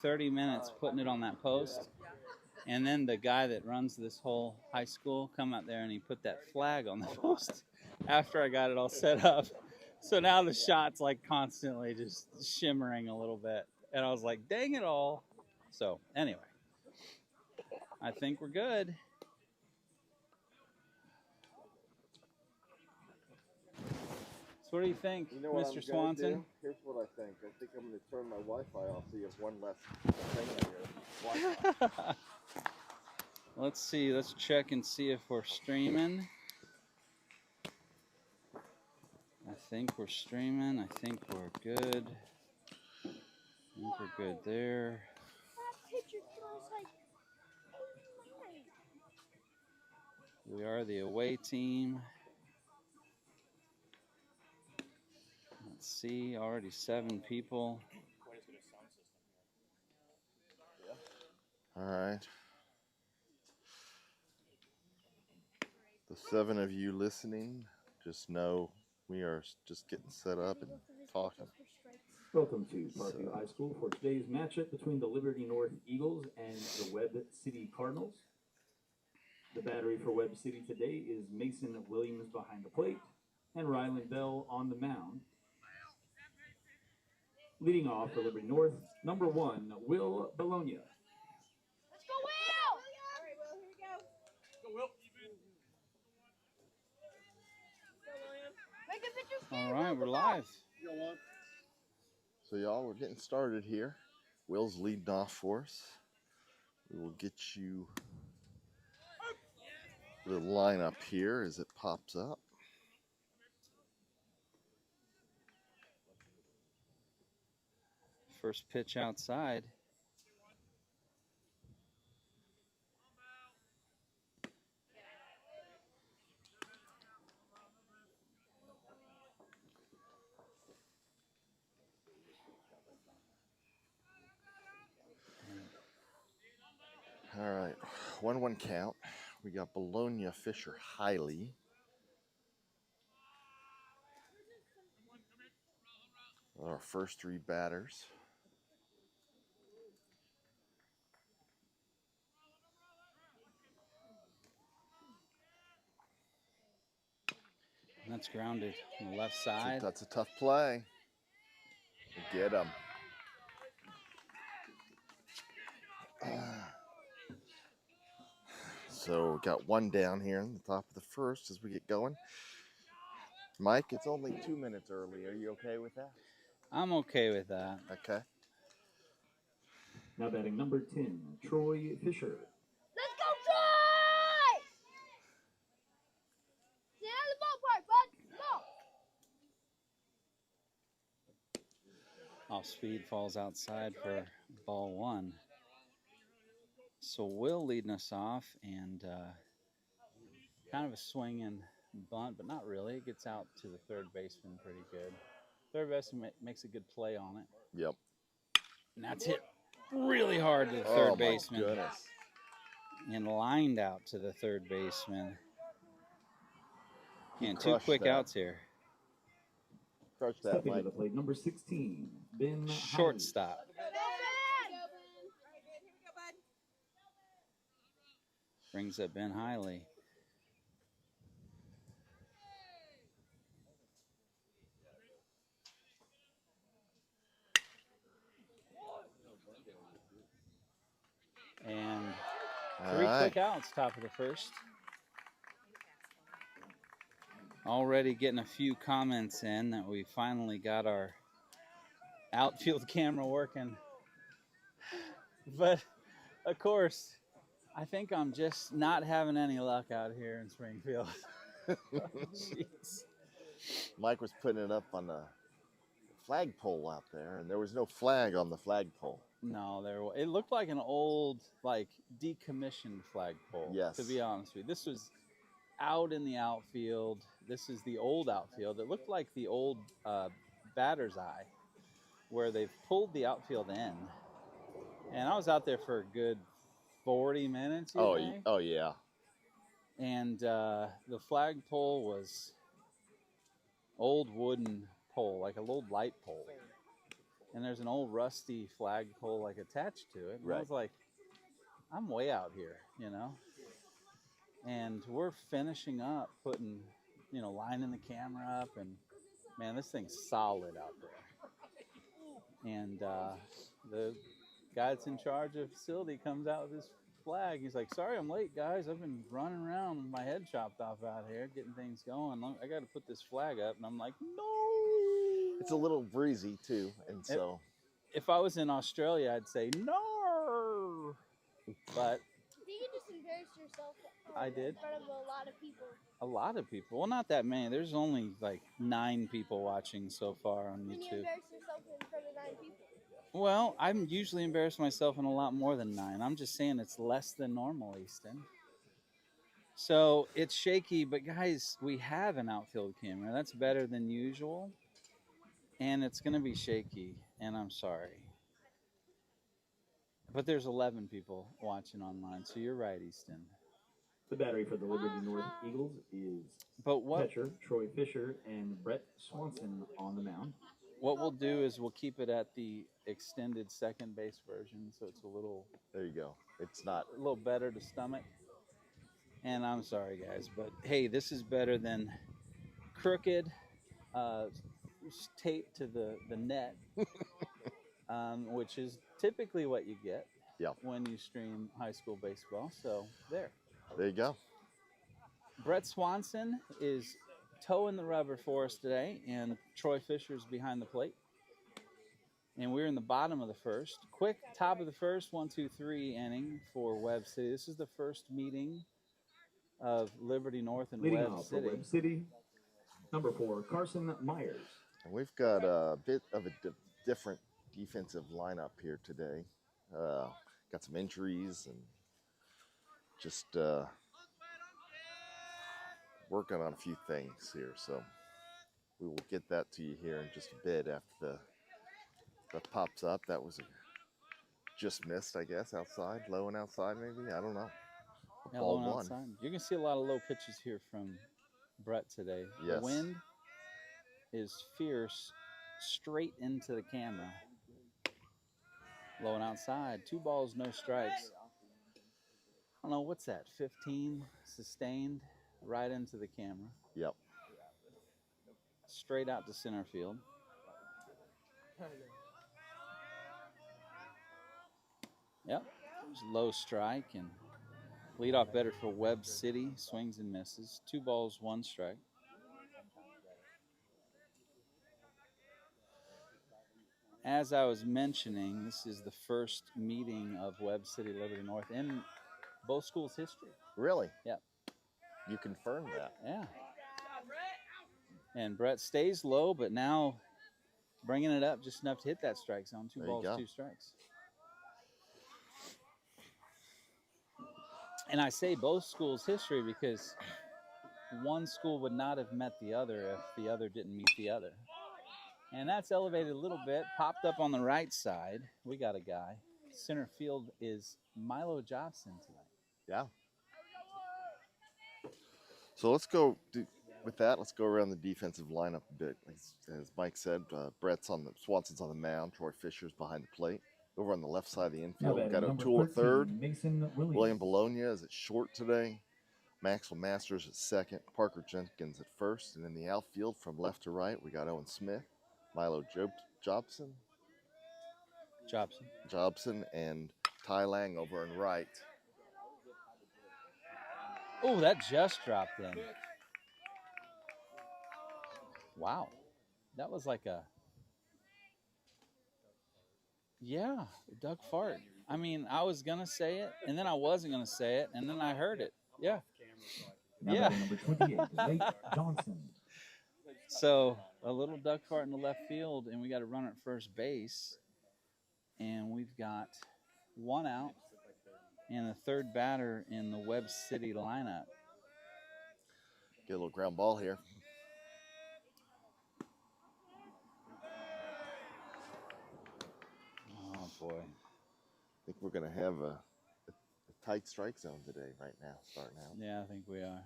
30 minutes putting it on that post. And then the guy that runs this whole high school come out there and he put that flag on the post after I got it all set up. So now the shot's like constantly just shimmering a little bit. And I was like, dang it all. So anyway, I think we're good. So what do you think, Mr. Swanson? Here's what I think. I think I'm going to turn my Wi-Fi off so you have one less thing on your Wi-Fi. Let's see. Let's check and see if we're streaming. I think we're streaming. I think we're good. I think we're good there. We are the away team. Let's see, already 7 people. All right. The 7 of you listening, just know we are just getting set up and talking. Welcome to Parkview High School for today's matchup between the Liberty North Eagles and the Webb City Cardinals. The battery for Webb City today is Mason Williams behind the plate and Rylan Bell on the mound. Leading off for Liberty North, number 1, Will Bologna. Let's go, Will! All right, Will, here we go. Go, Will. Make a picture. All right, we're live. So y'all, we're getting started here. Will's leading off for us. We will get you the lineup here as it pops up. First pitch outside. All right, 1-1 count. We got Bologna, Fisher, Hiley. Our first 3 batters. That's grounded on the left side. That's a tough play. Get him. So we got 1 down here in the top of the first as we get going. Mike, it's only 2 minutes early. Are you okay with that? I'm okay with that. Okay. Now batting number 10, Troy Fisher. Let's go, Troy! Stay out of the ballpark, bud. Go! Off speed falls outside for ball 1. So Will leading us off, and kind of a swinging bunt, but not really. It gets out to the third baseman pretty good. Third baseman makes a good play on it. Yep. And that's hit really hard to the third baseman. Oh, my goodness. And lined out to the third baseman. And 2 crushed quick that. outs here. Crush that, Stepping to Mike. the plate, number 16, Ben Shortstop. Brings up Ben Hiley. And 3 quick outs, top of the first. Already getting a few comments in that we finally got our outfield camera working. But, of course, I think I'm just not having any luck out here in Springfield. Jeez. Mike was putting it up on the flagpole out there, and there was no flag on the flagpole. No, it looked like an old, like, decommissioned flagpole. Yes. To be honest with you. This was out in the outfield. This is the old outfield. It looked like the old batter's eye, where they've pulled the outfield in. And I was out there for a good 40 minutes. Oh, yeah. And the flagpole was old wooden pole, like an old light pole. and there's an old rusty flagpole like attached to it. And I Right. was like, I'm way out here, you know. And we're finishing up putting, you know, lining the camera up, and man, this thing's solid out there. And the guy that's in charge of facility comes out with his flag. He's like, sorry I'm late, guys. I've been running around with my head chopped off out here getting things going. I got to put this flag up. And I'm like, no. It's a little breezy too, and so If I was in Australia, I'd say no. But You can just embarrass yourself I did. in front of a lot of people. A lot of people. Well, not that many. There's only like 9 people watching so far on Can you YouTube. embarrass yourself in front of 9 people? Well, I'm usually embarrassed myself in a lot more than 9. I'm just saying it's less than normal, Easton. So it's shaky, but guys, we have an outfield camera. That's better than usual. And it's going to be shaky, and I'm sorry. But there's 11 people watching online, so you're right, Easton. The battery for the Liberty North Eagles is But what catcher Troy Fisher and Brett Swanson on the mound. we'll do is we'll keep it at the extended second base version, so it's a little there you go. It's not better to stomach. And I'm sorry, guys, but hey, this is better than crooked tape to the net, which is typically what you get when you stream high school baseball. So there you go. Brett Swanson is toeing the rubber for us today, and Troy Fisher's behind the plate. And we're in the bottom of the first. Quick top of the first, 1-2-3 inning for Webb City. This is the first meeting of Liberty North and Leading Webb off for City. Webb City, number 4, Carson Myers. And we've got a bit of a different defensive lineup here today. Got some injuries and just working on a few things here. So we will get that to you here in just a bit after that pops up. That was just missed, I guess, outside, low and outside maybe. I don't know. Yeah, Ball low one. outside. You're going to see a lot of low pitches here from Brett today. Yes. The wind is fierce straight into the camera. Low and outside. 2 balls, no strikes. I don't know, what's that, 15 sustained right into the camera. Yep. Straight out to center field. Yep. There's a low strike, and leadoff better for Webb City. Swings and misses. 2 balls, 1 strike. As I was mentioning, this is the first meeting of Webb City Liberty North in both schools' history. Really? Yeah. You confirmed that. Yeah. And Brett stays low, but now bringing it up just enough to hit that strike zone. 2 balls, 2 strikes. And I say both schools' history because one school would not have met the other if the other didn't meet the other. And that's elevated a little bit, popped up on the right side. We got a guy. Center field is Milo Jobson tonight. Yeah. So let's go with that. Let's go around the defensive lineup a bit. As Mike said, Swanson's on the mound. Troy Fisher's behind the plate. Over on the left side of the infield, we've got O'Toole at third. William Bologna is at short today. Maxwell Masters at second. Parker Jenkins at first. And in the outfield from left to right, we got Owen Smith, Milo Jobson, and Ty Lang over in right. Oh, that just dropped in. Wow. That was like a... Yeah, Doug Fart. I mean, I was going to say it, and then I wasn't going to say it, and then I heard it. Yeah. Number 28, Nate Johnson. So a little duck fart in the left field, and we got a runner at first base. And we've got 1 out and a third batter in the Webb City lineup. Get a little ground ball here. Oh, boy. I think we're going to have a tight strike zone today right now, starting out. Yeah, I think we are.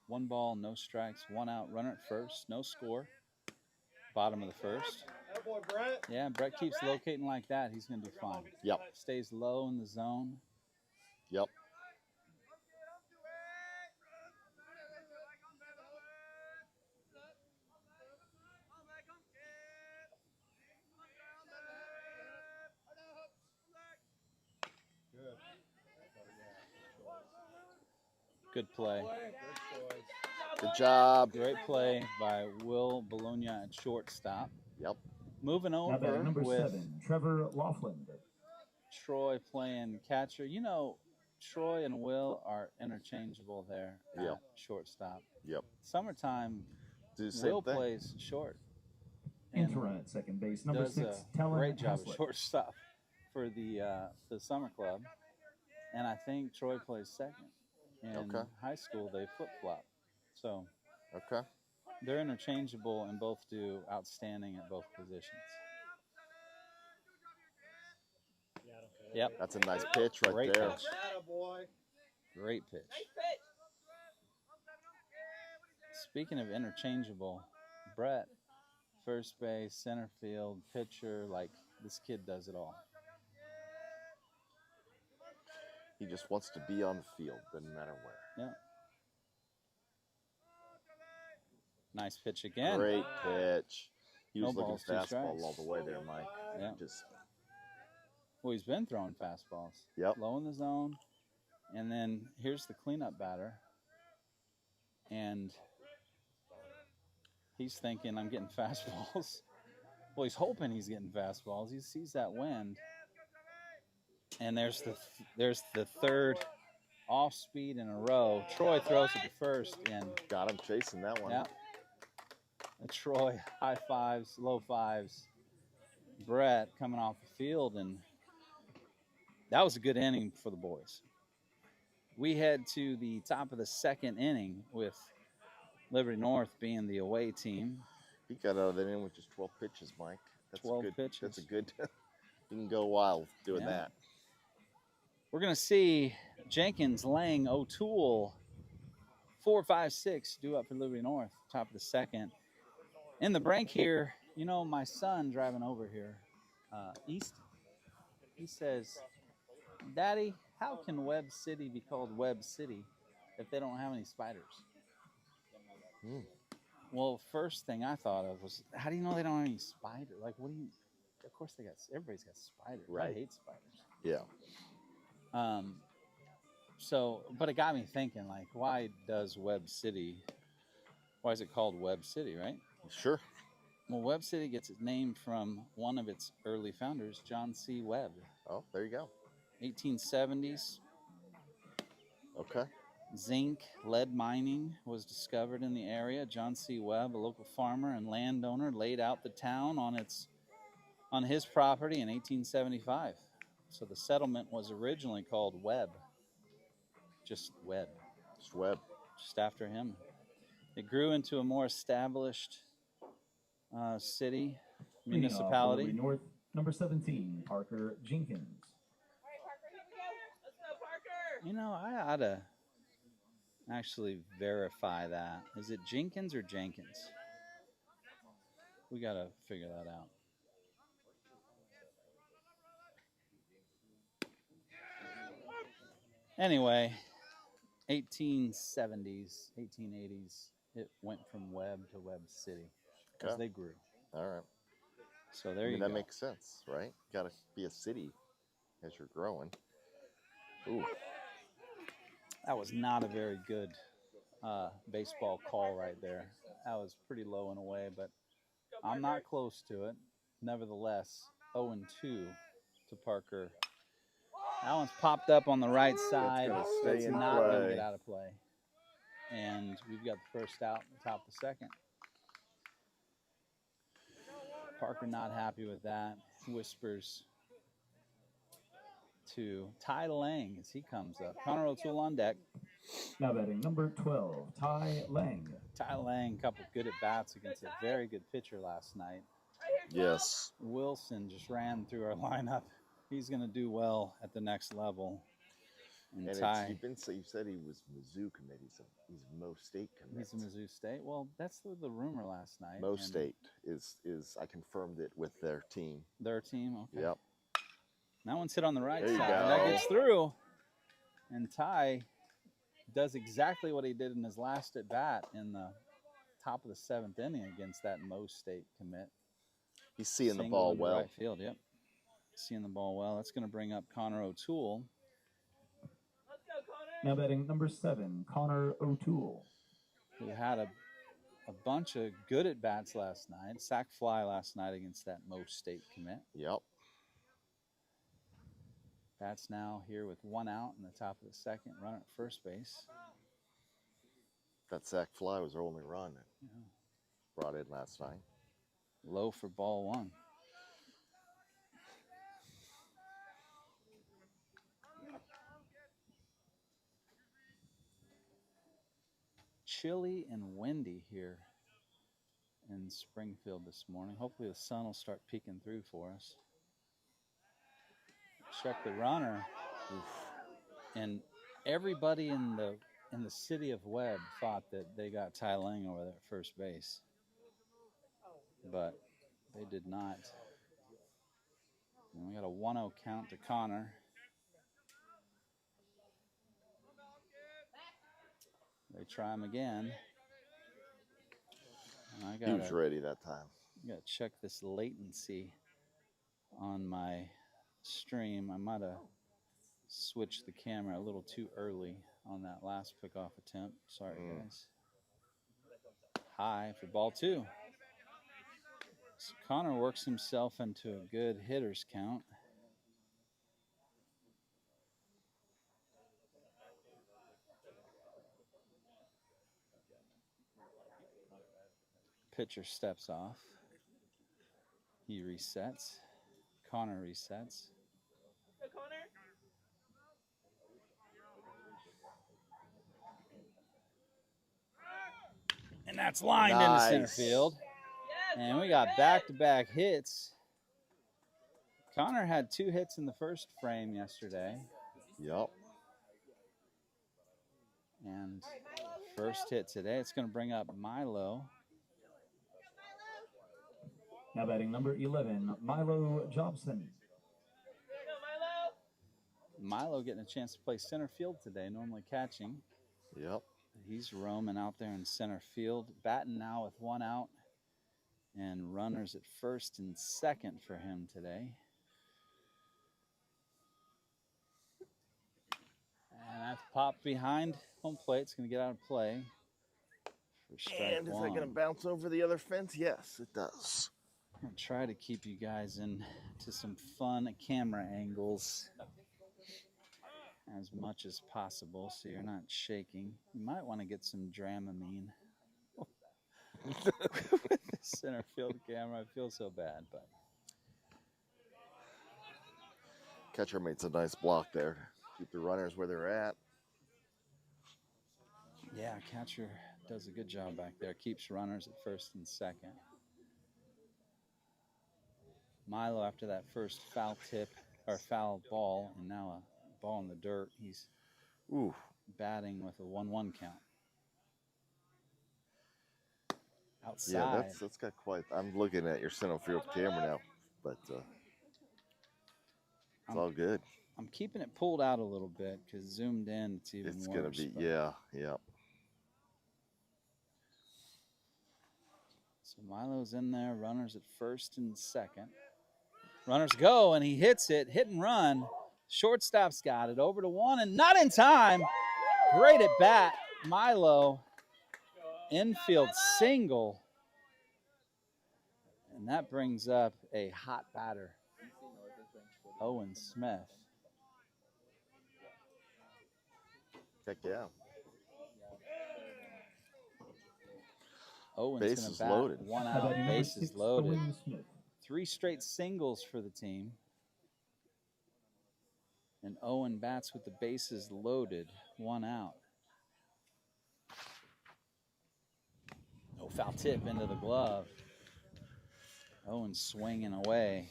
1 ball, no strikes, 1 out, runner at first, no score. Bottom of the first. Boy, Brett. Yeah, Brett keeps locating like that. He's going to do fine. Yep. Stays low in the zone. Yep. Good play. Good job. Great play by Will Bologna at shortstop. Yep. Moving Now over batting number with 7, Trevor Laughlin. Troy playing catcher. You know, Troy and Will are interchangeable there Yep. at shortstop. Yep. Summertime, Do the same Will thing. plays short. And Enter at second base, number does 6, a Talon great job Haslett. at shortstop for the summer club. And I think Troy plays second. In Okay. high school, they flip-flop. So Okay. they're interchangeable and both do outstanding at both positions. Yep. That's a nice pitch right Great there. pitch. Great pitch. Speaking of interchangeable, Brett, first base, center field, pitcher, like this kid does it all. He just wants to be on the field, doesn't matter where. Yeah. Nice pitch again. Great pitch. He was No looking balls, 2 fastball strikes. all the way there, Mike. Yeah. Just Well, he's been throwing fastballs. Yep. Low in the zone. And then here's the cleanup batter. And he's thinking, I'm getting fastballs. Well, he's hoping he's getting fastballs. He sees that wind. And there's the third off speed in a row. Troy throws it to first. And got him chasing that one. yeah. Troy, high fives, low fives. Brett coming off the field, and that was a good inning for the boys. We head to the top of the second inning with Liberty North being the away team. He got out of that inning with just 12 pitches, Mike. That's 12 good. pitches. That's a good. You can go wild doing Yeah. that. We're going to see Jenkins, Lang, O'Toole, 4, 5, 6 due up for Liberty North, top of the second. In the break here, you know, my son driving over here, Easton, he says, Daddy, how can Webb City be called Webb City if they don't have any spiders? Hmm. Well, first thing I thought of was, how do you know they don't have any spiders? Like, what do you, of course they got, everybody's got spiders. Right. I hate spiders. Yeah. So, but it got me thinking, like, why is it called Webb City, right? Sure. Well, Webb City gets its name from one of its early founders, John C. Webb. Oh, there you go. 1870s, Okay. zinc, lead mining was discovered in the area. John C. Webb, a local farmer and landowner, laid out the town on his property in 1875. So the settlement was originally called Webb. Just Webb. Just Webb. Just after him. It grew into a more established city, municipality. Liberty North, number 17, Parker Jenkins. All right, Parker, here we go. Let's go, Parker. You know, I ought to actually verify that. Is it Jenkins or Jenkins? We got to figure that out. Anyway, 1870s, 1880s, it went from Webb to Webb City because Okay. they grew. All right. So there you that go. makes sense, right? Got to be a city as you're growing. Ooh. That was not a very good baseball call right there. That was pretty low and away, but I'm not close to it. Nevertheless, 0-2 to Parker. That one's popped up on the right side. gonna stay It's in not going to play. get out of play. And we've got the first out at the top of the second. Parker not happy with that. Whispers to Ty Lang as he comes up. Connor O'Toole on deck. Now batting number 12, Ty Lang. Ty Lang, couple good at-bats against a very good pitcher last night. Yes. Wilson just ran through our lineup. He's going to do well at the next level. And And Ty, you said he was Mizzou commit. He's Mo State commit. he's a Mizzou State. Well, that's the rumor last night. Mo State is I confirmed it with their team. Their team. Okay. Yep. That one's hit on the right There you side. go. That gets through. And Ty does exactly what he did in his last at bat in the top of the 7th inning against that Mo State commit. He's seeing the Single ball into well. Right field, yep. Seeing the ball well. That's going to bring up Connor O'Toole. Now batting number 7, Connor O'Toole. Who had a bunch of good at bats last night. Sack fly last night against that Mo State commit. Yep. Bats now here with 1 out in the top of the 2nd. Runner at first base. That sack fly was their only run. Brought in last night. Low for ball 1. Chilly and windy here in Springfield this morning. Hopefully the sun will start peeking through for us. Check the runner. And everybody in the city of Webb thought that they got Ty Lang over there at first base. But they did not. And we got a 1-0 count to Connor. They try him again. And He was ready that time. I got to check this latency on my stream. I might have switched the camera a little too early on that last pickoff attempt. Sorry, guys. High for ball 2. So Connor works himself into a good hitter's count. Pitcher steps off. He resets. Connor resets. Go, Connor. And that's lined into center field. And we got back-to-back hits. Connor had 2 hits in the first frame yesterday. Yep. And first hit today. It's going to bring up Milo. Now batting number 11, Milo Jobson. Milo getting a chance to play center field today, normally catching. Yep. He's roaming out there in center field. Batting now with 1 out. And runners at first and second for him today. And that's popped behind home plate. It's going to get out of play. For strike And is that 1. going to bounce over the other fence? Yes, it does. I'll try to keep you guys into some fun camera angles as much as possible so you're not shaking. You might want to get some Dramamine. With the center field camera, I feel so bad, but Catcher makes a nice block there. Keep the runners where they're at. yeah, catcher does a good job back there. Keeps runners at first and second. Milo, after that first foul tip or foul ball, and now a ball in the dirt, he's batting with a 1-1 count. Outside. Yeah, that's got quite. I'm looking at your center field camera now, but it's all good. I'm keeping it pulled out a little bit because zoomed in, it's even It's worse. gonna be, but- yeah. So Milo's in there, runners at first and second. Runners go, and he hits it, hit and run. Shortstop's got it, over to 1, and not in time. Great at bat, Milo. Infield single. And that brings up a hot batter, Owen Smith. Heck yeah. Owen's going Bases to bat loaded. 1 Now out, batting number bases 6, loaded. Owen Smith. 3 straight singles for the team. And Owen bats with the bases loaded, 1 out. No foul tip into the glove. Owen swinging away.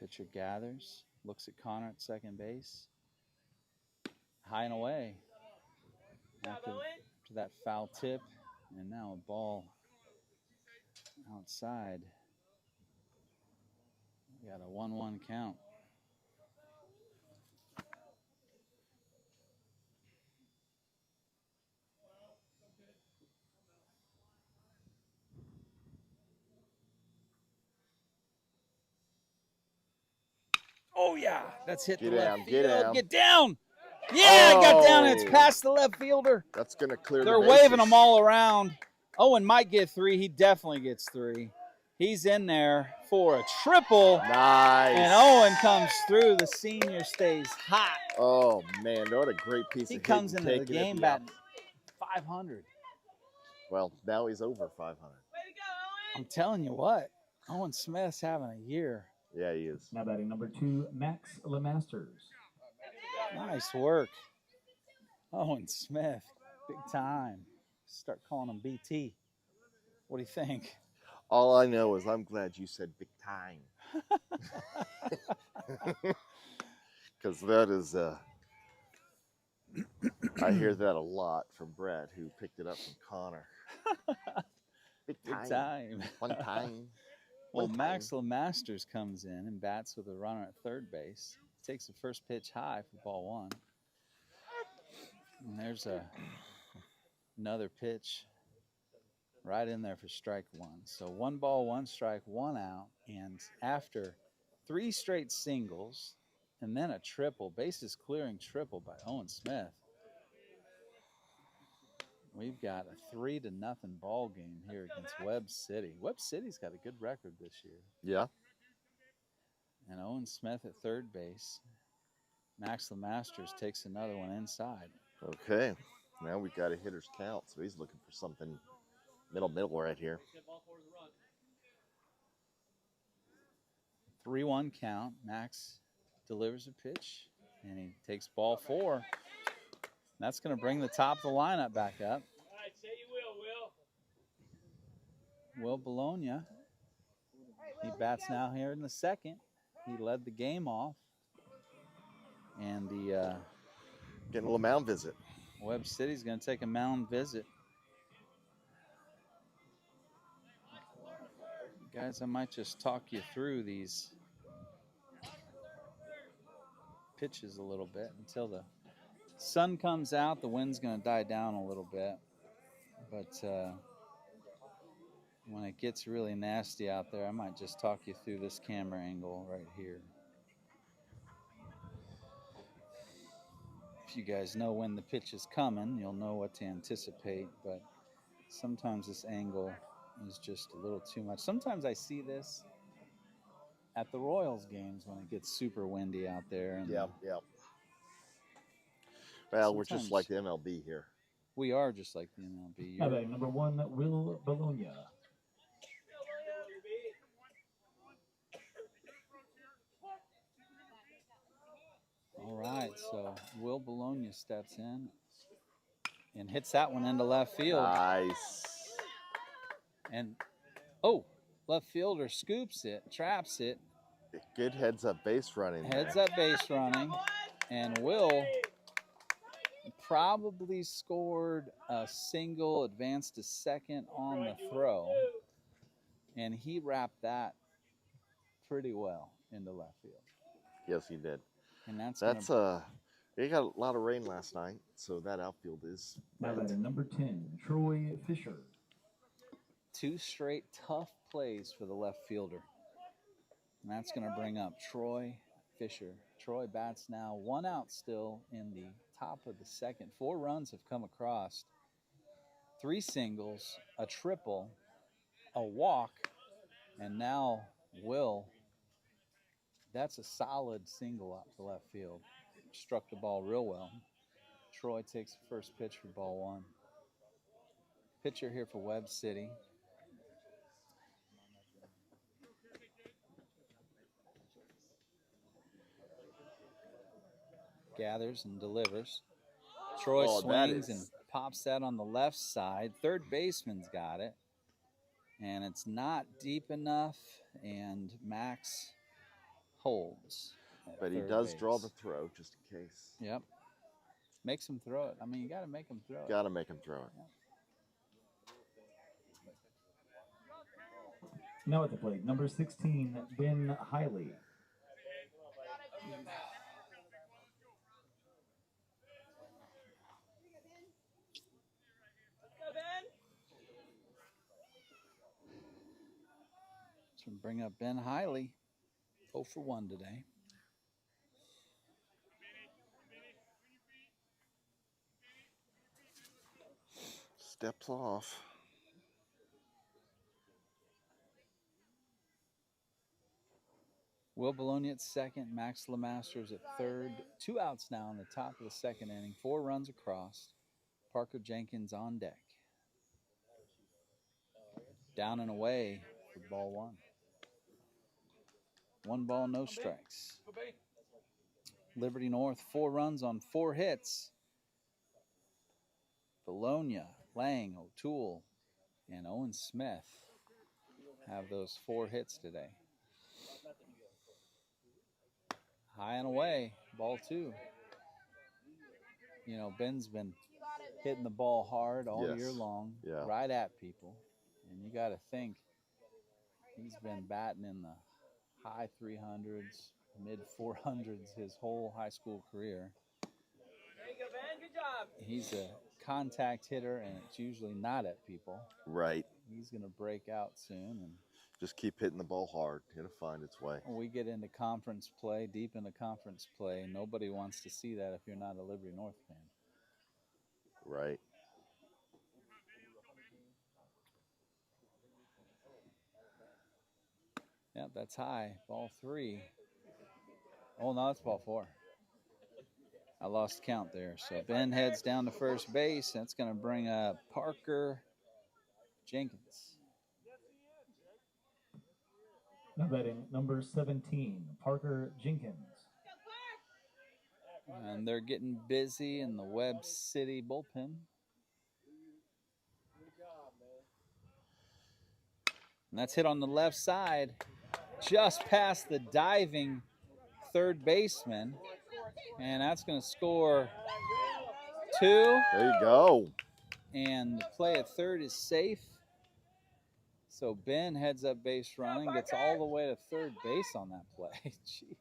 Pitcher gathers, looks at Connor at second base. High and away. After that foul tip, and now a ball outside. We got a 1-1 count. Oh, yeah. That's hit the left field. Get down. Yeah, it got down. It's past the left fielder. That's going to clear They're the bases. waving them all around. Owen might get 3. He definitely gets 3. He's in there for a triple. Nice. And Owen comes through. The senior stays hot. Oh, man. What a great piece He of comes into the game batting 500. Well, now he's over 500. I'm telling you what. Owen Smith's having a year. Yeah, he is. Now batting number 2, Max Lemasters. Nice work. Owen Smith, big time. Start calling him BT. What do you think? All I know is I'm glad you said big time. Because that is, I hear that a lot from Brett, who picked it up from Connor. Big time. One time. Well, Max Lemasters comes in and bats with a runner at third base. Takes the first pitch high for ball 1. And there's another pitch right in there for strike 1. So 1 ball, 1 strike, 1 out. And after 3 straight singles and then a triple, bases clearing triple by Owen Smith, we've got a 3-0 ball game here against Webb City. Webb City's got a good record this year. Yeah. And Owen Smith at third base. Max Lemasters takes another one inside. Okay. Now we've got a hitter's count, so he's looking for something middle right here. 3-1 count. Max delivers a pitch, and he takes ball 4. That's going to bring the top of the lineup back up. All right, say you will, Will Bologna. He bats now here in the second. He led the game off. And the getting a little mound visit. Webb City's going to take a mound visit. Guys, I might just talk you through these pitches a little bit until the sun comes out. The wind's going to die down a little bit. But when it gets really nasty out there, I might just talk you through this camera angle right here. If you guys know when the pitch is coming, you'll know what to anticipate. But sometimes this angle is just a little too much. Sometimes I see this at the Royals games when it gets super windy out there. And Yep. Well, we're just like the MLB here. We are just like the MLB. Now batting number 1, Will Bologna. All right, so Will Bologna steps in and hits that one into left field. Nice. And, left fielder scoops it, traps it. Good heads-up base running. Heads-up base running. And Will probably scored a single, advanced to second on the throw. And he wrapped that pretty well into left field. Yes, he did. And they got a lot of rain last night, so that outfield is Now batting number 10, Troy Fisher. 2 straight tough plays for the left fielder. And that's going to bring up Troy Fisher. Troy bats now 1 out still in the top of the second. 4 runs have come across. 3 singles, a triple, a walk, and now Will. That's a solid single out to left field. Struck the ball real well. Troy takes the first pitch for ball 1. Pitcher here for Webb City. Gathers and delivers. Troy swings and pops that on the left side. Third baseman's got it. And it's not deep enough. And Max holds. at But he third does draw base. the throw just in case. Yep. Makes him throw it. I mean, you got to make him throw it. Got to make him throw it. Now at the plate, number 16, Ben Hiley. So bring up Ben Hiley. 0 for 1 today. Steps off. Will Bologna at second, Max Lemasters at third. 2 outs now in the top of the second inning. 4 runs across. Parker Jenkins on deck. Down and away for ball 1. 1 ball, no strikes. Liberty North, 4 runs on 4 hits. Bologna, Lang, O'Toole, and Owen Smith have those 4 hits today. High and away, ball 2. You know, Ben's been hitting the ball hard all year long, right at people. And you got to think he's been batting in the high 300s, mid 400s his whole high school career. There you go, Ben. Good job. He's a contact hitter, and it's usually not at people. Right. He's going to break out soon. And just keep hitting the ball hard. It'll find its way. when we get into conference play, deep into conference play, nobody wants to see that if you're not a Liberty North fan. Right. Yeah, that's high. Ball 3. Oh, no, that's ball 4. I lost count there. So Ben heads down to first base. That's going to bring up Parker Jenkins. Now batting number 17, Parker Jenkins. And they're getting busy in the Webb City bullpen. And that's hit on the left side, just past the diving third baseman. And that's going to score 2. There you go. And the play at third is safe. So Ben heads up base running, gets all the way to third base on that play. Jeez.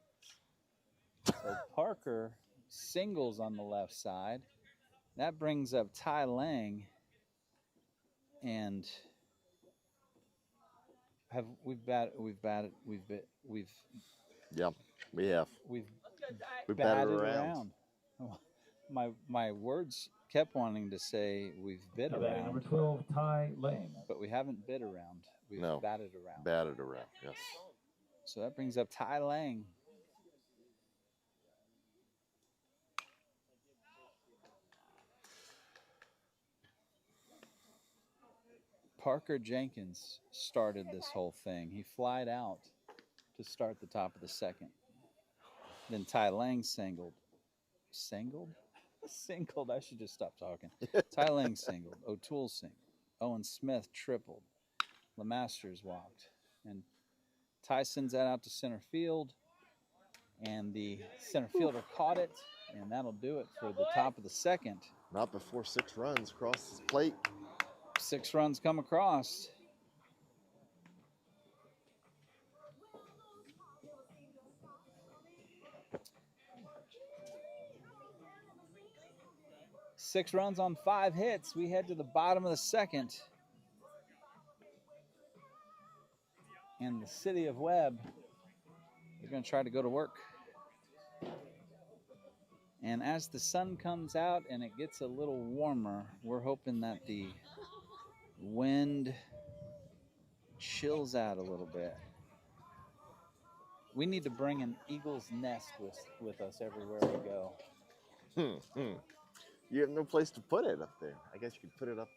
So Parker singles on the left side. That brings up Ty Lang. And we've batted around. My words kept wanting to say we've bid around. Number 12, Ty Lang. But we haven't bid around. We've batted around. Batted around, yes. So that brings up Ty Lang. Parker Jenkins started this whole thing. He flied out to start the top of the second. Then Ty Lang singled. Singled? Singled. I should just stop talking. Ty Lang singled. O'Toole singled. Owen Smith tripled. Lemasters walked. And Ty sends that out to center field. And the center fielder caught it. And that'll do it for the top of the second. Not before 6 runs across his plate. 6 runs come across. Six runs on 5 hits. We head to the bottom of the second. And the city of Webb, they're going to try to go to work. And as the sun comes out and it gets a little warmer, we're hoping that the wind chills out a little bit. We need to bring an eagle's nest with us everywhere we go. You have no place to put it up there. I guess you could put it up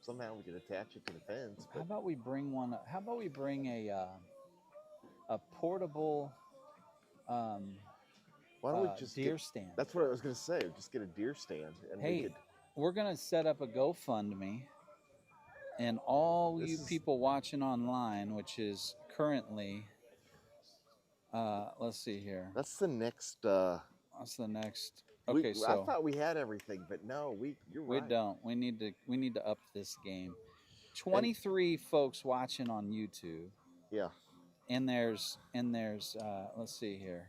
somehow. We could attach it to the fence. How about we bring one? How about we bring a portable why don't we just deer stand? That's what I was going to say. Just get a deer stand. And hey, we're going to set up a GoFundMe. And all you people watching online, which is currently Let's see here. That's the next. What's the next? Okay, I so thought we had everything, but no, you're we right. don't. We need to up this game. 23 folks watching on YouTube. Yeah. And there's let's see here.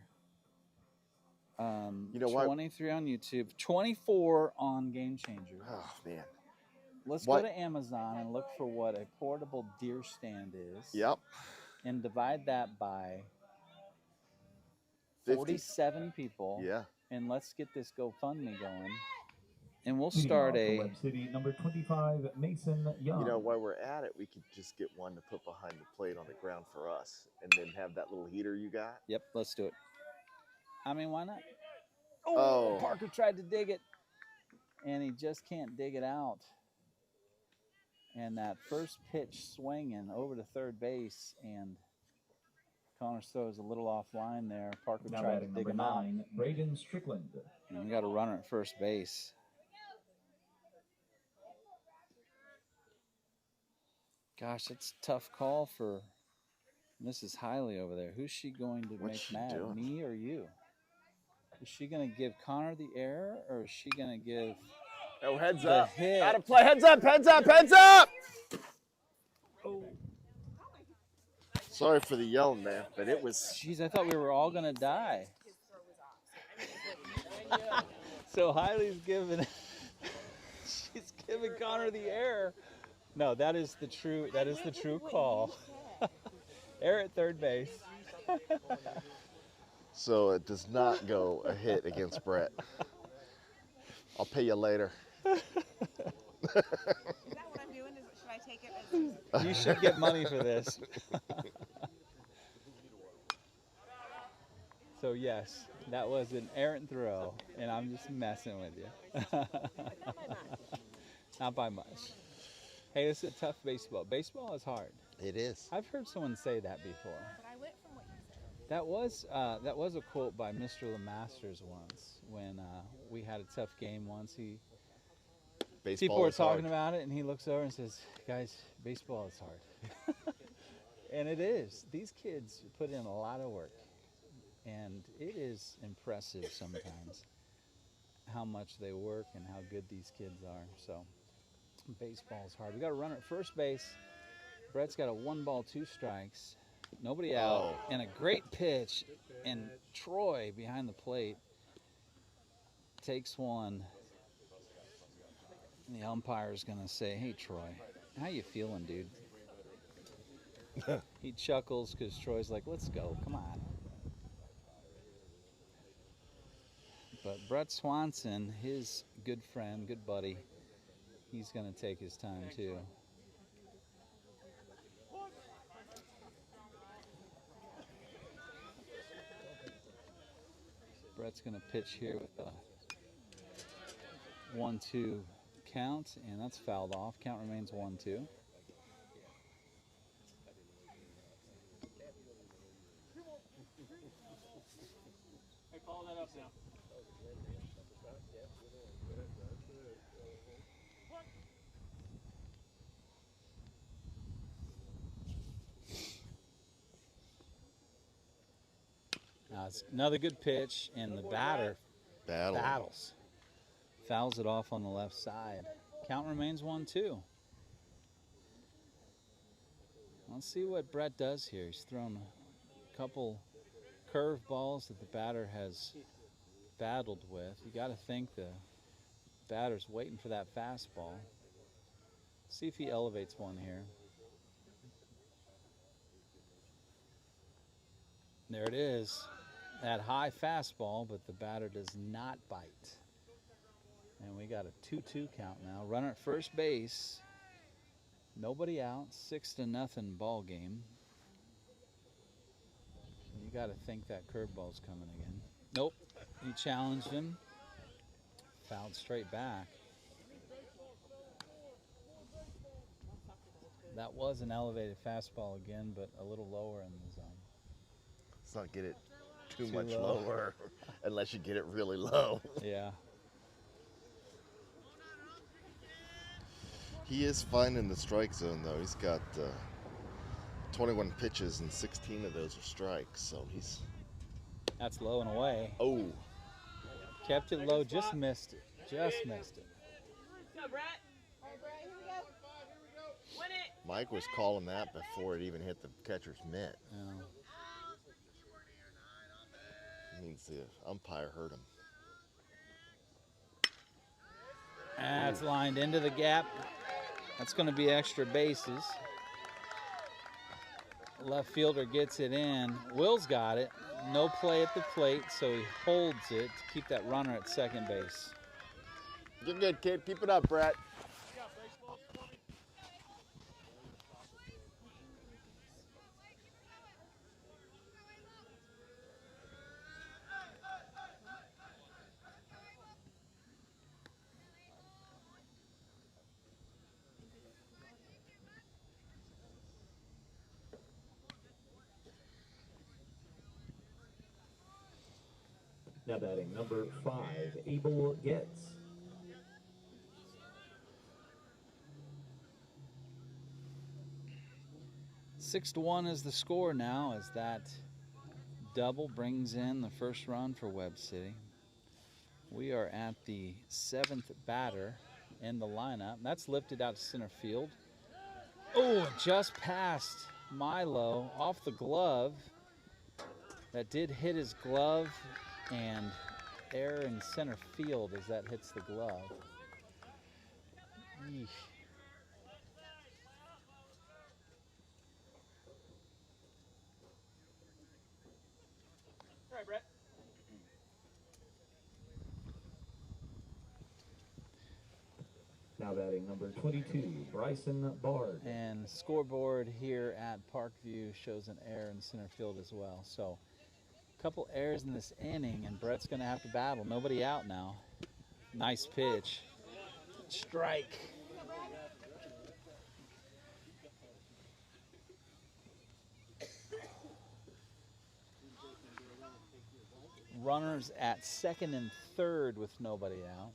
You know what? 23 on YouTube, 24 on GameChanger. Oh man. Let's go to Amazon and look for what a portable deer stand is. Yep. And divide that by 50. 47 people. Yeah. And let's get this GoFundMe going. And we'll start Webb City, number 25, Mason Young. You know, while we're at it, we could just get one to put behind the plate on the ground for us, and then have that little heater you got. Yep, let's do it. I mean, why not? Oh. Parker tried to dig it, and he just can't dig it out. And that first pitch swinging over to third base, and Connor's throw is a little offline there. Parker Now tried to dig him out. 9, Braden Strickland. And we got a runner at first base. Gosh, it's a tough call for Mrs. Hiley over there. Who's she going to make mad, me or you? Is she going to give Connor the error, or is she going to give heads the up. hit? Gotta play. Heads up, heads up, heads up! Oh. Sorry for the yelling, man, but it was... Jeez, I thought we were all going to die. So Hiley's giving... she's giving Connor the error. No, that is the true call. Error at third base. So it does not go a hit against Brett. I'll pay you later. Is that what I'm doing? Should I take it as... You should get money for this. So yes, that was an errant throw, and I'm just messing with you. Not by much. Hey, this is a tough baseball. Baseball is hard. It is. I've heard someone say that before. But I went from what you said. That was a quote by Mr. LeMasters once when we had a tough game once. People were talking about it, and he looks over and says, "Guys, baseball is hard." And it is. These kids put in a lot of work, and it is impressive sometimes how much they work and how good these kids are. So baseball is hard. We got a runner at first base. Brett's got a 1-ball, 2 strikes. Nobody out. And a great pitch. And Troy behind the plate takes one. And the umpire's going to say, "Hey, Troy, how you feeling, dude?" He chuckles because Troy's like, "Let's go. Come on." But Brett Swanson, his good friend, good buddy, he's going to take his time too. Brett's going to pitch here with a 1-2 count, and that's fouled off. Count remains 1-2. Hey, follow that up now. Now it's another good pitch, and the batter battles. Fouls it off on the left side. Count remains 1-2. Let's see what Brett does here. He's thrown a couple curve balls that the batter has battled with. You got to think the batter's waiting for that fastball. See if he elevates one here. There it is. That high fastball, but the batter does not bite. And we got a 2-2 count now. Runner at first base. Nobody out. 6-0 ball game. You got to think that curveball's coming again. Nope. He challenged him. Fouled straight back. That was an elevated fastball again, but a little lower in the zone. Let's not get it too much lower unless you get it really low. Yeah. He is fine in the strike zone, though. He's got 21 pitches and 16 of those are strikes, so he's... That's low and away. Oh, Kept it low, just missed it. Just missed it. Go, Brett. All right, Brett, here we go. Win it. Mike was calling that before it even hit the catcher's mitt. Oh. Means the umpire heard him. That's lined into the gap. That's going to be extra bases. Left fielder gets it in. Will's got it. No play at the plate, so he holds it to keep that runner at second base. You're good, kid. Keep it up, Brett. Now batting number 5, Abel Getz. Six to 1 is the score now, as that double brings in the first run for Webb City. We are at the 7th batter in the lineup. That's lifted out to center field. Oh, just past Milo off the glove. That did hit his glove, and error in center field as that hits the glove. Eesh. All right, Brett. Now batting number 22, Bryson Bard. And scoreboard here at Parkview shows an error in center field as well. So a couple errors in this inning, and Brett's going to have to battle. Nobody out now. Nice pitch. Strike. Runners at second and third with nobody out.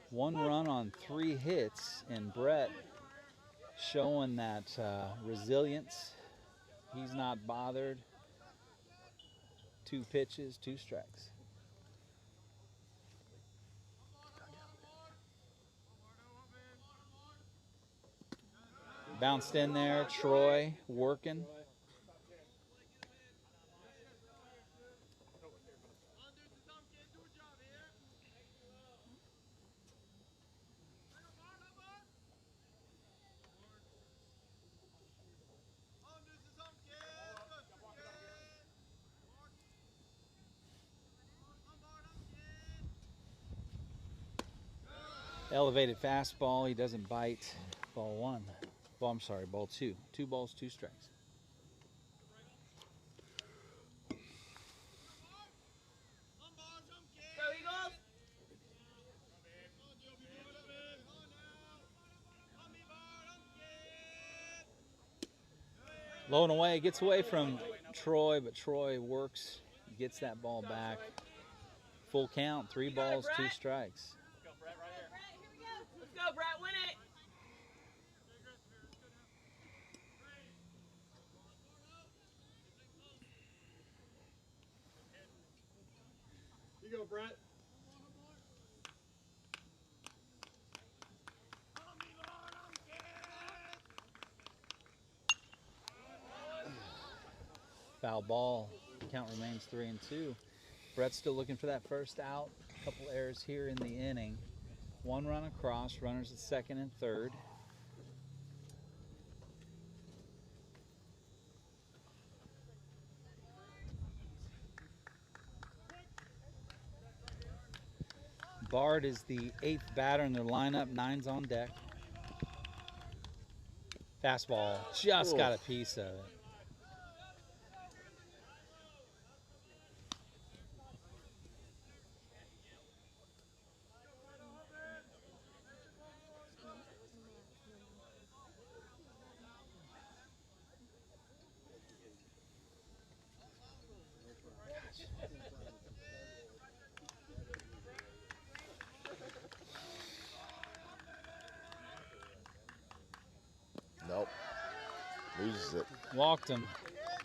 1 run on 3 hits, and Brett showing that resilience. He's not bothered. 2 pitches, 2 strikes. Bounced in there, Troy working. Elevated fastball, he doesn't bite. Ball 1. Well, I'm sorry, ball 2. 2 balls, 2 strikes. Go, Eagles. Low and away, gets away from Troy, but Troy works, gets that ball back. Full count, 3 balls, 2 strikes. Go, Brett, right here. Brett, here we go. Let's go, Brett. Win it. You go, Brett. Foul ball, count remains 3 and 2. Brett's still looking for that first out. A couple errors here in the inning. 1 run across, runners at second and third. Bard is the 8th batter in their lineup, 9's on deck. Fastball, just got a piece of it. Nope. Walked him.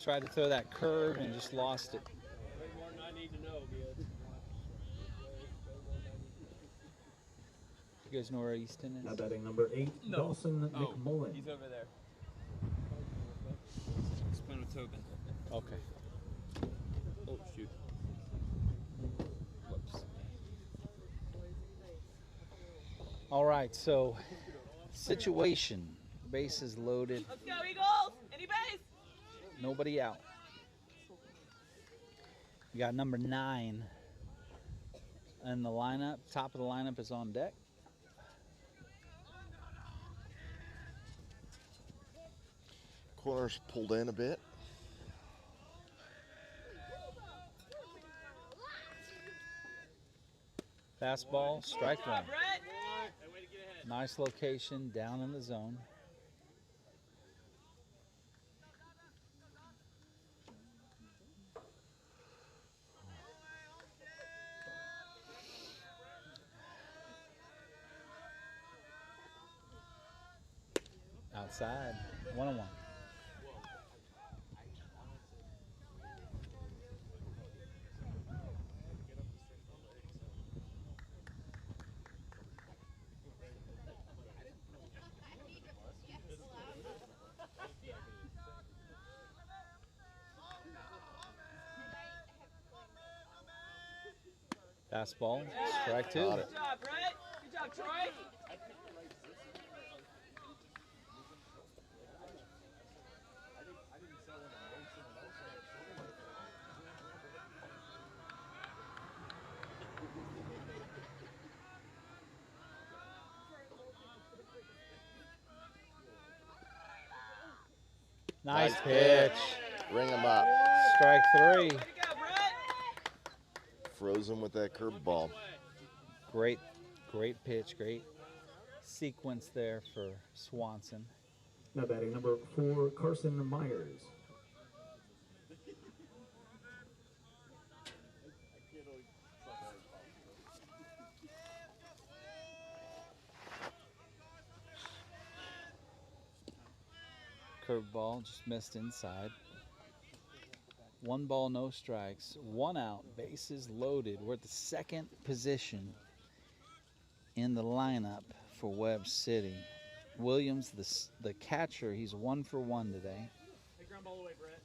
Tried to throw that curve and just lost it. You guys know where Easton is? Now batting number 8, Dawson McMullen. He's over there. Spin with Tobin. Okay. Oh, shoot. Whoops. All right, so situation. Bases loaded. Let's go, Eagles! Any base? Nobody out. We got number 9 in the lineup. Top of the lineup is on deck. Corners pulled in a bit. Fastball, strike one. Brett! Nice location down in the zone. Outside, 1-1. Fastball, strike 2. Got it. Good job, Brett! Good job, Troy! Nice pitch. Ring him up. Strike 3. Way to go, Brett! Frozen with that curveball. Great pitch, great sequence there for Swanson. Now batting number 4, Carson Myers. Curveball just missed inside. 1 ball, no strikes. 1 out, bases loaded. We're at the 2nd position in the lineup for Webb City. Williams, the catcher, he's 1 for 1 today. Hey, ground ball away, Brett.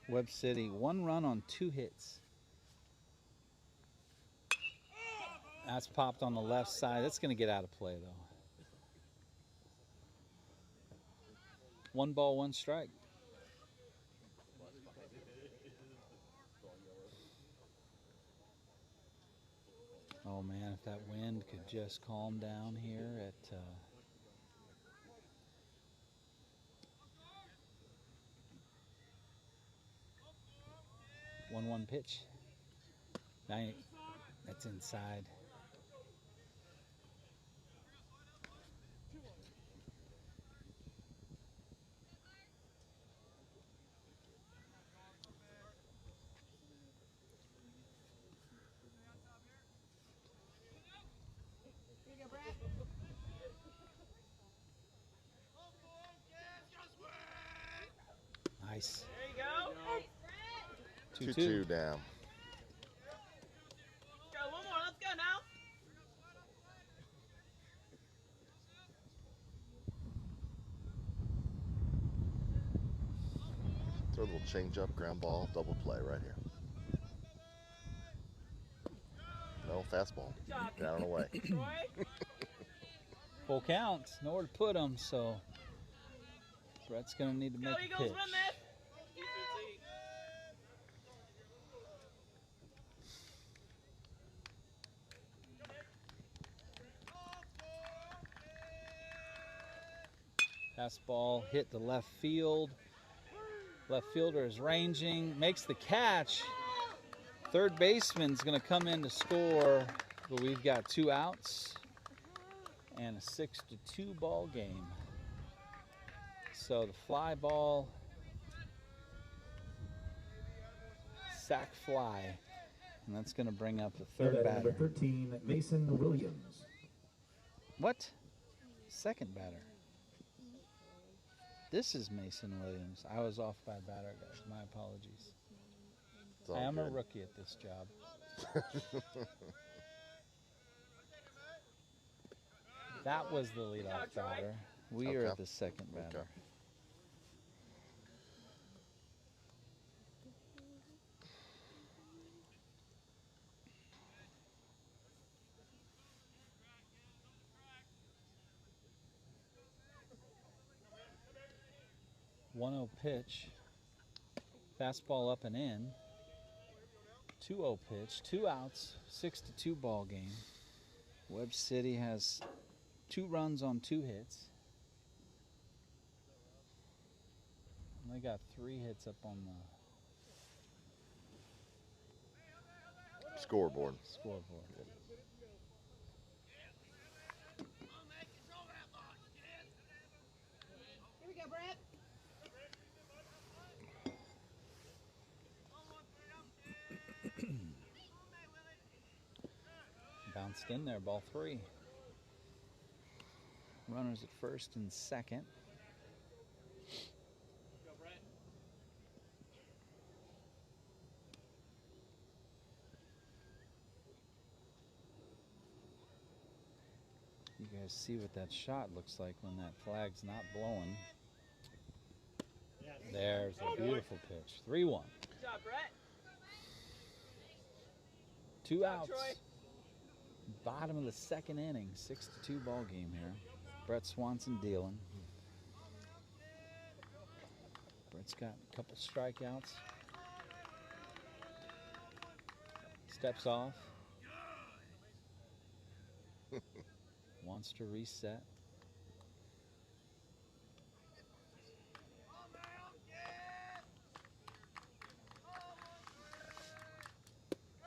Webb City, 1 run on 2 hits. That's popped on the left side. That's going to get out of play, though. 1 ball, 1 strike. Oh man, if that wind could just calm down here at 1-1 pitch. That's inside. Here you go, Brett. Nice. There you go. 2-2. 2-2 down. Go, 1 more. Let's go now. Throw a little change up, ground ball, double play right here. No, fastball. Good job. Down and away. Troy. Full count. Nowhere to put him, so Brett's going to need to Go, make a Eagles, pitch. win this. Fastball hit the left field. Left fielder is ranging, makes the catch. Third baseman's going to come in to score, but we've got 2 outs and a 6-2 ball game. So the fly ball, sac fly, and that's going to bring up the Now third batting number batter. 13, Mason Williams. What? Second batter. This is Mason Williams. I was off by a batter, guys. My apologies. It's all I am a good. rookie at this job. That was the leadoff batter. We are Okay. the second batter. Okay. One-zero pitch. Fastball up and in. 2-0 pitch. 2 outs. 6-2 ball game. Webb City has 2 runs on 2 hits. And they got 3 hits up on the Scoreboard. scoreboard. Here we go, Brett. Bounced in there, ball 3. Runners at first and second. You guys see what that shot looks like when that flag's not blowing. There's a beautiful pitch. 3-1. Good job, Brett. 2 outs. Troy. Bottom of the second inning. 6-2 ball game here. Brett Swanson dealing. Brett's got a couple strikeouts. Steps off. Wants to reset.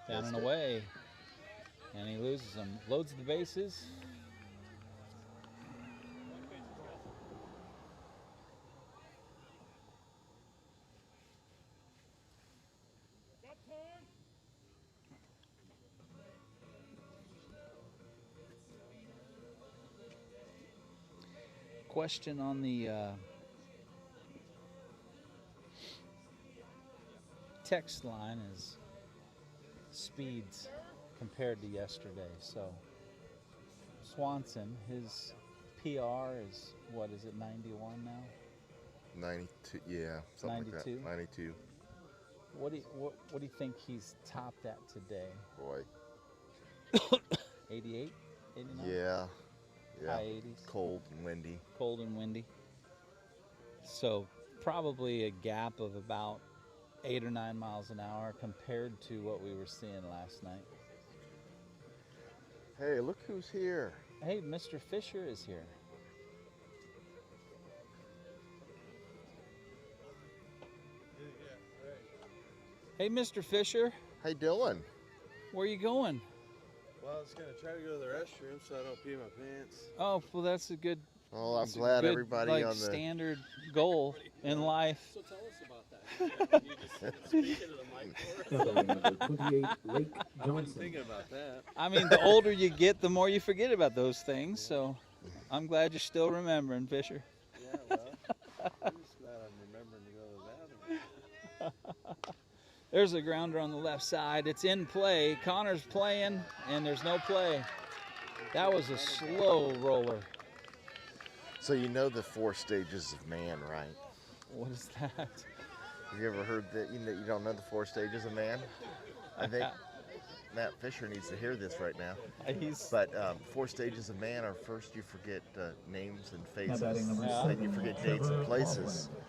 Down and away. And he loses them. Loads the bases. Question on the text line is speeds compared to yesterday. So Swanson, his PR is, what is it, 91 now? 92, yeah, something 92? like that. 92. What do you think he's topped at today? Boy. 88, 89? Yeah. Yeah. High 80s. Cold and windy. Cold and windy. So probably a gap of about 8 or 9 miles an hour compared to what we were seeing last night. Hey, look who's here. Hey, Mr. Fisher is here. Hey, Mr. Fisher, How you doing? where you going? Well, I was going to try to go to the restroom so I don't pee my pants. Oh, well, that's a good, Oh, I'm that's a glad good, everybody like, on the standard goal in life. So tell us about that. You just speak into the mic for us. Number 28, Lake I wasn't Johnson. thinking about that. I mean, the older you get, the more you forget about those things. So I'm glad you're still remembering, Fisher. Yeah, well, I'm just glad I'm remembering to go to the bathroom. There's a grounder on the left side. It's in play. Connor's playing, and there's no play. That was a slow roller. So you know the 4 stages of man, right? What is that? Have you ever heard that? You know, you don't know the 4 stages of man? I think Matt Fisher needs to hear this right now. He's But 4 stages of man are: first you forget names and faces, batting number then you 7, forget dates and Trevor places, Laughlin.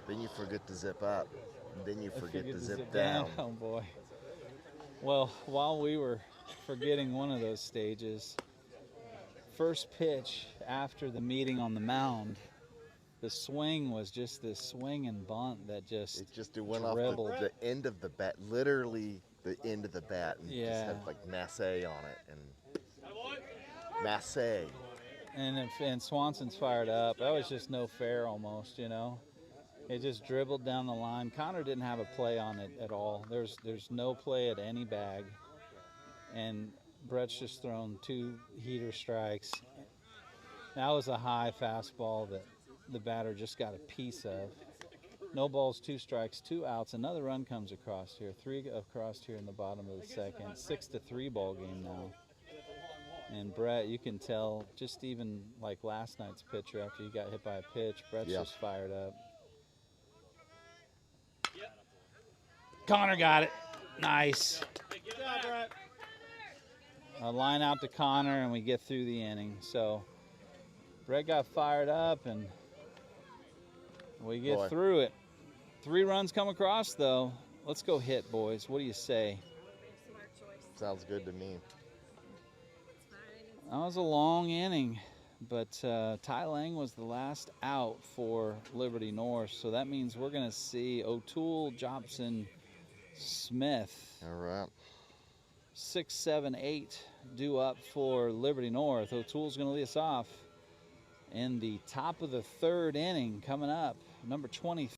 then you forget to zip up, and then you I forget figured to to zip down. Oh boy. Well, while we were forgetting one of those stages, first pitch after the meeting on the mound, the swing was just this swing and bunt that just It went off dribbled. the end of the bat, literally the end of the bat, and just Yeah. had like masse on it, and masse. and Swanson's fired up. That was just no fair almost, you know. It just dribbled down the line. Connor didn't have a play on it at all. There's no play at any bag. And Brett's just thrown 2 heater strikes. That was a high fastball that the batter just got a piece of. No balls, 2 strikes, 2 outs. Another run comes across here. 3 across here in the bottom of the second. 6-3 ball game now. And Brett, you can tell, just even like last night's pitcher after he got hit by a pitch, Brett's just fired up. Connor got it. Nice. Good job, Brett. A line out to Connor, and we get through the inning. So Brett got fired up, and we get through it. 3 runs come across, though. Let's go hit, boys. What do you say? Smart choice. Sounds good to me. That was a long inning, but Ty Lang was the last out for Liberty North, so that means we're going to see O'Toole, Jobson, Smith. All right. 6, 7, 8 due up for Liberty North. O'Toole's going to lead us off in the top of the 3rd inning coming up. Number 23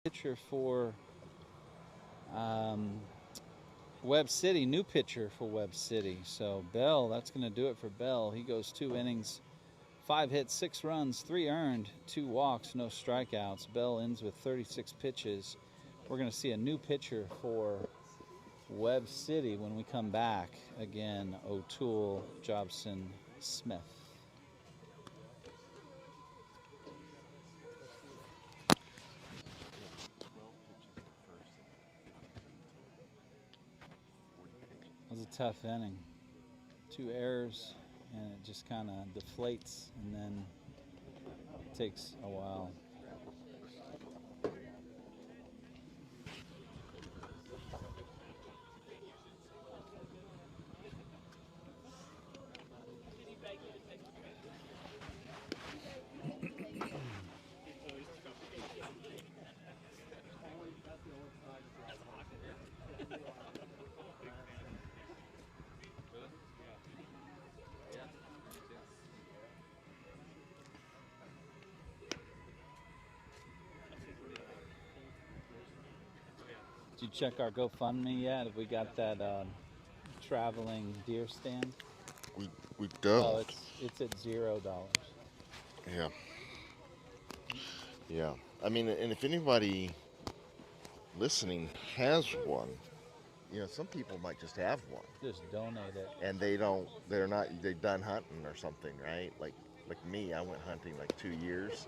pitcher for Webb City, new pitcher for Webb City. So Bell, that's going to do it for Bell. He goes 2 innings, 5 hits, 6 runs, 3 earned, 2 walks, no strikeouts. Bell ends with 36 pitches. We're going to see a new pitcher for Webb City when we come back. Again, O'Toole, Jobson, Smith. It was a tough inning. 2 errors, and it just kind of deflates, and then it takes a while. Did you check our GoFundMe yet? Have we got that traveling deer stand? We don't. Oh, it's at $0. Yeah. Yeah. I mean, and if anybody listening has one, you know, some people might just have one. Just donate it. And they're done hunting or something, right? Like me, I went hunting like 2 years,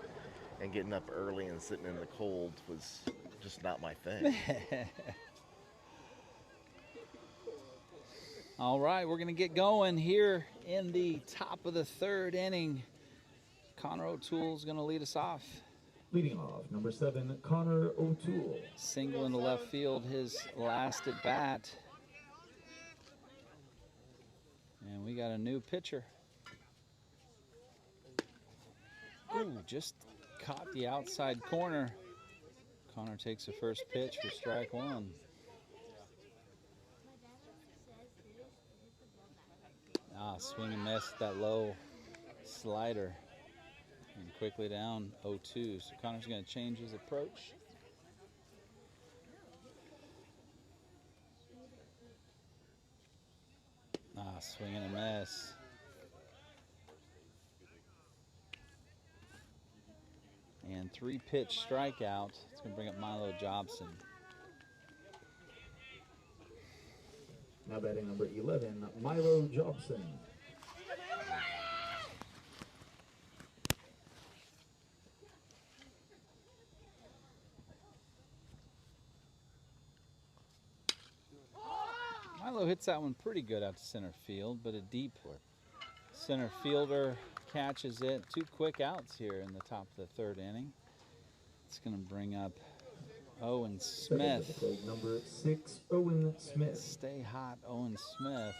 and getting up early and sitting in the cold was just not my thing. All right, we're going to get going here in the top of the 3rd inning. Connor O'Toole's going to lead us off. Leading off, number 7, Connor O'Toole. Single into left field, his last at bat. And we got a new pitcher. Ooh, just caught the outside corner. Connor takes the first pitch for strike 1. Swing and miss that low slider. And quickly down 0-2. So Connor's going to change his approach. Swing and a miss. And 3-pitch strikeout. It's going to bring up Milo Jobson. Now batting number 11, Milo Jobson. Milo hits that one pretty good out to center field, but a deep center fielder catches it. 2 quick outs here in the top of the 3rd inning. It's going to bring up Owen Smith. Number 6, Owen Smith. Stay hot, Owen Smith.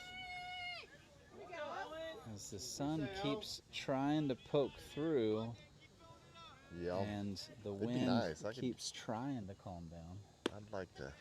As the sun keeps trying to poke through, and the wind keeps trying to calm down. I'd like to.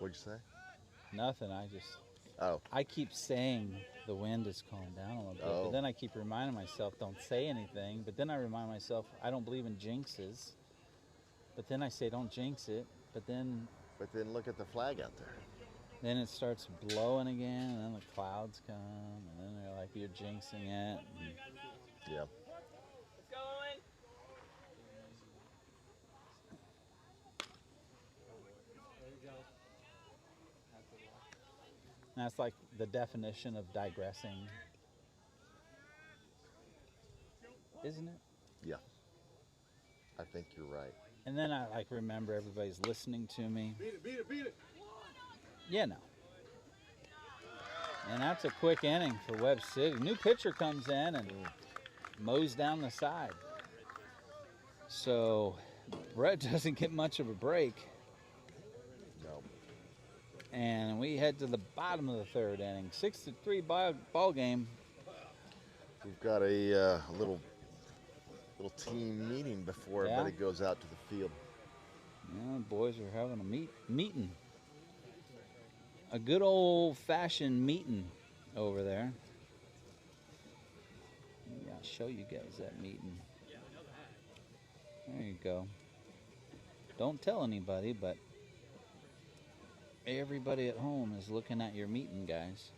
What'd you say? Nothing. Oh. I keep saying the wind is calming down a little bit, but then I keep reminding myself, don't say anything. But then I remind myself, I don't believe in jinxes. But then I say, don't jinx it. But then look at the flag out there. Then it starts blowing again, and then the clouds come, and then they're like, you're jinxing it. Yeah. And that's like the definition of digressing, isn't it? Yeah. I think you're right. And then I like remember everybody's listening to me. Beat it. Yeah, no. And that's a quick inning for Webb City. New pitcher comes in and mows down the side. So Brett doesn't get much of a break. No. And we head to the bottom of the third inning. 6-3 ball game. We've got a little team meeting before everybody goes out to the field. Yeah, the boys are having a meeting. A good old-fashioned meeting over there. Yeah, I'll show you guys that meeting. There you go. Don't tell anybody, but everybody at home is looking at your meeting, guys.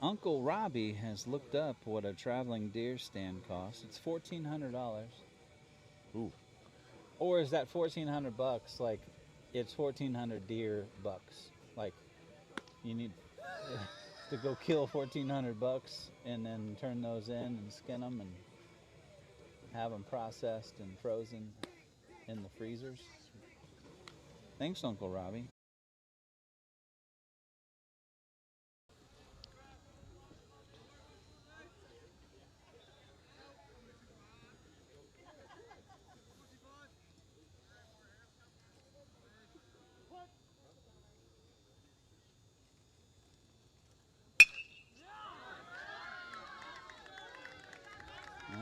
Uncle Robbie has looked up what a traveling deer stand costs. It's $1,400. Ooh. Or is that $1,400 like it's 1,400 deer bucks? Like you need to go kill $1,400 and then turn those in and skin them and have them processed and frozen in the freezers. Thanks, Uncle Robbie.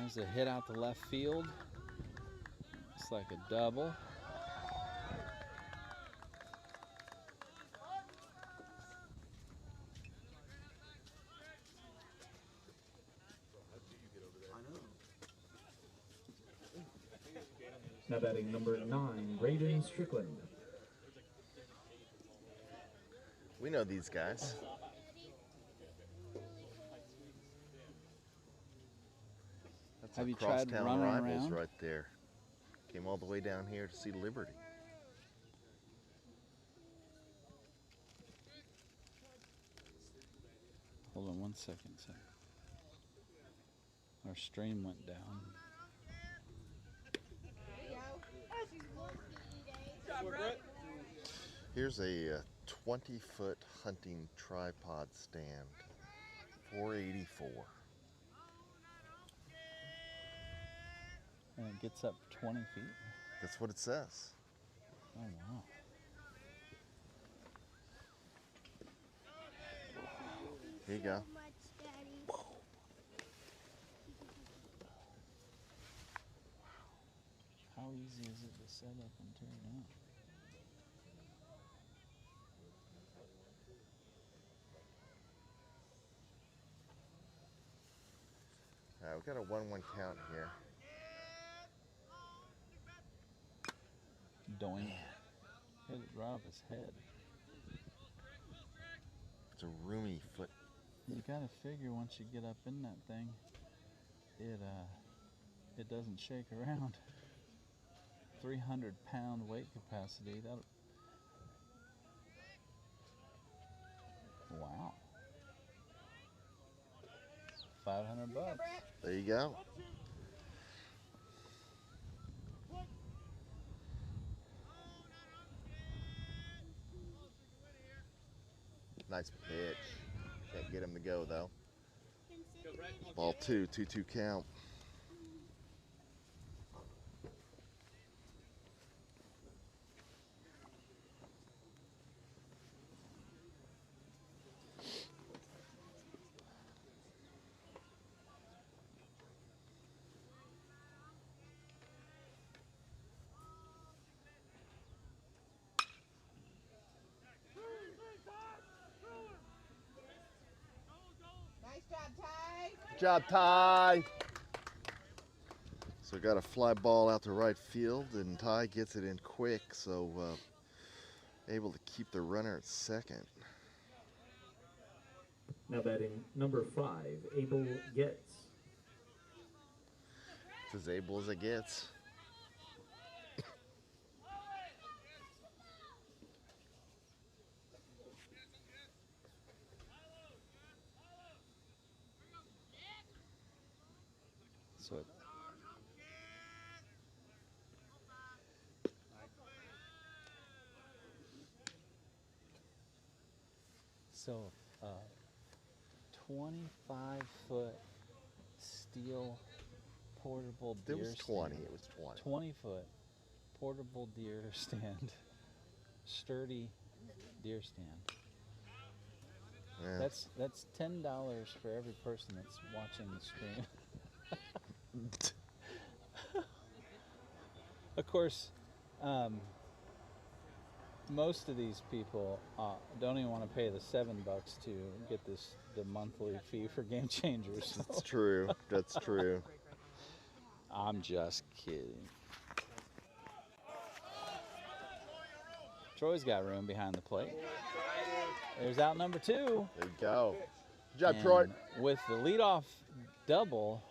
There's a hit out to left field. It's like a double. Now batting number 9, Braden Strickland. We know these guys. That's Have our you tried crosstown running rivals around? right there. Came all the way down here to see Liberty. Hold on 1 second, sir. Our stream went down. Here's a 20-foot hunting tripod stand. $484. And it gets up 20 feet. That's what it says. Oh, wow. Here you go. How easy is it to set up and turn out? We got a 1-1 count here. Doink. Hit it right off his head. It's a roomy foot. You gotta figure once you get up in that thing, it doesn't shake around. 300-pound weight capacity. Wow. $500. There you go. Nice pitch. Can't get him to go though. Ball 2, 2-2 count. Good job, Ty. So got a fly ball out to right field, and Ty gets it in quick, so able to keep the runner at second. Now batting number 5, Abel Getz. It's as able as it gets. So, 25-foot steel portable It deer was 20. stand. It was 20. 20-foot portable deer stand. Sturdy deer stand. Yeah. That's $10 for every person that's watching the stream. Of course, most of these people don't even want to pay the $7 to get the monthly fee for GameChanger. So. That's true. That's true. I'm just kidding. Troy's got room behind the plate. There's out number 2. There you go. Good job, And Troy. with the leadoff double,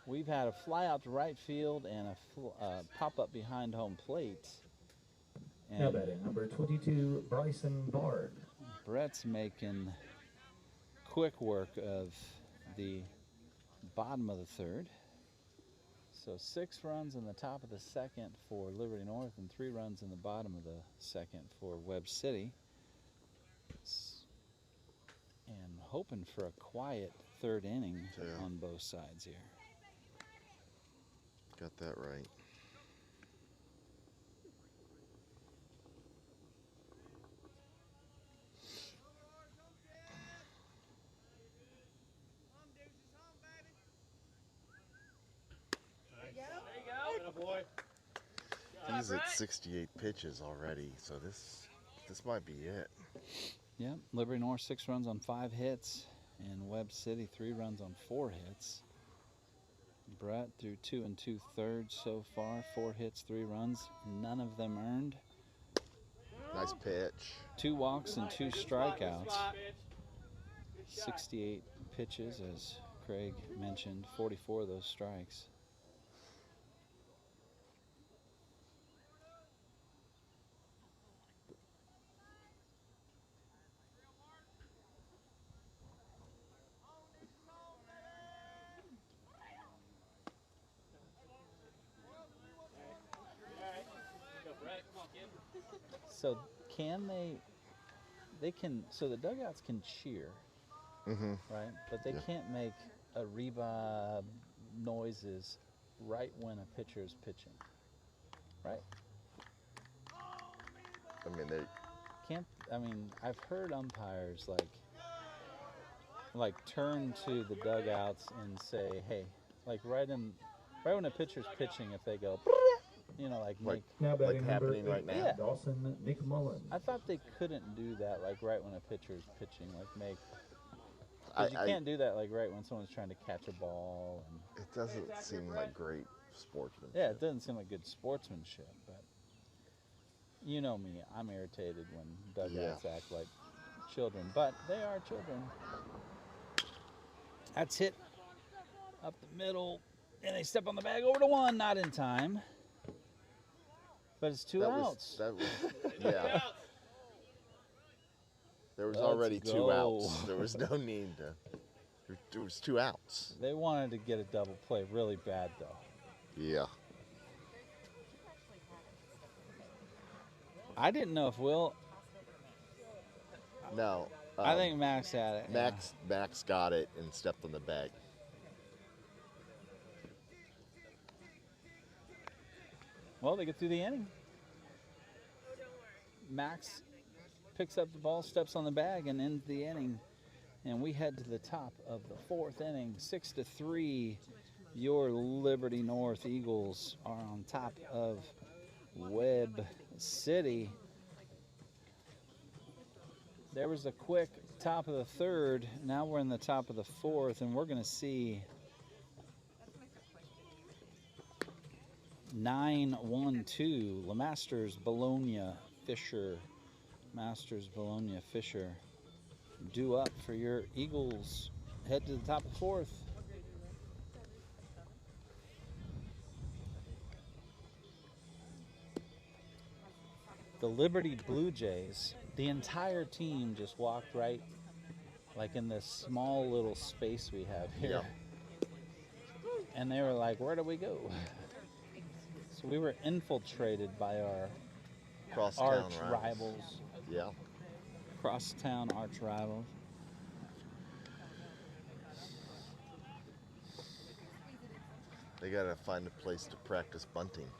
we've had a fly out to right field and a pop up behind home plate. And Now batting number 22, Bryson Bard. Brett's making quick work of the bottom of the 3rd. So 6 runs in the top of the 2nd for Liberty North and 3 runs in the bottom of the 2nd for Webb City. And hoping for a quiet 3rd inning on both sides here. Got that right. He's at 68 pitches already, so this might be it. Yep, Liberty North 6 runs on 5 hits, and Webb City 3 runs on 4 hits. Brett threw 2 2/3 so far, 4 hits, 3 runs, none of them earned. Nice pitch. 2 walks and 2 strikeouts. 68 pitches, as Craig mentioned, 44 of those strikes. So so the dugouts can cheer, right? But they can't make a reba noises right when a pitcher is pitching, right? I mean, they Can't. I mean, I've heard umpires like turn to the dugouts and say, "Hey," like right when a pitcher's pitching, if they go, you know, like make. Now batting like happening number right 8, now. Yeah. Dawson McMullen. I thought they couldn't do that like right when a pitcher's pitching, like make. I, You can't do that like right when someone's trying to catch a ball. And, it doesn't seem like great sportsmanship. yeah, it doesn't seem like good sportsmanship, but you know me, I'm irritated when dugouts act like children, but they are children. That's hit up the middle, and they step on the bag over to 1, not in time. But it's 2 outs. That was, yeah. There was Let's already 2 go. outs. There was no need to. There was 2 outs. They wanted to get a double play really bad, though. Yeah. I didn't know if Will. No. I think Max had it. yeah. Max got it and stepped on the bag. Well, they get through the inning. Max picks up the ball, steps on the bag, and ends the inning. And we head to the top of the 4th inning, 6-3. Your Liberty North Eagles are on top of Webb City. There was a quick top of the third. Now we're in the top of the fourth, and we're going to see 9-1-2. LeMasters, Bologna, Fisher. Masters, Bologna, Fisher. Due up for your Eagles. Head to the top of the fourth. The Liberty Blue Jays, the entire team just walked right, like in this small little space we have here. Yeah. And they were like, where do we go? So we were infiltrated by our Crosstown arch rivals. Yeah. Crosstown arch rivals. They gotta find a place to practice bunting.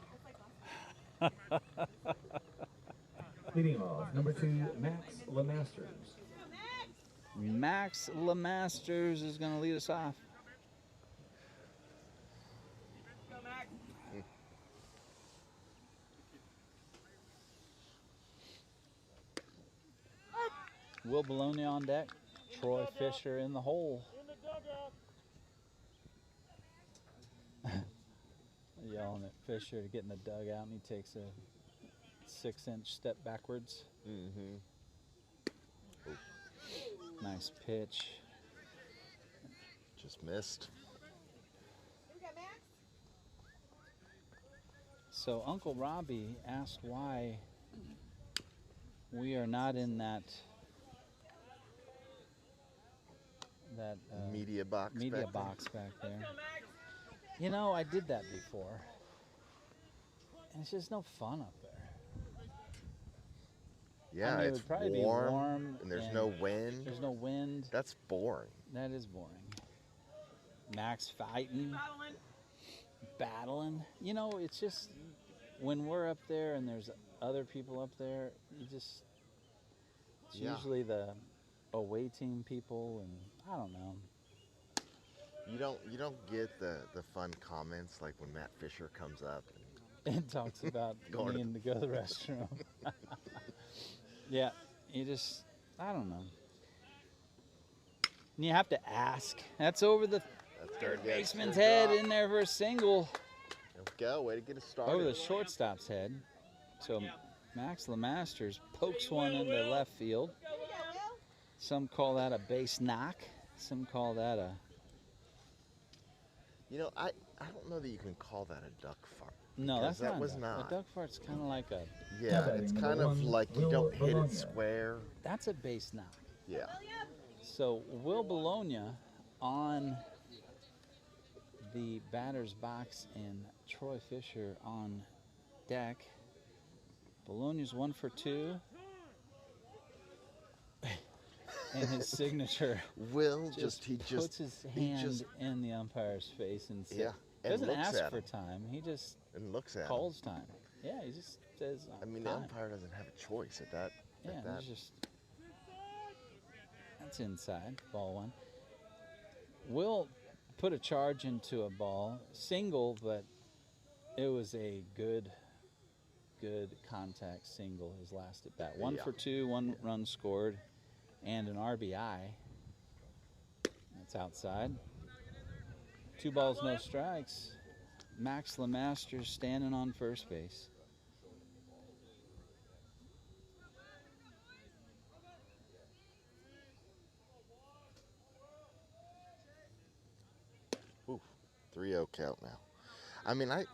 Leading off, number 2, Max LeMasters. Max LeMasters is going to lead us off. Will Bologna on deck. Troy Fisher in the hole. Yelling at Fisher to get in the dugout, and he takes a 6-inch step backwards. Mm-hmm. Nice pitch. Just missed. So Uncle Robbie asked why we are not in that Media box back there. You know, I did that before, and it's just no fun up there. Yeah, I mean, it it's would probably warm, be and there's no wind. There's no wind. That's boring. That is boring. Max fighting, battling. You know, it's just when we're up there and there's other people up there, it's usually the away team people, and I don't know. You don't get the fun comments like when Matt Fisher comes up and talks about needing to go to the restroom. Yeah, I don't know. And you have to ask. That's over the third baseman's head in there for a single. There we go. Way to get it started. Over the shortstop's head. So Max LeMasters pokes one into left field. Some call that a base knock. Some call that a... You know, I don't know that you can call that a duck fart. No, that's that not was a duck. not. A duck fart's kind of like a... Yeah, it's kind of like you don't hit it square. That's a base knock. Yeah. So Will Bologna on the batter's box and Troy Fisher on deck. Bologna's 1 for 2. And his signature. Will he puts his hand in the umpire's face and says, doesn't ask for time. He just calls time. Yeah, he just says. I mean, the umpire doesn't have a choice at that. Yeah, he's just. That's inside. Ball 1. Will put a charge into a ball, single, but it was a good contact single. His last at bat. 1 for 2, 1 run scored. And an RBI. That's outside. 2 balls, no strikes. Max LeMasters standing on first base. Ooh, 3-0 count now. I mean, I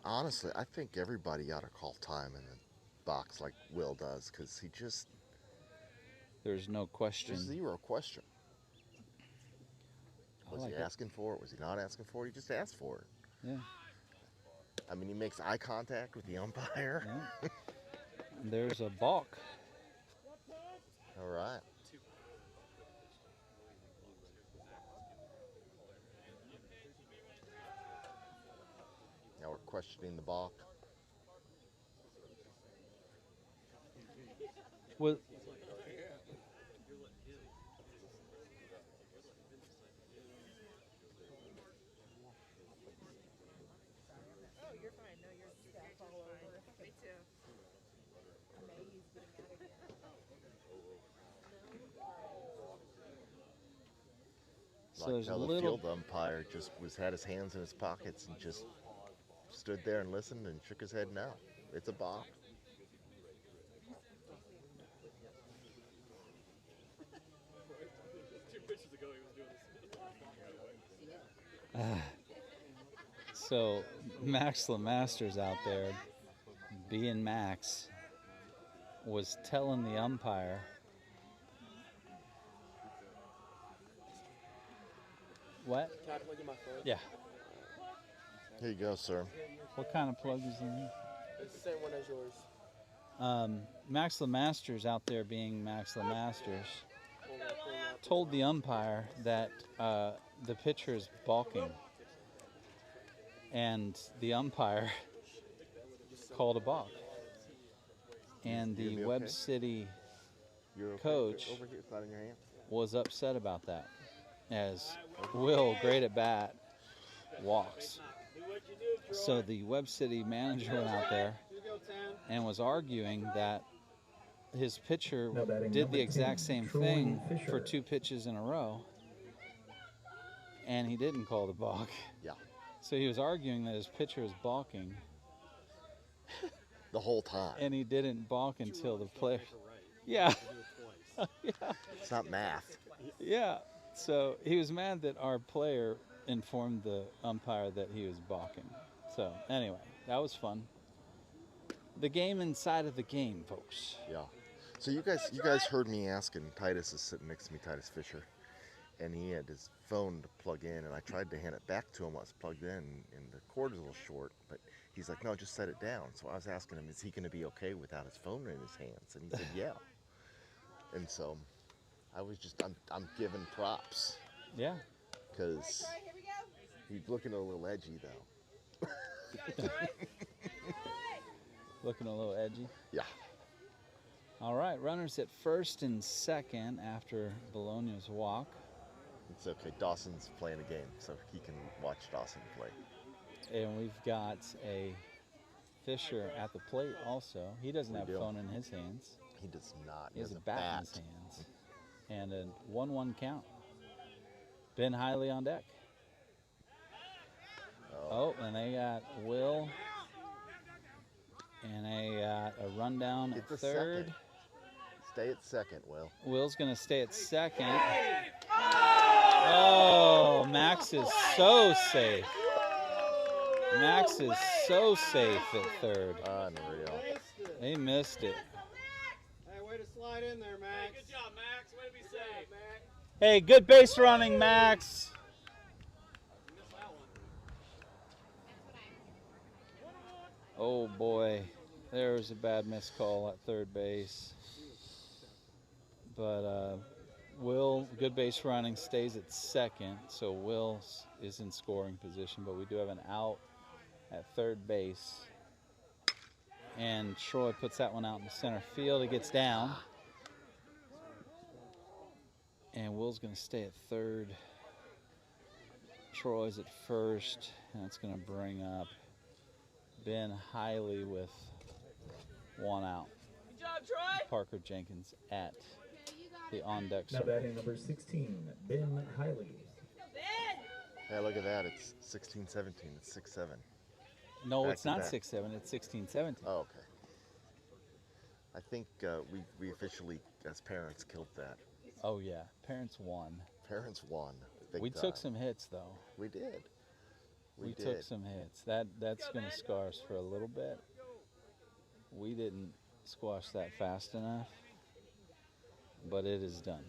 think everybody ought to call time in the box like Will does, because he just... There's no question. There's 0 question. Was he asking for it? Was he not asking for it? He just asked for it. Yeah. I mean, he makes eye contact with the umpire. Yeah. There's a balk. All right. Now we're questioning the balk. Well, So Like there's a how the little. field umpire just had his hands in his pockets and just stood there and listened and shook his head no. It's a balk. So Max Lemasters out there, being Max, was telling the umpire what? Can I plug in my phone? Yeah. Here you go, sir. What kind of plug is in here? It's the same one as yours. Max Lemasters out there, being Max Lemasters, Pull up. told the umpire that the pitcher is balking, and the umpire called a balk. And You the gonna be Webb okay? City You're okay. Coach. Over here, it's not in your hand. was upset about that, as Will, great at bat, walks. So the Webb City manager went out there and was arguing that his pitcher Now batting did number the exact 10, same Troy thing Fisher. for 2 pitches in a row, and he didn't call the balk. Yeah. So he was arguing that his pitcher was balking, The whole time. and he didn't balk until the player. Yeah. Yeah. It's not math. Yeah. So he was mad that our player informed the umpire that he was balking. So anyway, that was fun. The game inside of the game, folks. Yeah. So you guys heard me asking. Titus is sitting next to me, Titus Fisher, and he had his phone to plug in, and I tried to hand it back to him while it's plugged in, and the cord is a little short, but he's like, no, just set it down. So I was asking him, is he going to be okay without his phone in his hands? And he said, yeah. And so I was just, I'm giving props, Yeah. because Troy, here we go. he's looking a little edgy though. Looking a little edgy. Yeah. All right, runners at first and second after Bologna's walk. It's okay. Dawson's playing a game, so he can watch Dawson play. And we've got a Fisher at the plate also. He doesn't We have a do. phone in his hands. He does not. He has a bat in his hands. And a 1-1 count. Ben Hiley on deck. Oh, and they got Will. And they got a rundown It's at a third. second. Stay at second, Will. Will's going to stay at second. Oh, Max is so safe. Max is so safe at third. Unreal. They missed it. Hey, way to slide in there, Max. Good job, Max. Way to be safe. Hey, good base running, Max. Oh boy, there's a bad missed call at third base. But Will, good base running, stays at second, so Will is in scoring position, but we do have an out at third base. And Troy puts that one out in the center field. It gets down. And Will's going to stay at third. Troy's at first, and it's going to bring up Ben Hiley with one out. Good job, Troy. Parker Jenkins at the on-deck Now circle. batting number 16, Ben Hiley. Ben. Hey, look at that. It's 16-17. It's 6-7. No, Back it's to not back. 6-7. It's 16-17. Oh, okay. I think we officially, as parents, killed that. Oh, yeah. Parents won. Parents won. Big We time. took some hits, though. We did. We did. took some hits. That's going to scar us for a little bit. We didn't squash that fast enough, but it is done.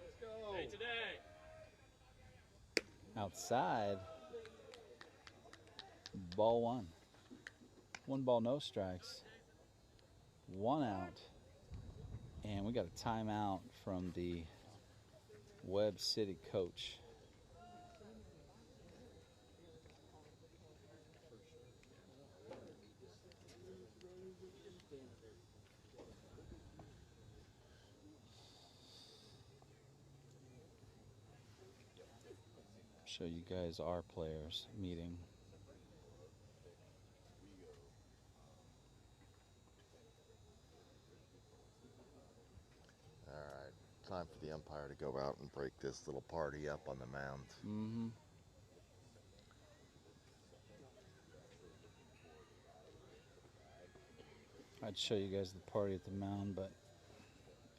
Let's go. Hey, today. Outside, ball one. 1 ball, no strikes. 1 out. And we got a timeout from the Webb City coach. Show you guys our players meeting. umpire to go out and break this little party up on the mound. Mm-hmm. I'd show you guys the party at the mound, but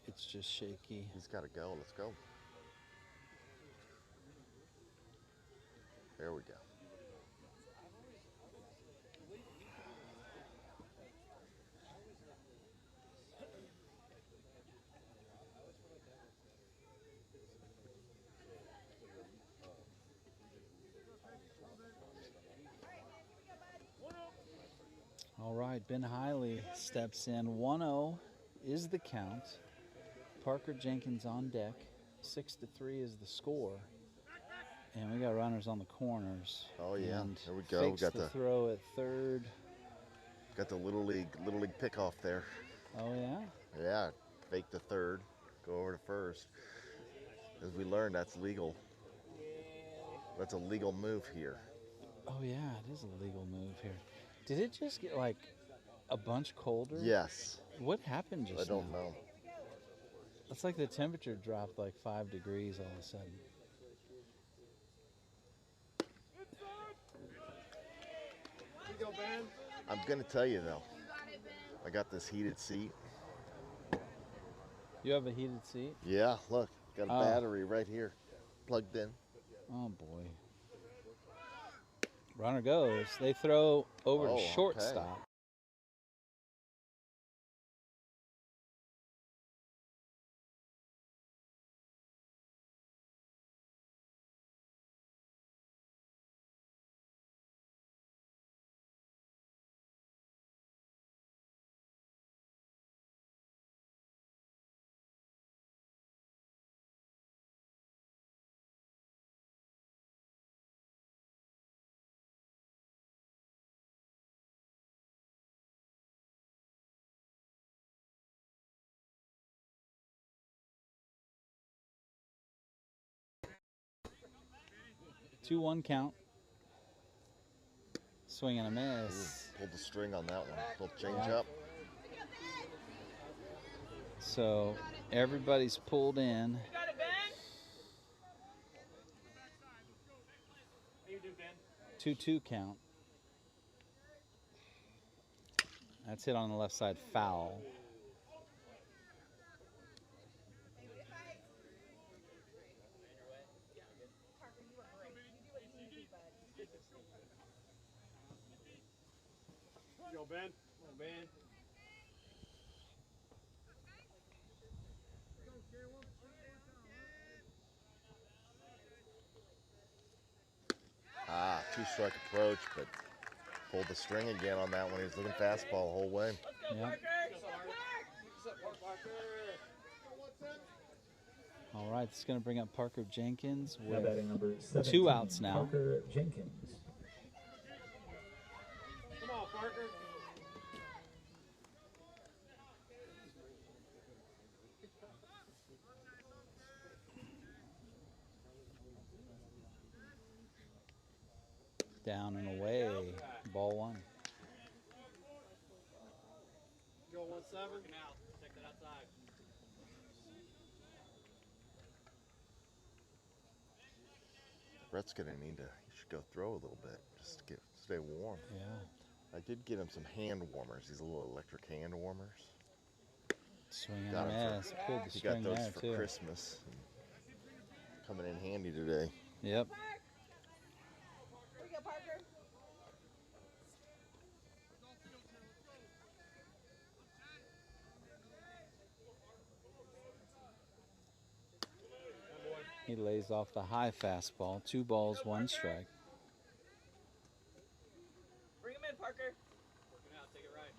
it's just shaky. He's got to go. Let's go. There we go. All right, Ben Hiley steps in. 1-0 is the count. Parker Jenkins on deck. 6-3 is the score. And we got runners on the corners. Oh yeah, And there we go. We fakes got the the throw at third. got the little league pickoff there. Oh yeah. Yeah, fake the third, go over to first. As we learned, that's legal. That's a legal move here. Oh yeah, it is a legal move here. Did it just get like a bunch colder? Yes. What happened just now? I don't know. It's like the temperature dropped like 5 degrees all of a sudden. I'm gonna tell you though, I got this heated seat. You have a heated seat? Yeah, look, got a battery right here, plugged in. Oh boy. Runner goes. They throw over to shortstop. Two 1 count. Swing and a miss. Pulled the string on that one. Little change up. So everybody's pulled in. 2-2 count. That's hit on the left side, foul. Go, Ben. Go, Ben. Two-strike approach, but pulled the string again on that one. He was looking fastball the whole way. Yep. All right, it's going to bring up Parker Jenkins with batting number 17, 2 outs now. Parker Jenkins. Come on, Parker. Down and away. Ball 1. Go 1-7. Out. Check that outside. Brett's gonna need to. He should go throw a little bit just to stay warm. Yeah. I did get him some hand warmers. These little electric hand warmers. Swing and a miss. Pulled the He got string those there for too. Christmas. Coming in handy today. Yep. Here we go, Parker. He lays off the high fastball. 2 balls, 1 strike. Bring him in, Parker. Working out. Take it right.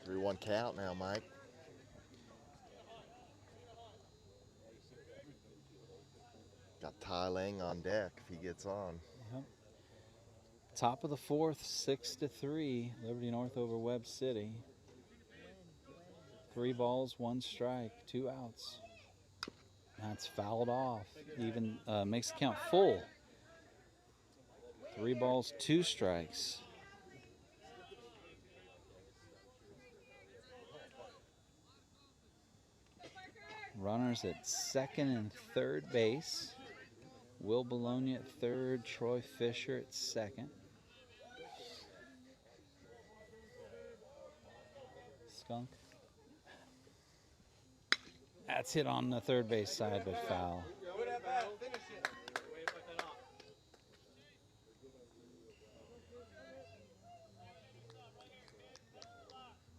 3-1 count now, Mike. Got Ty Lang on deck if he gets on. Yep. Top of the 4th, 6-3. Liberty North over Webb City. 3 balls, 1 strike, 2 outs. That's fouled off. Even makes the count full. 3 balls, 2 strikes. Runners at second and third base. Will Bologna at third, Troy Fisher at second. Skunk. That's hit on the third base side, but foul.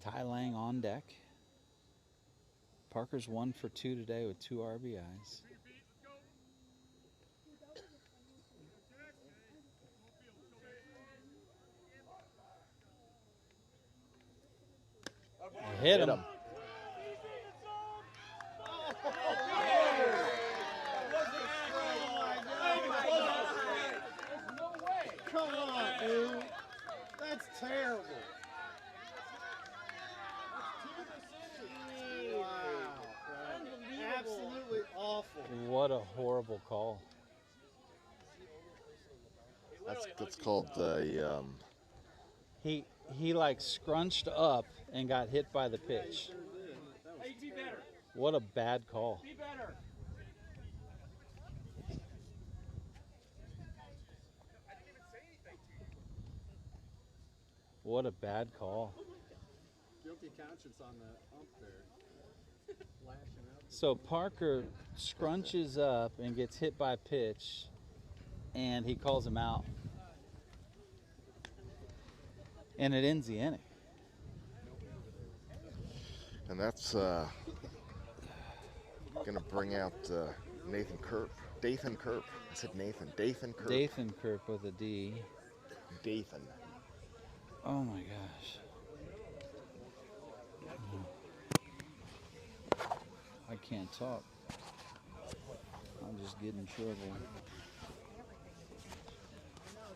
Ty Lang on deck. Parker's 1 for 2 today with 2 RBIs. Hit him. Come on, dude. That's terrible. Wow. Absolutely awful. What a horrible call. That's called a. He like scrunched up and got hit by the pitch. What a bad call. What a bad call. Guilty conscience on the ump there. Lashing out. So Parker scrunches up and gets hit by a pitch, and he calls him out. And it ends the inning. And that's going to bring out Nathan Kerp. Dathan Kerp. I said Nathan. Dathan Kerp. Dathan Kerp with a D. Dathan. Oh my gosh. I can't talk. I'm just getting in trouble.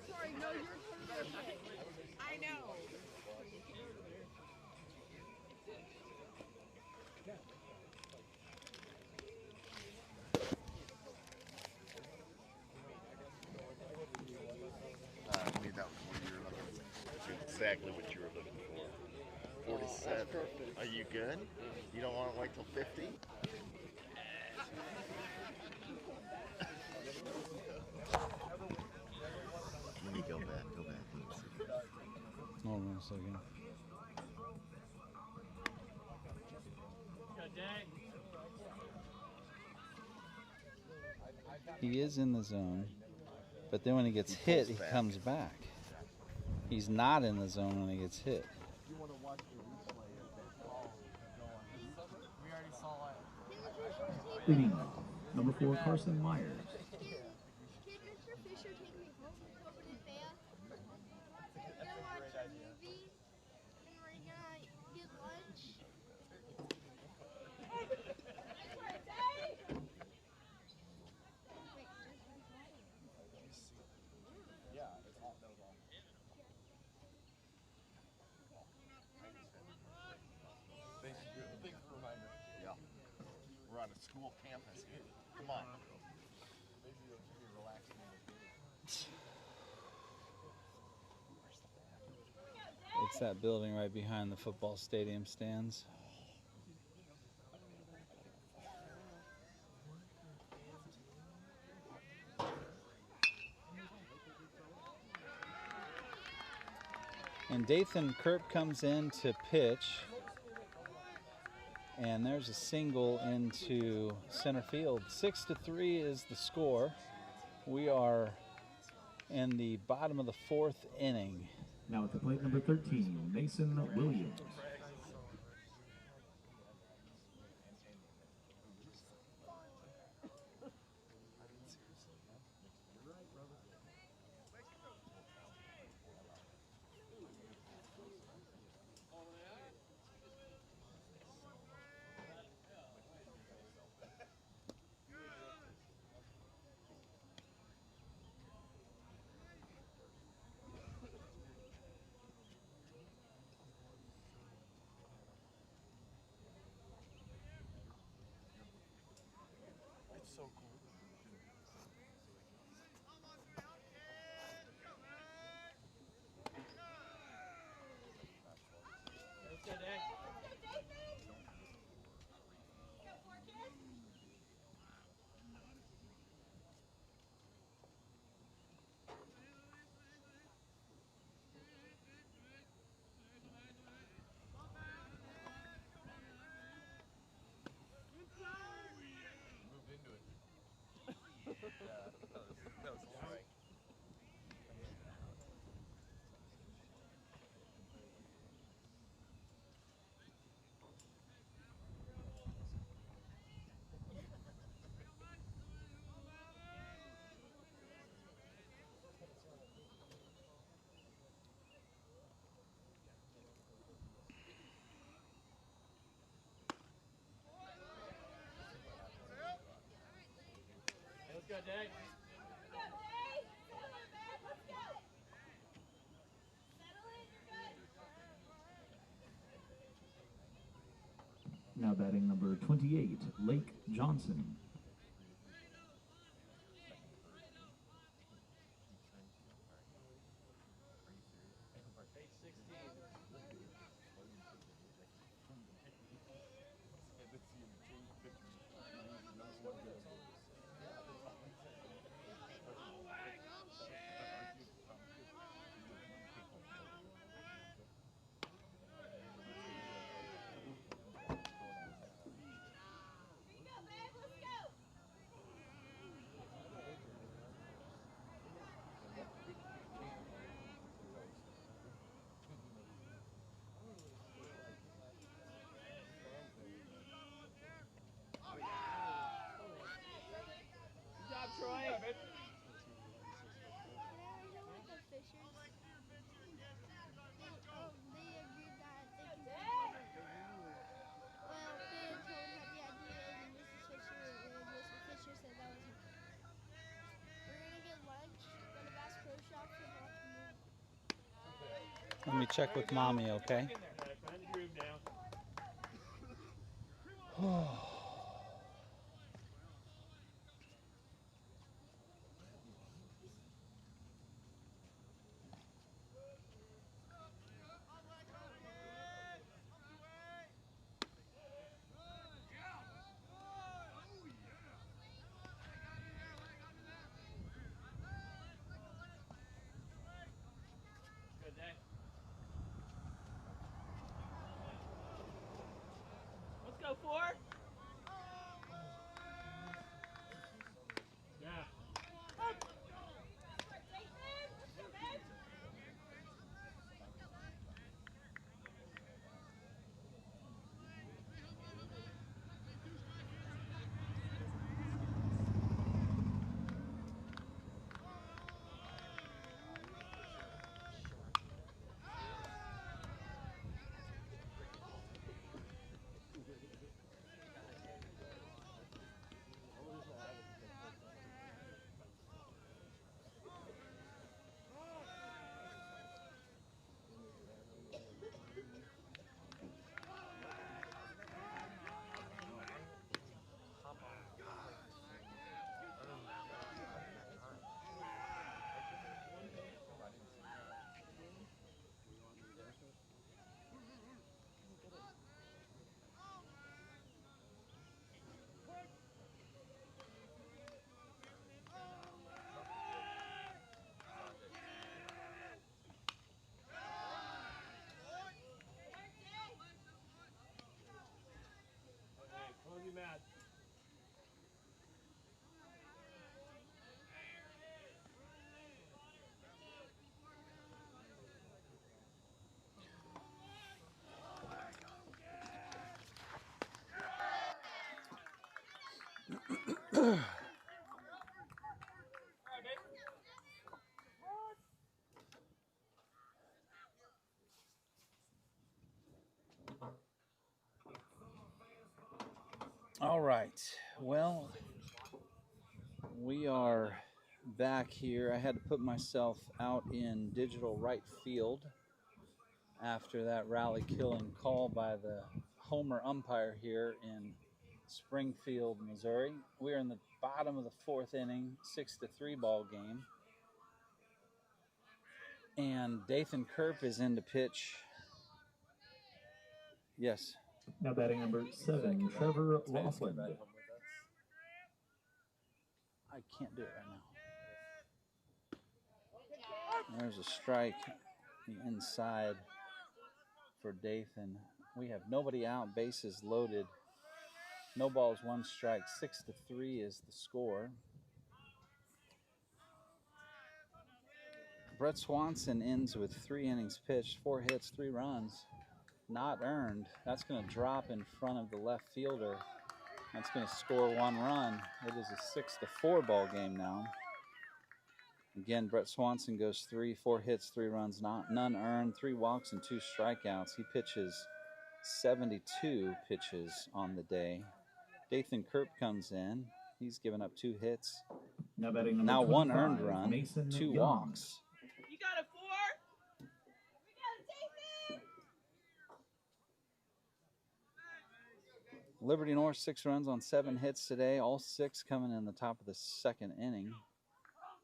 Sorry, no, you're good. I know. I knew that was what you were looking for. That's exactly what you were looking for. 47. Are you good? You don't want to wait till 50? Let me go back. Hold on a second. He is in the zone, but then when he gets hit, he comes back. He's not in the zone when he gets hit. You want to watch the replay of that ball going. We already saw it. Leading number 4, Carson Myers. Can Mr. Fisher take me home over to Beth? We're gonna watch a movie, and we're gonna get lunch. Thanks for reminding me. Yeah. We're on a school campus here. Come on. Maybe it'll keep me relaxed. It's that building right behind the football stadium stands. And Dathan Kerp comes in to pitch. And there's a single into center field. 6-3 is the score. We are in the bottom of the 4th inning. Now at the plate, number 13, Mason Williams. so cool. Let's go, Dad. Moved into it. Yeah, that was a strike. Let's go, Dad. Now batting number 28, Lake Johnson. Page 16. Good job, Troy. Can I hit with the Fishers? They agreed that they can take over. Well, they and Tone had the idea, and Mrs. Fisher said that was okay. We're gonna get lunch, go to Bass Pro Shop, and watch a movie. Let me check with Mommy, okay? Find the groove now. Good day. Let's go, 4. Yeah. Hey, close your mouth. All right. Well, we are back here. I had to put myself out in digital right field after that rally killing call by the Homer umpire here in Springfield, Missouri. We're in the bottom of the fourth inning, 6-3 ball game. And Dathan Kerp is in to pitch. Yes. Now batting number 7, Trevor Laughlin. I can't do it right now. There's a strike the inside for Dathan. We have nobody out, bases loaded. No balls, 1 strike. 6-3 is the score. Brett Swanson ends with 3 innings pitched, 4 hits, 3 runs, not earned. That's going to drop in front of the left fielder. That's going to score 1 run. It is a 6-4 ball game now. Again, Brett Swanson goes 3, 4 hits, 3 runs, none earned, 3 walks and 2 strikeouts. He pitches 72 pitches on the day. Dathan Kerp comes in. He's given up 2 hits. Now 1 earned run, Mason 2 Young. walks. You got a 4? We got a Dathan! Liberty North 6 runs on 7 hits today, all 6 coming in the top of the 2nd inning.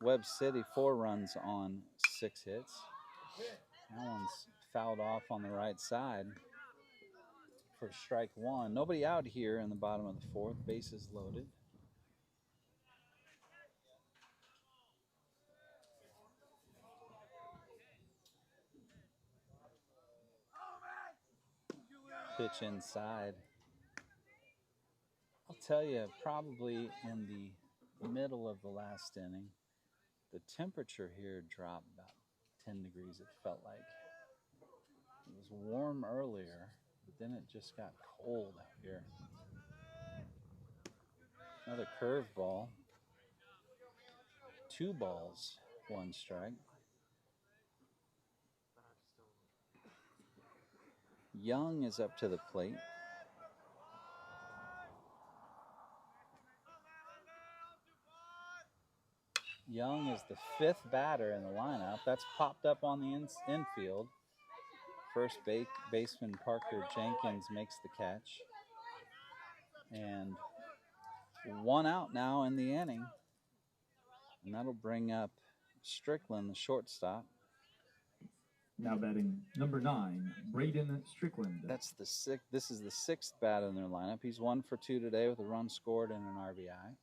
Webb City 4 runs on 6 hits. That one's fouled off on the right side for strike 1. Nobody out here in the bottom of the 4th. Bases loaded. Pitch inside. I'll tell you, probably in the middle of the last inning, the temperature here dropped about 10 degrees, it felt like. It was warm earlier, but then it just got cold out here. Another curveball. 2 balls, 1 strike. Young is up to the plate. Young is the 5th batter in the lineup. That's popped up on the infield. First baseman Parker Jenkins makes the catch. And 1 out now in the inning. And that'll bring up Strickland, the shortstop. Now batting number 9, Braden Strickland. This is the 6th batter in their lineup. He's 1 for 2 today with a run scored and an RBI.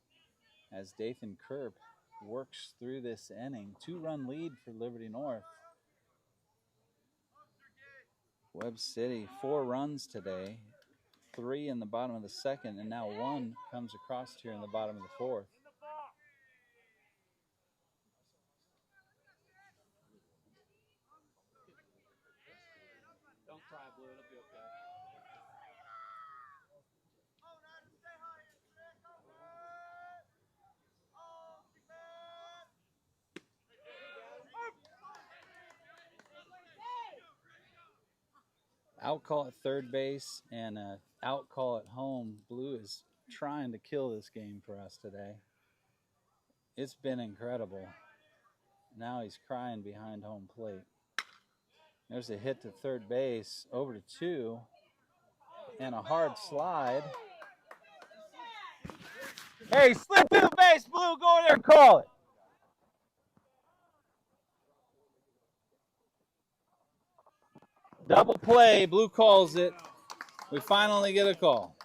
As Dathan Kerp works through this inning. 2-run lead for Liberty North. Webb City, 4 runs today. 3 in the bottom of the 2nd, and now 1 comes across here in the bottom of the 4th. Don't cry, Blue. It'll be okay. Out call at third base and a out call at home. Blue is trying to kill this game for us today. It's been incredible. Now he's crying behind home plate. There's a hit to third base, over to 2, and a hard slide. Hey, slip to the base, Blue. Go over there and call it. Double play. Blue calls it. We finally get a call.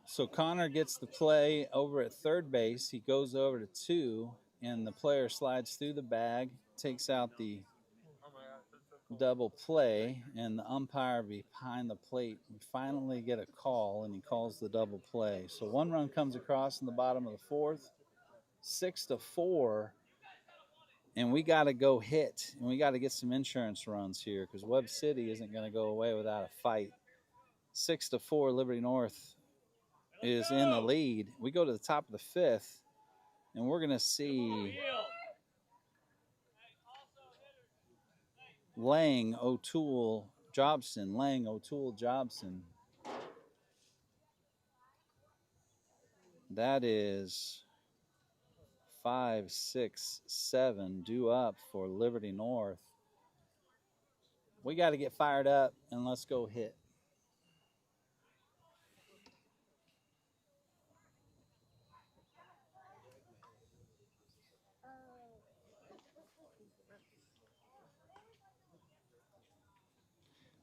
So Connor gets the play over at third base. He goes over to 2, and the player slides through the bag, takes out the double play, and the umpire behind the plate. We finally get a call, and he calls the double play. So 1 run comes across in the bottom of the 4th, 6-4, and we got to go hit, and we got to get some insurance runs here because Webb City isn't going to go away without a fight. 6-4, Liberty North is in the lead. We go to the top of the 5th, and we're going to see Lang, O'Toole, Jobson. Lang, O'Toole, Jobson. That is 5, 6, 7 due up for Liberty North. We got to get fired up and let's go hit.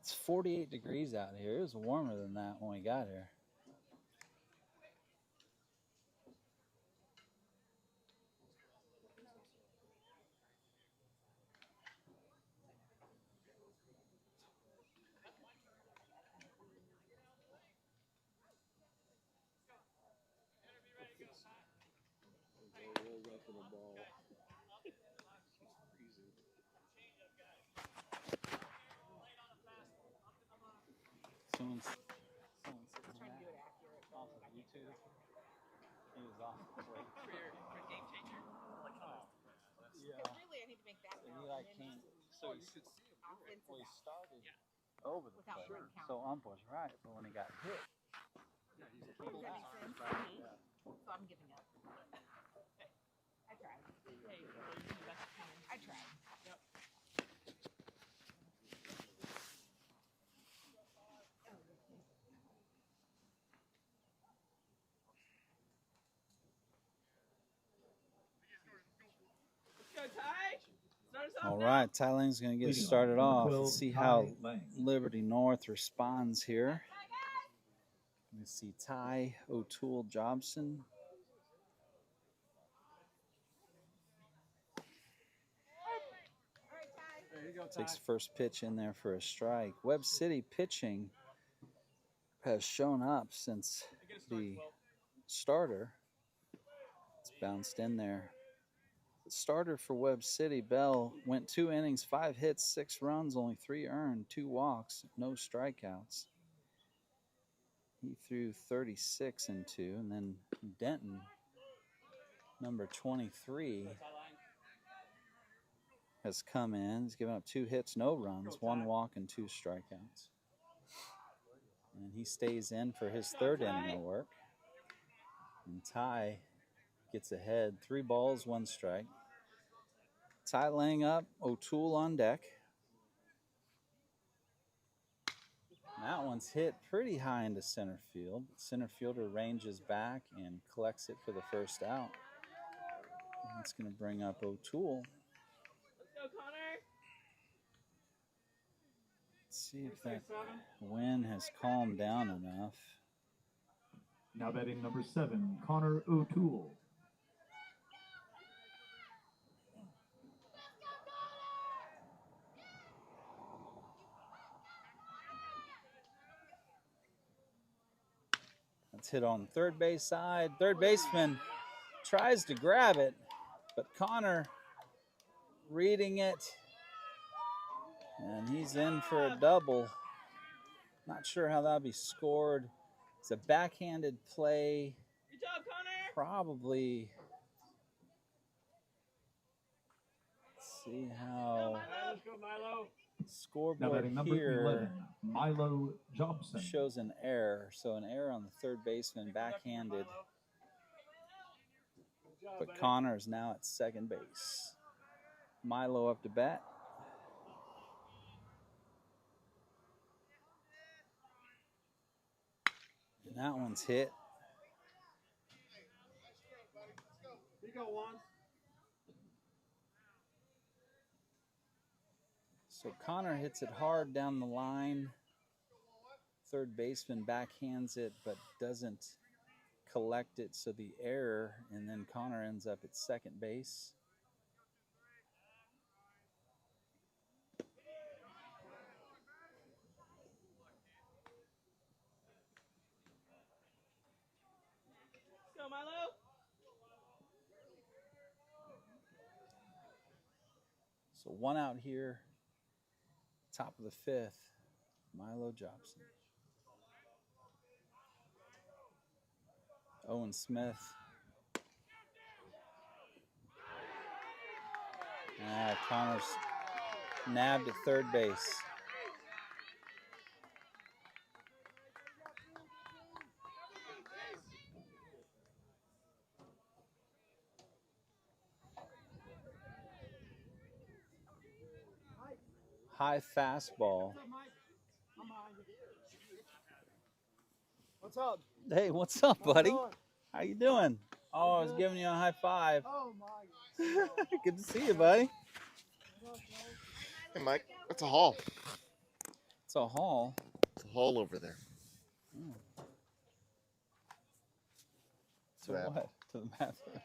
It's 48 degrees out here. It was warmer than that when we got here. Someone's trying to do it accurate. Off of YouTube. He was off. For GameChanger? Yeah. Really, I need to make that So now. he like can't. So he, well, he started over the Without plate. ring count. So ump was right, but when he got hit, Does that make sense? So I'm giving up. I tried. I tried. all right, Ty Lang's going to get started off. Let's see how Liberty North responds here. We see Ty, O'Toole, Jobson. Takes first pitch in there for a strike. Webb City pitching has shown up since the starter. It's bounced in there. The starter for Webb City, Bell, went 2 innings, 5 hits, 6 runs, only 3 earned, 2 walks, no strikeouts. He threw 36 in 2, and then Denton, number 23, has come in. He's given up 2 hits, no runs, 1 walk, and 2 strikeouts. And he stays in for his 3rd inning of work. And Ty gets ahead, 3 balls, 1 strike. Ty laying up, O'Toole on deck. That one's hit pretty high into center field. Center fielder ranges back and collects it for the first out. That's going to bring up O'Toole. Let's go, Connor. Let's see if that wind has calmed down enough. Now batting number 7, Connor O'Toole. That's hit on the third base side. Third baseman tries to grab it, but Connor reading it, and he's in for a double. Not sure how that'll be scored. It's a backhanded play. Good job, Connor. Probably. Let's see how Let's go, Milo. Now scoreboard batting number here 11, Milo Jobson. shows an error. So an error on the third baseman, backhanded. But Connor is now at second base. Milo up to bat. And that one's hit. Here you go, Juan. So Connor hits it hard down the line. Third baseman backhands it, but doesn't collect it. So the error, and then Connor ends up at second base. Let's go, Milo. So 1 out here, top of the 5th, Milo Jobson. Owen Smith. Connor's nabbed at third base. high fastball. What's up? Hey, what's up, How you buddy? doing? How you doing? Oh, I was giving you a high five. Oh my. Good to see you, buddy. Hey, Mike, that's a hall. It's a hall. It's a hall over there. To what? To the bathroom.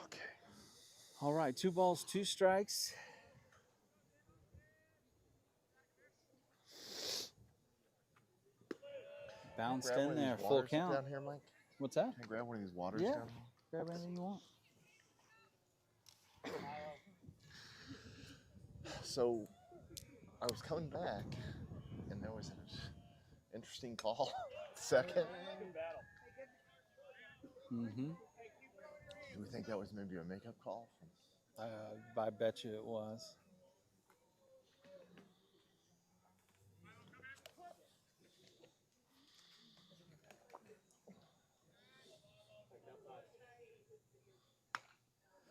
Okay. All right, 2 balls, 2 strikes. Bounced Grab one in of there, these full waters count. down here, Mike. What's that? Can I grab one of these waters Yeah. down here? Grab anything you want. So, I was coming back, and there was an interesting call. Second. Mm-hmm. Do we think that was maybe a makeup call? I bet you it was.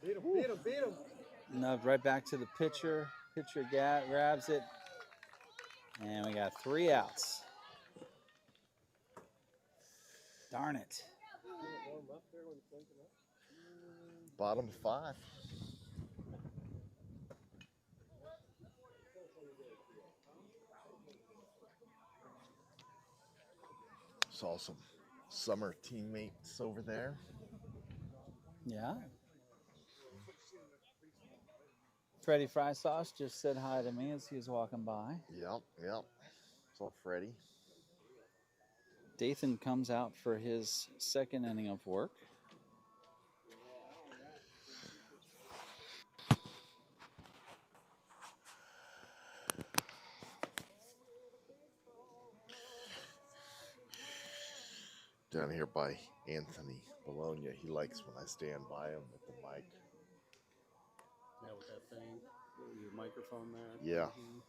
Beat him, beat him, beat him. Nubbed right back to the pitcher. Pitcher grabs it. And we got 3 outs. Darn it. Bottom 5. Saw some summer teammates over there. Yeah. Freddie Fry Sauce just said hi to me as he was walking by. Yep. Saw Freddie. Dathan comes out for his 2nd inning of work. Down here by Anthony Bologna. He likes when I stand by him with the mic. Yeah, with that thing, your microphone there. Yeah. Mm-hmm.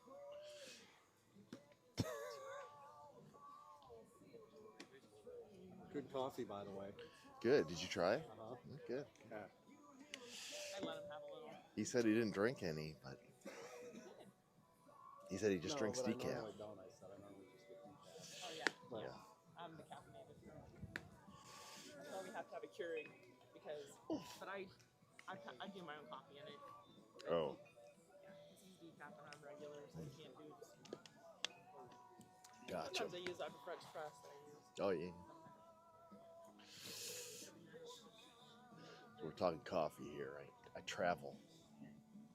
Good coffee, by the way. Good. Did you try it? Uh-huh. Good. Yeah. I let him have a little. He said he didn't drink any, but he said he just drinks but decaf. I normally don't. I said I normally just get decaf. Oh yeah. But Yeah. I'm decaffeinated. That's why we have to have a Keurig because, but I do my own coffee in it. Oh. Yeah, this is decaf and I'm regular, so I can't do just. Gotcha. Sometimes I use the French press that I use. Oh, yeah. So we're talking coffee here. I travel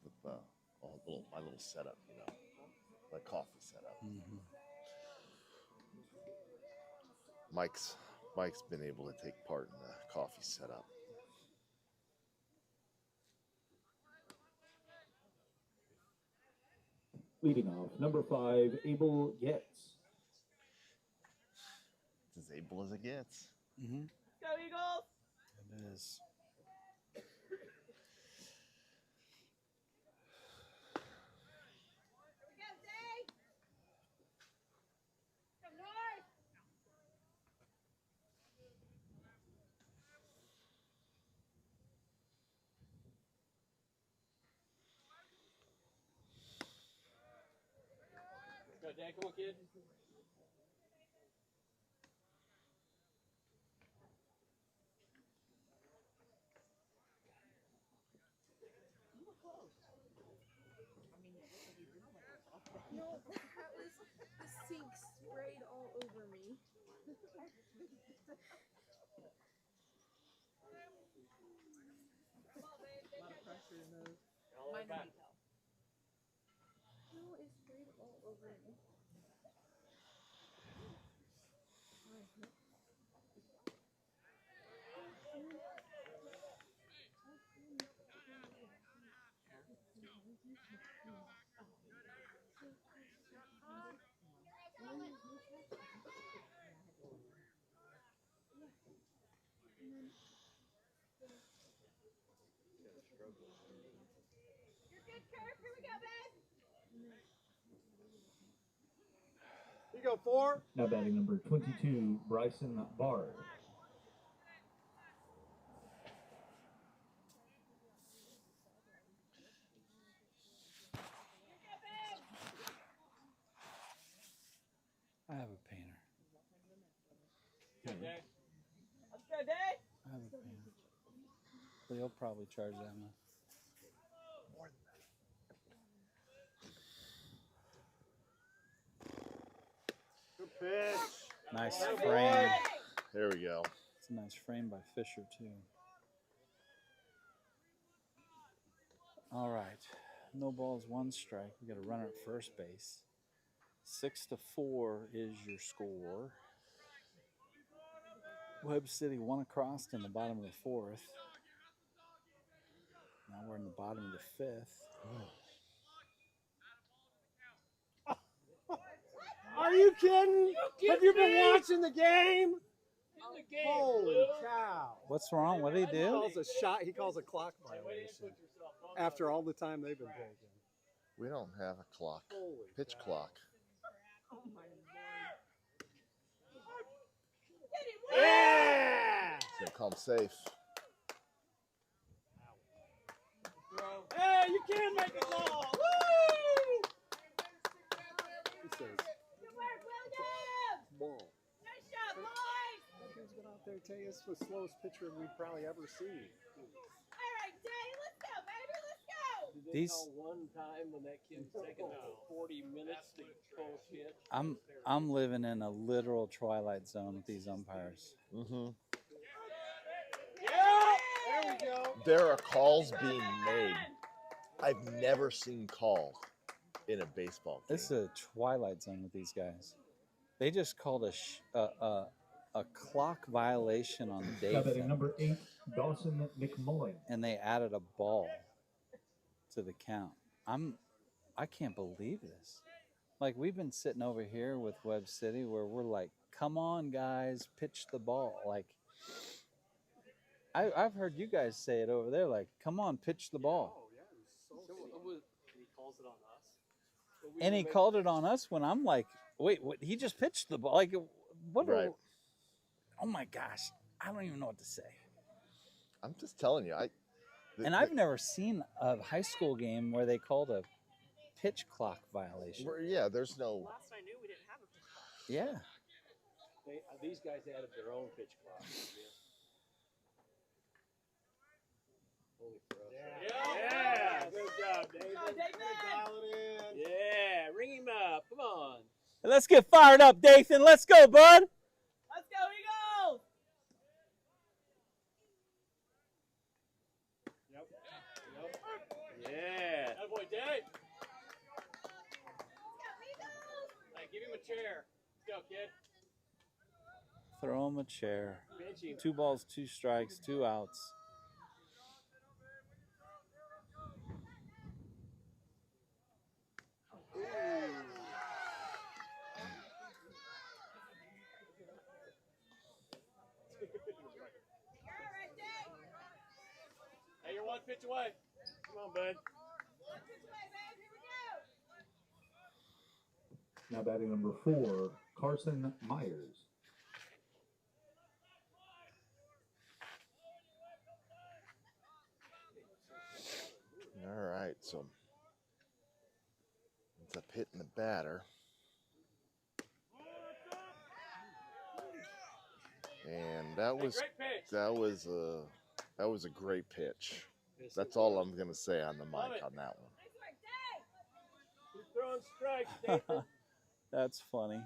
with my little setup, my coffee setup. Mm-hmm. Mike's been able to take part in the coffee setup. Leading off, number 5, Abel Getz. It's as able as it gets. Mm-hmm. Go Eagles! It is. Go, Dad. Come on, kid. No, that was the sink sprayed all over me. A lot of pressure in those. All the way back. No, it sprayed all over me. You go 4. Now batting number 22, Bryson Bard. I have a painter. Good day. Let's go, Dave. I have a painter. But he'll probably charge that much. Good pitch. Nice frame. There we go. It's a nice frame by Fisher, too. All right. No balls, 1 strike. We got a runner at first base. 6-4 is your score. Webb City 1 across in the bottom of the 4th. Now we're in the bottom of the 5th. Are you kidding? Have you been watching the game? Holy cow! What's wrong? What did he He do? calls a shot. He calls a clock violation after all the time they've been taking. We don't have a clock. Holy Pitch cow. clock. Oh my lord. Yeah! It's gonna call him safe. Hey, you can't make it ball! Woo! He says, Good work, William. ball. Nice shot, boys. That dude's been out there telling us the slowest pitcher we've probably ever seen. All right, Dave, let's go, baby, let's go. Did they These- call one time when that kid's taking 40 minutes to pull a pitch? I'm living in a literal twilight zone with these umpires. Mm-hmm. Yeah! There we go. There are calls being made. I've never seen called in a baseball game. This is a twilight zone with these guys. They just called a clock violation on Now batting Dathan, number 8, Dawson McMullen. and they added a ball to the count. I can't believe this. Like, we've been sitting over here with Webb City where we're like, come on, guys, pitch the ball. Like, I've heard you guys say it over there, like, come on, pitch the ball. Oh, yeah. He calls it on us. And he called it on us when I'm like, wait, what? He just pitched the ball. Like, what? Right. Oh my gosh, I don't even know what to say. I'm just telling you. I've never seen a high school game where they called a pitch clock violation. Yeah, there's no. Last I knew, we didn't have a pitch clock. Yeah. These guys added their own pitch clock. Only for us. Yeah! Good job, David. Good job, David. Dial it in. Yeah, ring him up. Come on. Let's get fired up, Dathan. Let's go, bud. Let's go, Eagles. Yep. Yeah. That boy, Dave. Hey, give him a chair. Let's go, kid. Throw him a chair. Bench him. 2 balls, 2 strikes, 2 outs. Hey, you're 1 pitch away. Come on, bud. Now batting number 4, Carson Myers. All right, so it's up hitting the batter. And that was Great pitch. that was a great pitch. That's all I'm gonna say on the mic on that one. Keep throwing strikes, Nathan. That's funny.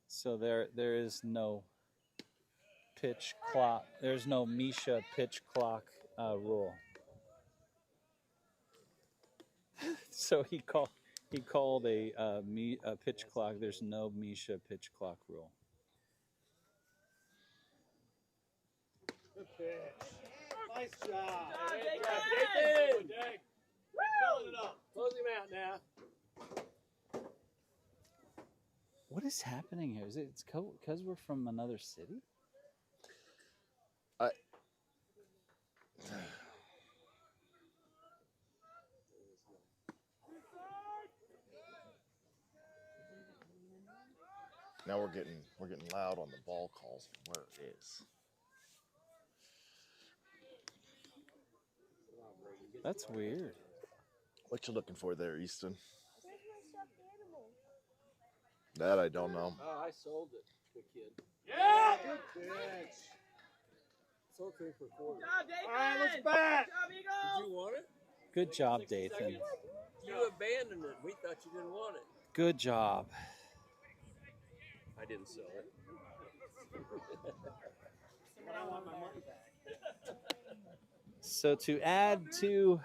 So there is no pitch clock. There's no Misha pitch clock rule. So he called a pitch clock. There's no Misha pitch clock rule. Good pitch. Nice job. Nathan. Good, Dave. Filling it up. Close him out now. What is happening here? Is it because we're from another city? Now we're getting loud on the ball calls from where it is. That's weird. What you looking for there, Easton? Where's my stuffed animal? That I don't know. Oh, I sold it to a kid. Yeah! Good pitch. Sold 3 for $40. Job, Dathan! All right, let's bat. Job, Eagles! Did you want it? Good job, 60 Dathan. seconds. You abandoned it. We thought you didn't want it. Good job. I didn't sell it. But I want my money back. So to add to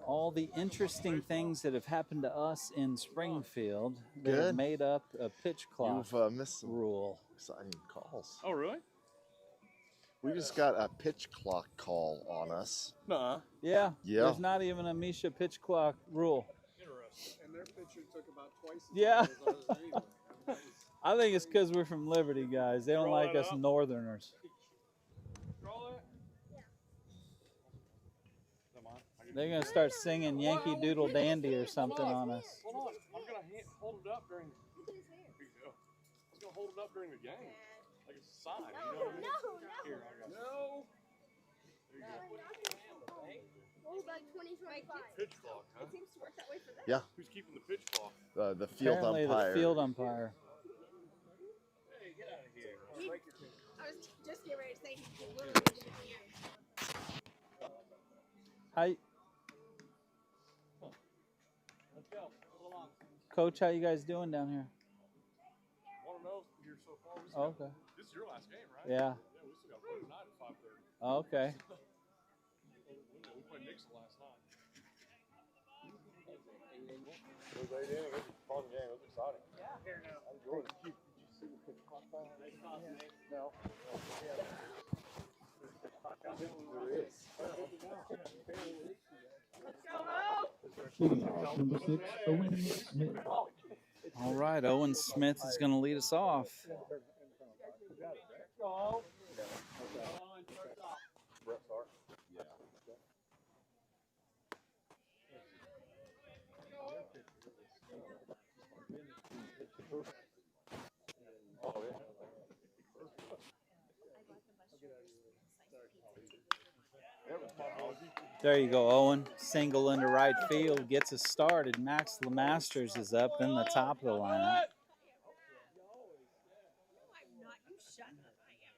all the interesting things that have happened to us in Springfield, they have Good. made up a pitch clock You've missed some rule. exciting calls. Oh, really? We just got a pitch clock call on us. Nuh-uh. Yeah, Yeah. there's not even a Misha pitch clock rule. And their pitcher took about twice as Yeah. long as ours anyway. I mean, I think it's because we're from Liberty, guys. They don't Roll like that us up. Northerners. Draw that? Come on. They're going to start singing Yankee Doodle Dandy or something on us. Hold on. I'm going to hold it up during. There you go. I was going to hold it up during the game. Like it's a sign. You know what I mean? Here, I got it. no. There you go. Oh, like 2025. Pitch clock, huh? It seems to work that way for them. Yeah. Who's keeping the pitch clock? The field Apparently umpire. the field umpire. Hey, get out of here. I was just getting ready to say he's literally getting here. Hi, Let's go. Hold on. Coach, how you guys doing down here? Want to know here so far? We Oh, still okay. This is your last game, right? Yeah. Yeah, we still got to play tonight at 5:30. Oh, okay. We played Nixon last night. It was 8 innings. It was a fun game. It was exciting. Here now. I enjoyed it. Did you see the pitch clock back? No. There is. Number 6, Owen Smith. All right, Owen Smith is going to lead us off. There you go, Owen. Single into right field, gets us started. Max Lemasters is up in the top of the lineup. I'm not. You shut up. I am.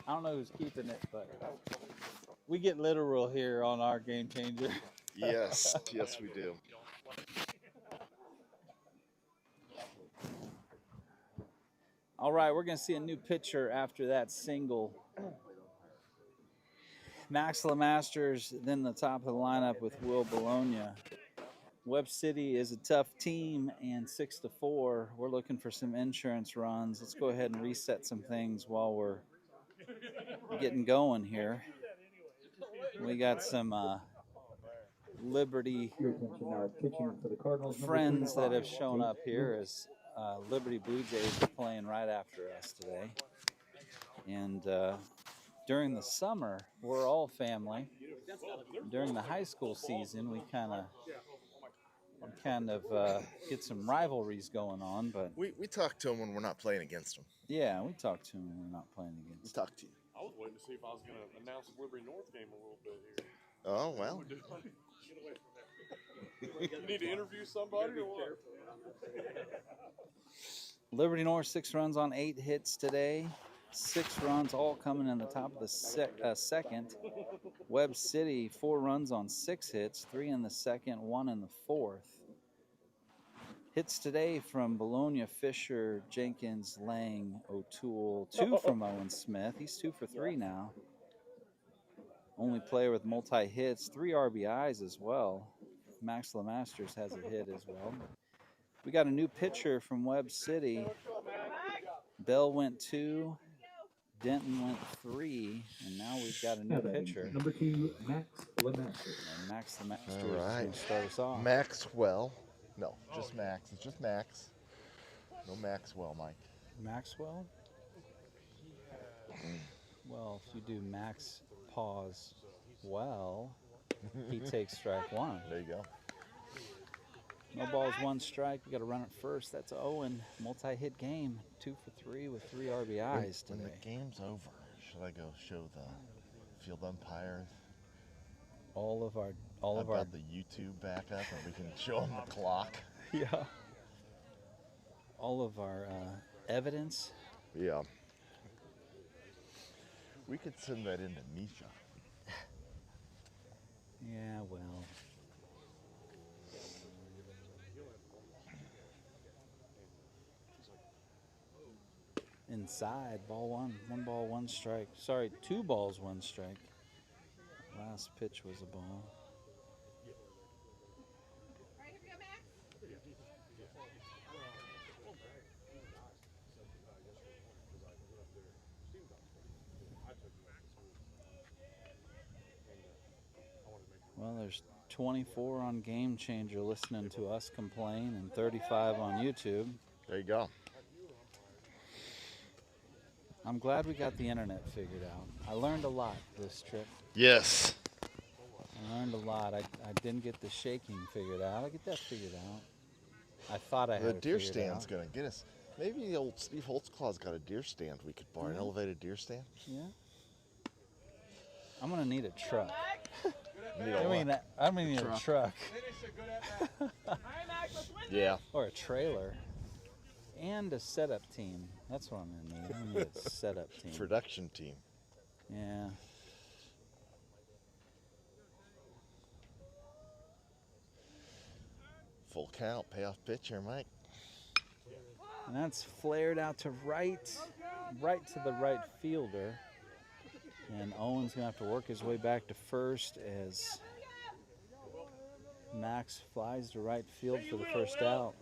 I don't know who's keeping it, but we get literal here on our Game Changer. Yes. Yes, we do. All right, we're going to see a new pitcher after that single. Max Lemasters, then the top of the lineup with Will Bologna. Webb City is a tough team, and 6-4. We're looking for some insurance runs. Let's go ahead and reset some things while we're getting going here. We got some Liberty Your attention now, pitching for the Cardinals. number friends that 35, have shown Jake up here Lewis. as Liberty Blue Jays are playing right after us today. And during the summer, we're all family. During the high school season, we kind of get some rivalries going on. But We talk to them when we're not playing against them. yeah, we talk to them when we're not playing We against. talk to you. I was waiting to see if I was going to announce the Liberty North game a little bit here. Oh, well. You need to interview somebody or what? Liberty North 6 runs on 8 hits today. 6 runs all coming in the top of the second. Webb City 4 runs on 6 hits, 3 in the second, 1 in the fourth. Hits today from Bologna, Fisher, Jenkins, Lang, O'Toole. 2 from Owen Smith. He's 2 for 3 now. Only player with multi-hits. 3 RBIs as well. Max Lemasters has a hit as well. We got a new pitcher from Webb City. Bell went 2. Denton went 3. And now we've got a new pitcher. Number 2, Max Lemasters. And Max Lemasters All right. will start us off. Maxwell No, just Max. It's just Max. No Maxwell, Mike. Maxwell? Well, if you do Max pause well, he takes strike one. There you go. No balls, one strike. We got to run it first. That's Owen. Multi-hit game. 2 for 3 with 3 RBIs When today. the game's over, should I go show the field umpire All of our the YouTube backup, and we can show them the clock? yeah. All of our evidence. Yeah. We could send that into Misha. Yeah, well. Inside, ball one. 1 ball, 1 strike. Sorry, 2 balls, 1 strike. Last pitch was a ball. All right, here we go, Max. Well, there's 24 on GameChanger listening to us complain and 35 on YouTube. There you go. I'm glad we got the internet figured out. I learned a lot this trip. Yes. I learned a lot. I didn't get the shaking figured out. I'll get that figured out. I thought I had The it deer figured stand's out. going to get us. Maybe the old Steve Holtzclaw's got a deer stand we could borrow, an elevated deer stand. Yeah. I'm going to need a truck. Need I a mean, what? I'm going to need a truck. All right, Max, let's win. Yeah. Or a trailer. And a setup team. That's what I'm going to need. I'm going to need a setup team. Production team. Yeah. Full count, payoff pitcher, Mike. And that's flared out to right to the right fielder. And Owen's going to have to work his way back to first as Max flies to right field for the first out.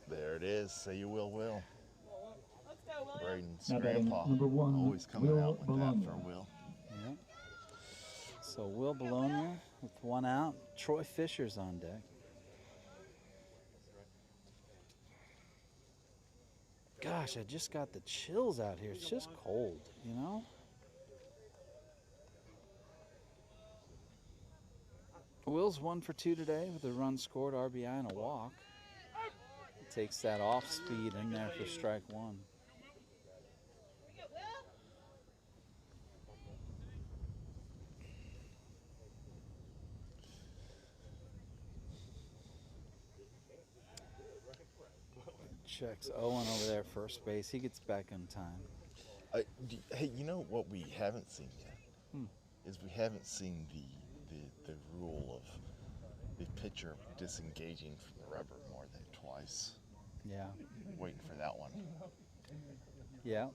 There it is. Say you will. Let's go, William. Braden's Now batting grandpa. number 1, Always coming Will out with Bologna. that for Will. Yep. So Will Bologna with 1 out. Troy Fisher's on deck. Gosh, I just got the chills out here. It's just cold, you know? Will's 1 for 2 today with a run scored, RBI, and a walk. Takes that off speed in there for strike 1. Checks Owen over there at first base. He gets back on time. Hey, you know what we haven't seen yet? Hmm. Is we haven't seen the rule of the pitcher disengaging from the rubber more than twice. Yeah. Waiting for that one. Yeah.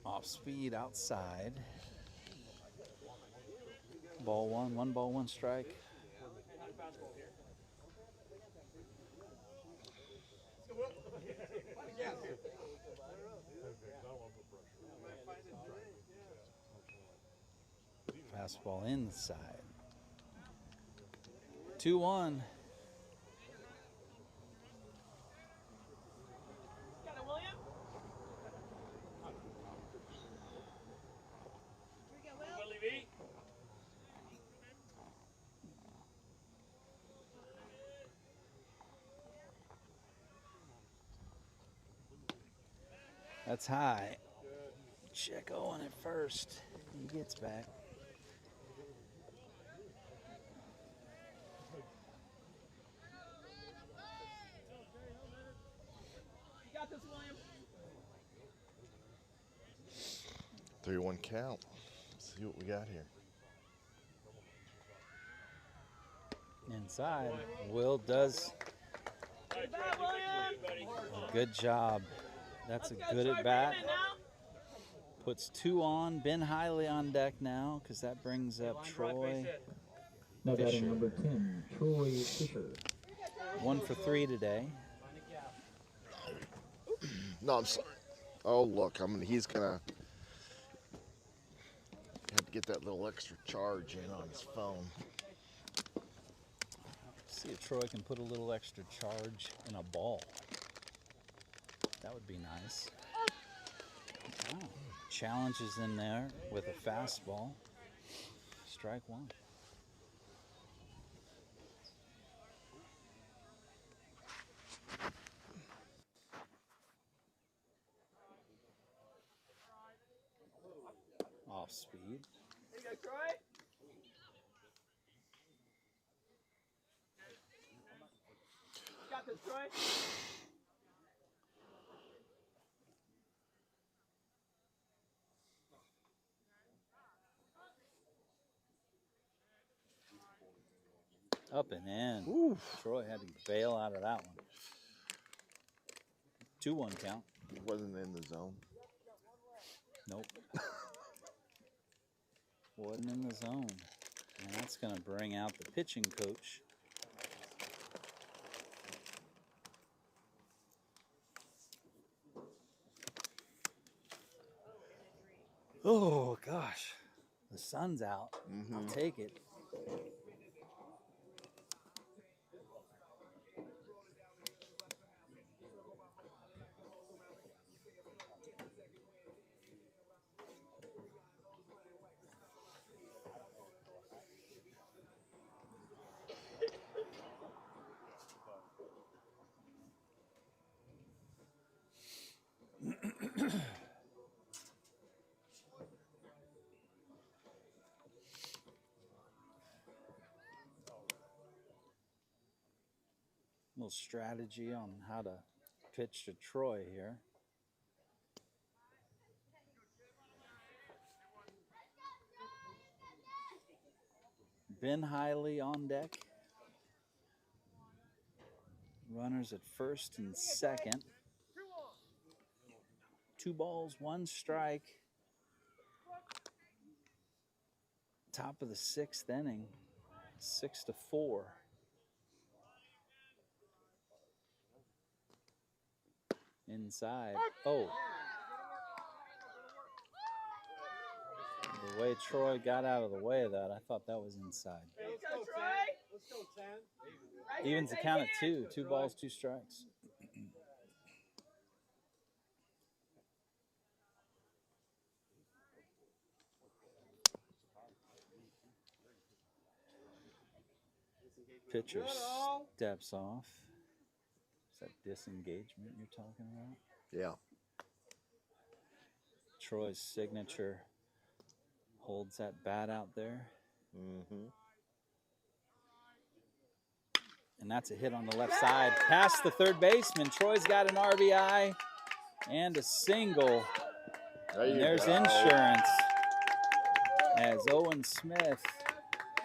Off speed outside. Ball 1, 1 ball, 1 strike. Fastball inside. 2-1. Got it, William. Here we go, Will. Willie V. That's high. Check Owen at first. He gets back. You got this, William. 3-1 count. Let's see what we got here. Inside. Will does Good bat, William. a good job. That's a good at bat. Puts 2 on. Ben Hiley on deck now because that brings up Troy. Now Fisher. batting number 10, Troy Fisher. 1 for 3 today. No, I'm sorry. Oh, look, he's gonna have to get that little extra charge in on his phone. See if Troy can put a little extra charge in a ball. That would be nice. Oh, challenges in there with a fastball. Strike one. Off speed. There you go, Troy. You got this, Troy. Up and in. Oof. Troy had to bail out of that one. 2-1 count. He wasn't in the zone. Nope. Wasn't in the zone. And that's going to bring out the pitching coach. Oh, gosh. The sun's out. I'll take it. Little strategy on how to pitch to Troy here. Ben Hiley on deck. Runners at first and second. 2 balls, 1 strike. Top of the 6th inning. 6-4. Inside. Oh. The way Troy got out of the way of that, I thought that was inside. Let's go, Troy. Let's go, 10. Right here, Evens the stay count at here. 2. 2 balls, 2 strikes. Pitcher steps off. Is that disengagement you're talking about? Yeah. Troy's signature holds that bat out there. And that's a hit on the left side. Past the third baseman. Troy's got an RBI and a single. And there's insurance as Owen Smith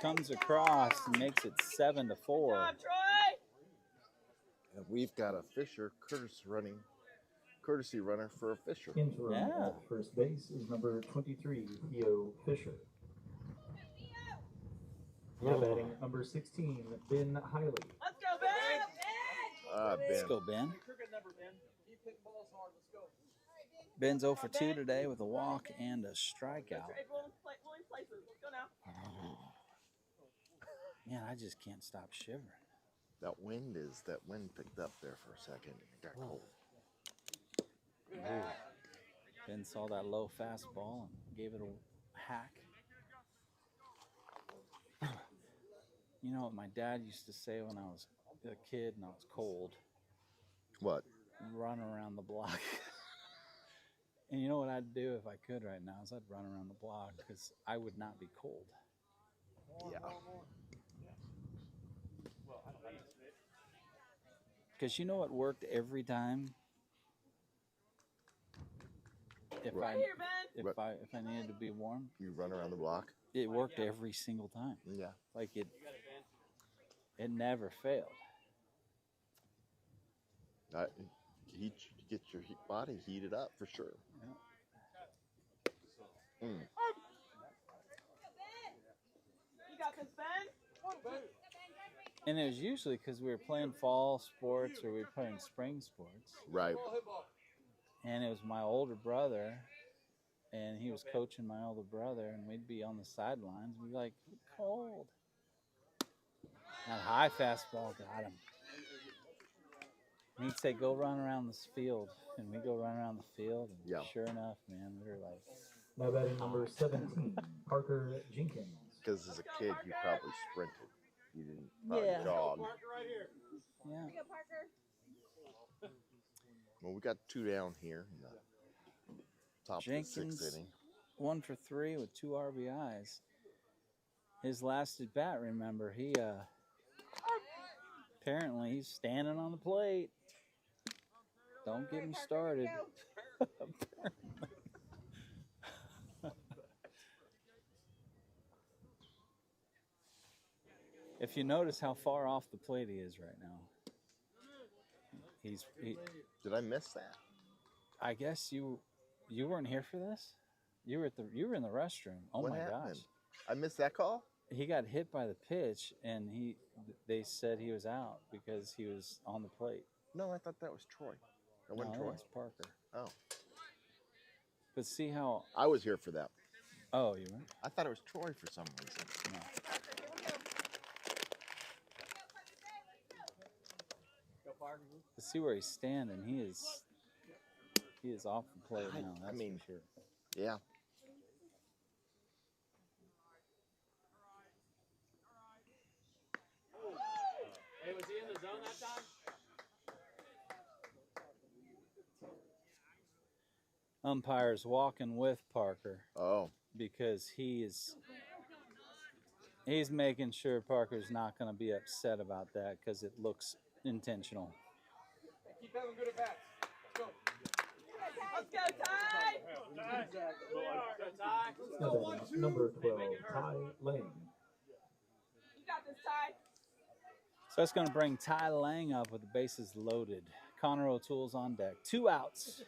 comes across and makes it 7-4. Good job, Troy. And we've got a Fisher courtesy runner for a Fisher. Interim Yeah. at first base is number 23, Theo Fisher. Now batting number 16, Ben Hiley. Let's go, Ben. Let's Ben. go, Ben. Cricket number, Ben. Keep hitting balls hard. Let's go. Ben's 0 for 2 today with a walk and a strikeout. Willing places. Let's go now. Man, I just can't stop shivering. That wind picked up there for a second. It got cold. Ben saw that low fastball and gave it a hack. You know what my dad used to say when I was a kid and I was cold? What? Run around the block. And you know what I'd do if I could right now is I'd run around the block because I would not be cold. Yeah. Because you know what worked every time? If Right here, Ben. if I needed to be warm, You run around the block? it worked every single time. Yeah. Like it never failed. Get your body heated up for sure. You got this, Ben. And it was usually because we were playing fall sports or we were playing spring sports. Right. And it was my older brother, and he was coaching my older brother, and we'd be on the sidelines. We'd be like, cold. That high fastball got him. He'd say, go run around this field. And we go run around the field. And Yeah. sure enough, man, we were like. Now batting number 17, Parker Jenkins. Because as a kid, you probably sprinted. You didn't probably jog. Yeah. Well, we got 2 down here in the top Jenkins, of the 6th inning. 1 for 3 with 2 RBIs. His last at bat, remember, he apparently he's standing on the plate. Don't get me started. If you notice how far off the plate he is right now. Did I miss that? I guess you weren't here for this? You were in the restroom. Oh, what my happened? gosh. I missed that call? He got hit by the pitch, and they said he was out because he was on the plate. No, I thought that was Troy. That wasn't No, Troy? that's Parker. Oh. But see how... I was here for that. Oh, you were? I thought it was Troy for some reason. No. But see where he's standing. He is off the plate now. That's for sure. Yeah. Hey, was he in the zone that time? Umpire's walking with Parker. Oh. Because he's making sure Parker's not going to be upset about that because it looks intentional. Keep having good at bats. Let's go, Ty! Let's go, Ty! Number 12, Ty Lang. You got this, Ty. So that's going to bring Ty Lang up with the bases loaded. Connor O'Toole's on deck. 2 outs.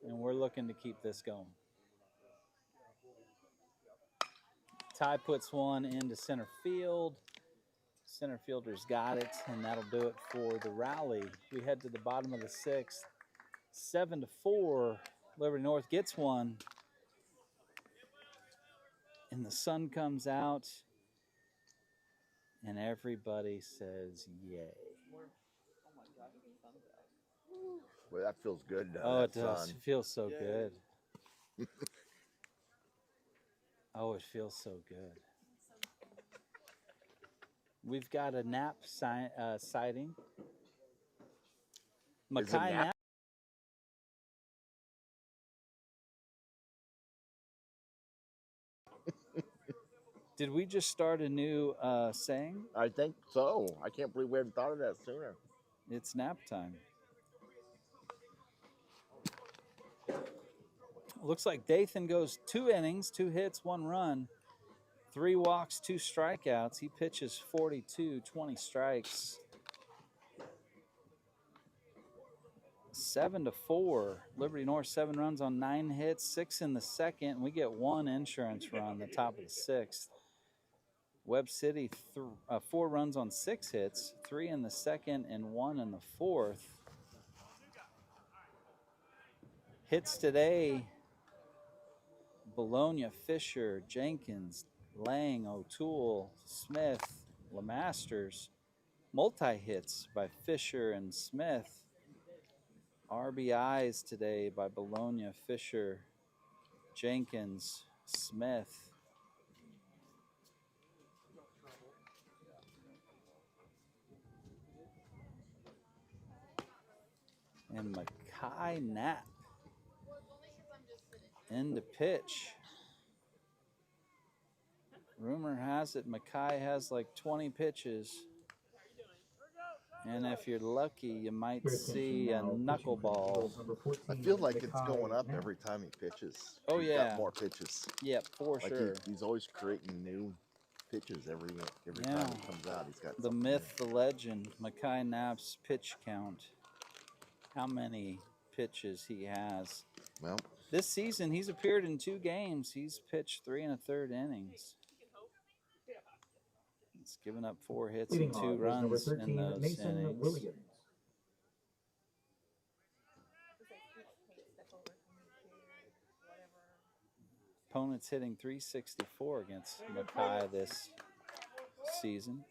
And we're looking to keep this going. Ty puts one into center field. Center fielder's got it, and that'll do it for the rally. We head to the bottom of the 6th. 7-4. Liberty North gets one. And the sun comes out. And everybody says yay. Well, that feels good. Oh, it does. It feels so good. Oh, it feels so good. We've got a nap sighting. Mackay nap. Did we just start a new saying? I think so. I can't believe we hadn't thought of that sooner. It's nap time. Looks like Dathan goes 2 innings, 2 hits, 1 run, 3 walks, 2 strikeouts. He pitches 42, 20 strikes. 7-4. Liberty North 7 runs on 9 hits, 6 in the 2nd. We get 1 insurance run, the top of the 6th. Webb City 4 runs on 6 hits, 3 in the 2nd and 1 in the 4th. Hits today: Bologna, Fisher, Jenkins, Lang, O'Toole, Smith, LeMasters. Multi-hits by Fisher and Smith. RBIs today by Bologna, Fisher, Jenkins, Smith. And Mackay Knapp into pitch. Rumor has it Mackay has like 20 pitches. And if you're lucky, you might see a knuckleball. I feel like it's going up every time he pitches. Oh, He's yeah. got more pitches. Yep, for sure. He's always creating new pitches every time he comes out. He's got the myth, the legend, Mackay Knapp's pitch count. How many pitches he has. Well, this season, he's appeared in 2 games. He's pitched 3 1/3 innings. He's given up 4 hits and 2 runs 13, in those Mason innings. Williams. Opponents hitting .364 against Mackay this season.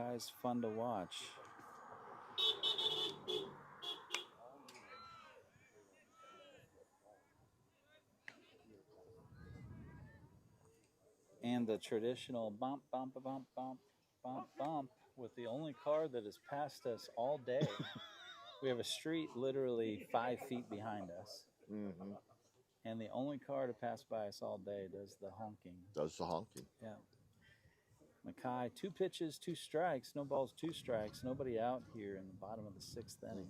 Makai's fun to watch. And the traditional bump, bump, bump, bump, bump, bump with the only car that has passed us all day. We have a street literally 5 feet behind us. Mm-hmm. And the only car to pass by us all day does the honking. Does the honking. Yeah. Mackay, 2 pitches, 2 strikes. No balls, 2 strikes. Nobody out here in the bottom of the 6th inning.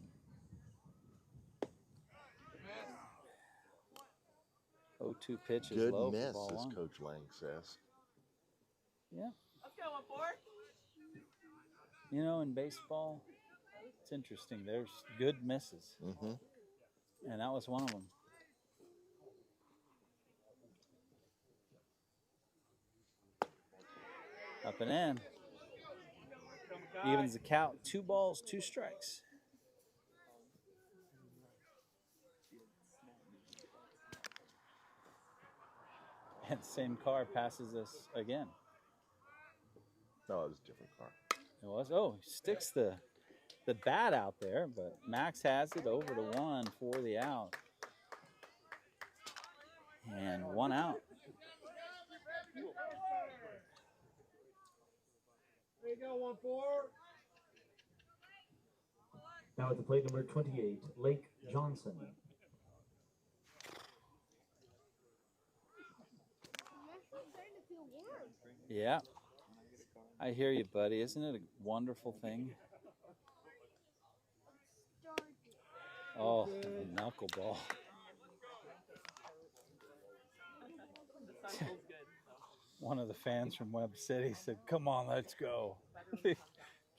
Oh, 2 pitches. Good low miss, for ball as 1. Coach Lang says. Yeah. Let's go, 1-4. You know, in baseball, it's interesting. There's good misses. Mm-hmm. And that was one of them. Up and in. Evens the count. 2 balls, 2 strikes. And the same car passes us again. No, it was a different car. It was. Oh, he sticks the bat out there, but Max has it over to 1 for the out. And 1 out. There you go, 1-4. Now at the plate number 28, Lake Johnson. Yeah. I hear you, buddy. Isn't it a wonderful thing? Oh, a knuckleball. The sun feels good. One of the fans from Webb City said, "Come on, let's go." The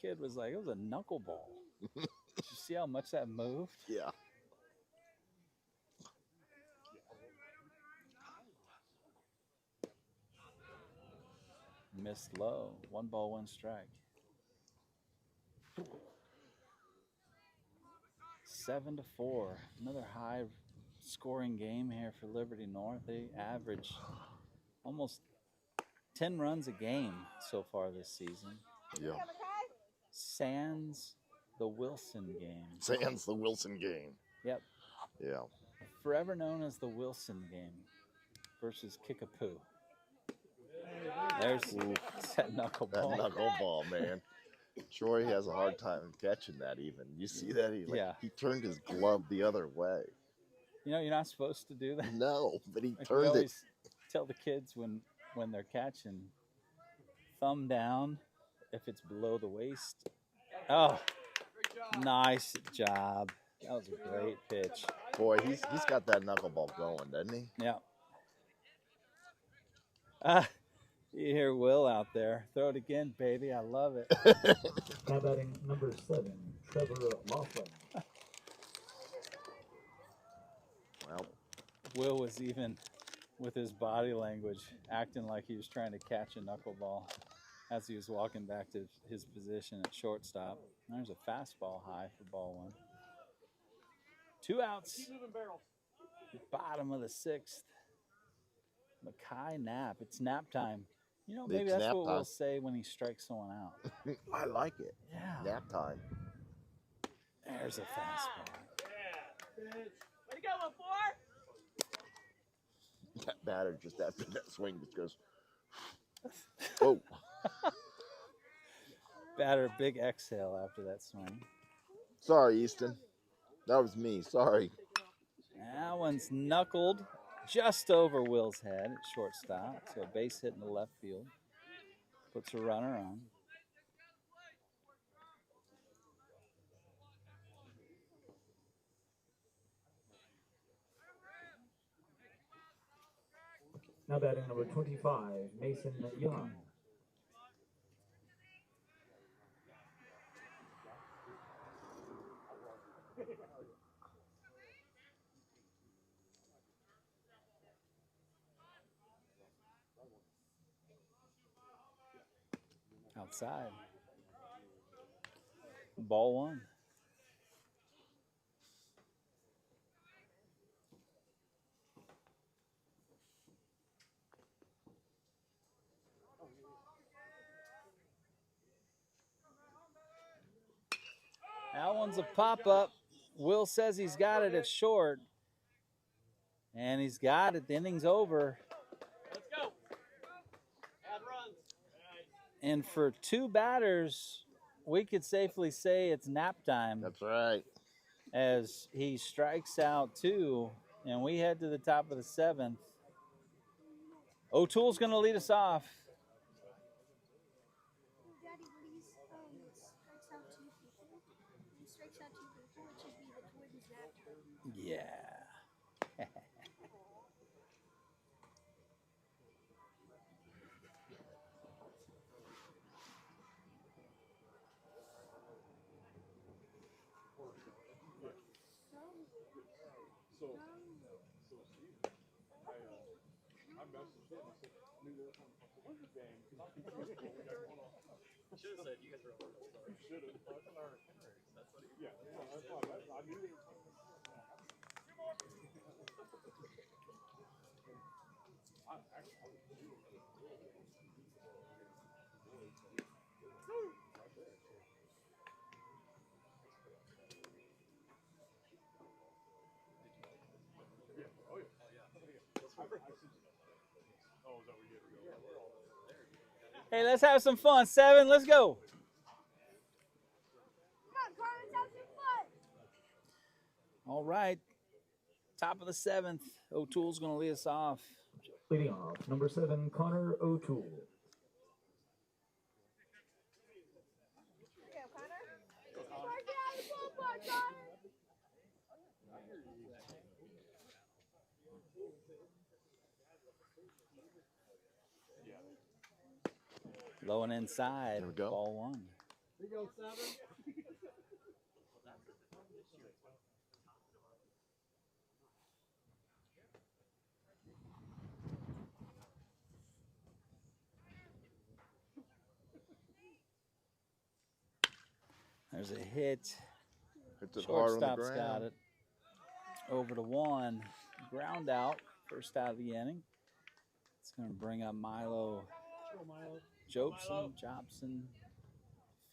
kid was like, "It was a knuckleball." Did you see how much that moved? Yeah. Missed low. 1 ball, 1 strike. 7-4. Another high scoring game here for Liberty North. They average almost 10 runs a game so far this season. Yeah. Sans the Wilson game. Sans the Wilson game. Yep. Yeah. Forever known as the Wilson game versus Kickapoo. There's that knuckleball. That knuckleball, man. Troy has a hard time catching that even. You see that? He turned his glove the other way. You know, you're not supposed to do that. No, but he Like turned we it. always tell the kids when they're catching, thumb down if it's below the waist. Oh, nice job. That was a great pitch. Boy, he's got that knuckleball going, doesn't he? Yeah. You hear Will out there. Throw it again, baby. I love it. Now batting number 7, Trevor Laughlin. Well, Will was even, with his body language, acting like he was trying to catch a knuckleball as he was walking back to his position at shortstop. There's a fastball high for ball 1. 2 outs. Keep moving barrels. Bottom of the 6th. Mackay nap. It's nap time. You know, It's maybe that's nap what time. we'll say when he strikes someone out. I like it. Yeah. Nap time. There's a fastball. Way to go, 1-4. That batter just after that swing just goes, oh. Batter, big exhale after that swing. Sorry, Easton. That was me. Sorry. That one's knuckled just over Will's head at shortstop. So a base hit in the left field. Puts a runner on. Now batting number 25, Mason Young. Outside. Ball 1. one's a pop-up. Will says he's got it at short. And he's got it. The inning's over. Let's go. Add runs. And for two batters, we could safely say it's nap time. That's right. As he strikes out two, and we head to the top of the seventh. O'Toole's going to lead us off. Daddy, when he strikes out two people, which would be the Twins nap time. Yeah. Should have said you guys were on the start. You should have. That's our itinerary. That's what he. Yeah, that's why I knew it was coming. Hey, let's have some fun. 7, let's go. Come on, Carl, let's have some fun. All right. Top of the 7th. O'Toole's going to lead us off. Leading off, number 7, Connor O'Toole. Go, Connor. Mark it out of the ballpark, Connor. Low and inside. There we go. Ball 1. Here you go, 7. There's a hit. Hits it hard on the Shortstop's got ground. it. Over to 1. Ground out. First out of the inning. It's going to bring up Milo Jobson.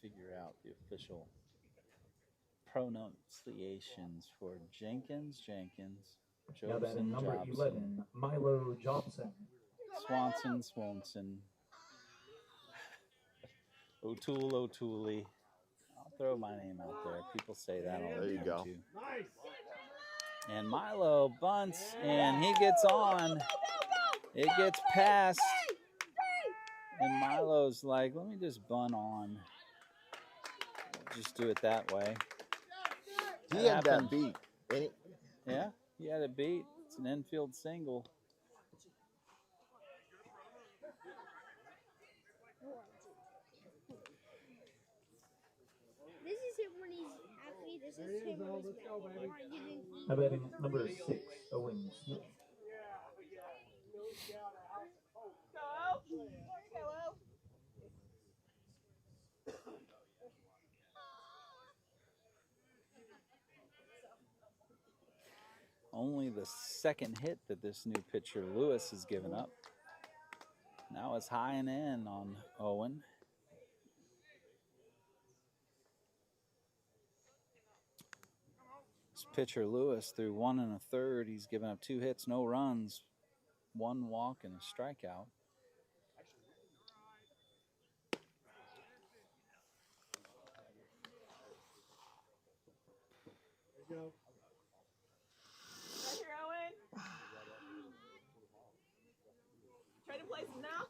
Figure out the official pronunciations for Jenkins, Now batting number Jobson, 11, Milo Jobson. Swanson, O'Toole. I'll throw my name out there. People say that all the time. There you go. Too. Nice. And Milo bunts, and he gets on. It gets past. And Milo's like, let me just bunt on. Just do it that way. He had that beat. Ain't he? Yeah, he had it beat. It's an infield single. This is him when he's happy. This is him when he's mad. Now batting number 6, Owen Smith. Only the second hit that this new pitcher, Lewis, has given up. Now it's high and in on Owen. This pitcher, Lewis, through 1 1/3, he's given up 2 hits, no runs, 1 walk, and a strikeout. There you go. Right here, Owen. Trading places now.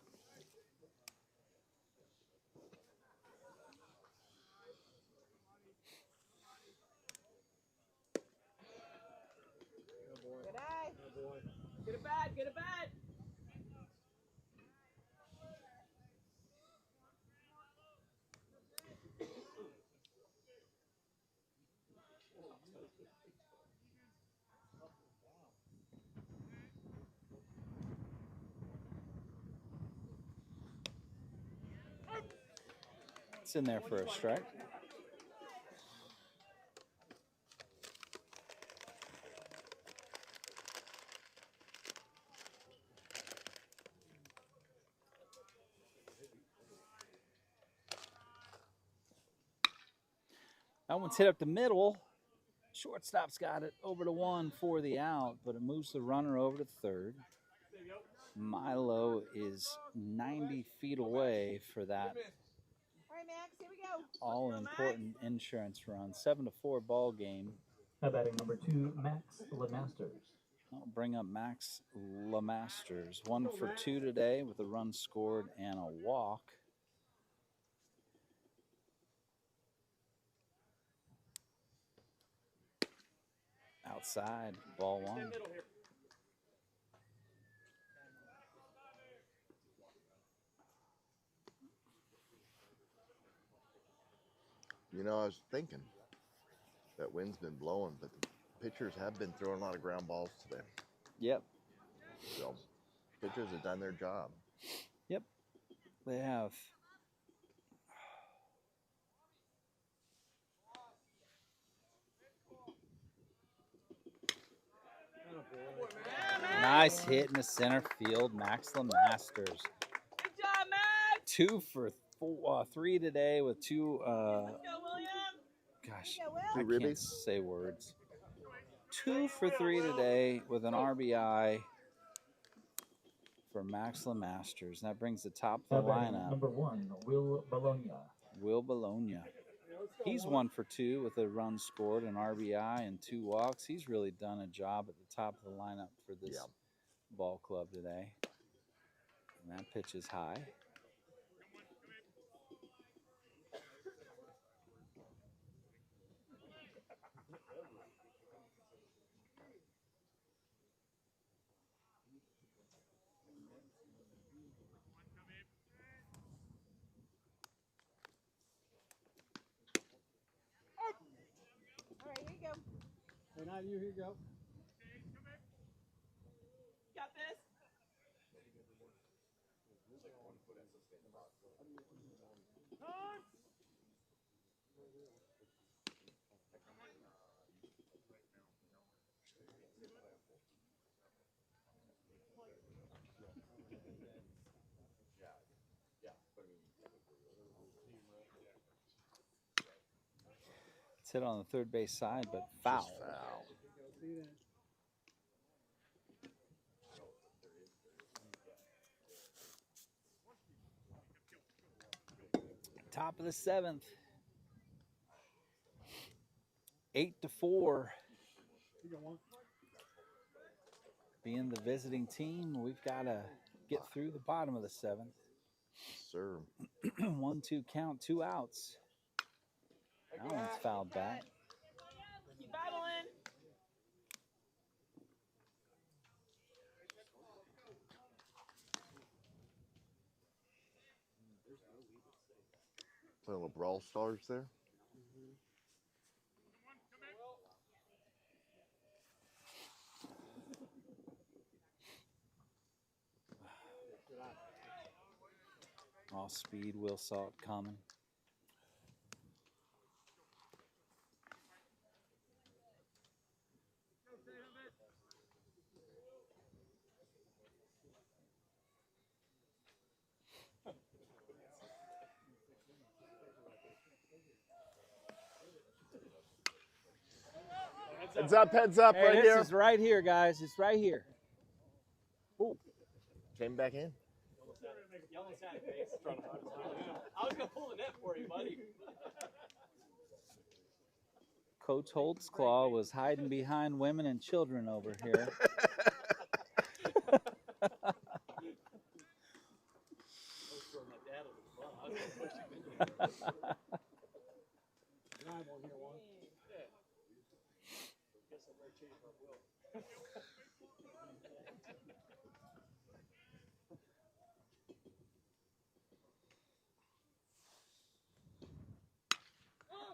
Good eye. Oh, boy. Get it bad. Get it bad. It's in there for a strike. That one's hit up the middle. Shortstop's got it over to one for the out, but it moves the runner over to third. Milo is 90 feet away for that All right, Max, here we go. all-important insurance run. 7-4 ball game. Now batting number 2, Max LeMasters. I'll bring up Max LeMasters. 1 for 2 today with a run scored and a walk. Outside, ball 1. You know, I was thinking that wind's been blowing, but the pitchers have been throwing a lot of ground balls today. Yep. So, pitchers have done their job. Yep, they have. Nice hit in the center field, Max LeMasters. Good job, Max. 2 for 3 today with 2. Let's go, William. Gosh, Two I can't ribbies? say words. 2 for 3 today with an RBI for Max LeMasters. That brings the top of the Now batting lineup. number 1, Will Bologna. Will Bologna. He's 1 for 2 with a run scored, an RBI, and 2 walks. He's really done a job at the top of the lineup for this ball club today. And that pitch is high. All right, here you go. Hey, not you. Here you go. Got this. It's hit on the third base side, but foul. Just foul. Top of the 7th. 8-4. Being the visiting team, we've got to get through the bottom of the 7th. Sir. 1-2 count, 2 outs. That one's fouled back. Keep battling. Play a little Brawl Stars there. Off speed, Will saw it coming. Heads up, Hey, right this here. is right here, guys. It's right here. Ooh. Came back in. Yellow sad face. I was gonna pull the net for you, buddy. Coach Holtzclaw was hiding behind women and children over here.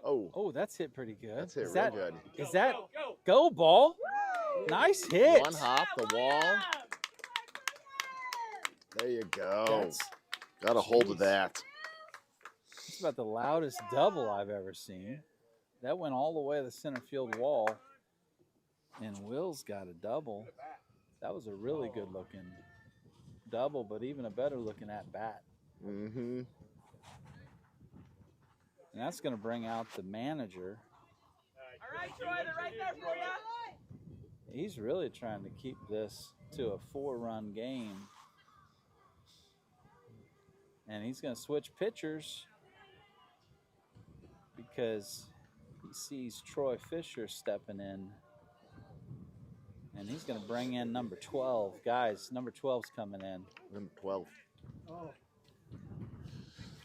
Oh, that's hit pretty good. That's hit Is real that, good. Is that go ball? Nice hit. One hop, the wall. There you go. Got a hold of that. It's about the loudest double I've ever seen. That went all the way to the center field wall. And Will's got a double. That was a really good looking double, but even a better looking at bat. Mm-hmm. And that's going to bring out the manager. right, Troy. They're right there for you. He's really trying to keep this to a 4-run game. And he's going to switch pitchers because he sees Troy Fisher stepping in. And he's going to bring in number 12. Guys, number 12's coming in. Number 12. Oh.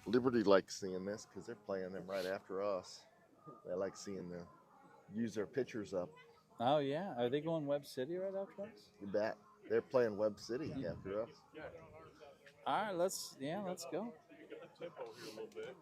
Liberty likes seeing this because they're playing them right after us. They like seeing them use their pitchers up. Oh, yeah. Are they going Webb City right after us? You bet. They're playing Webb City after us. All right, let's go. Tempo here a little bit.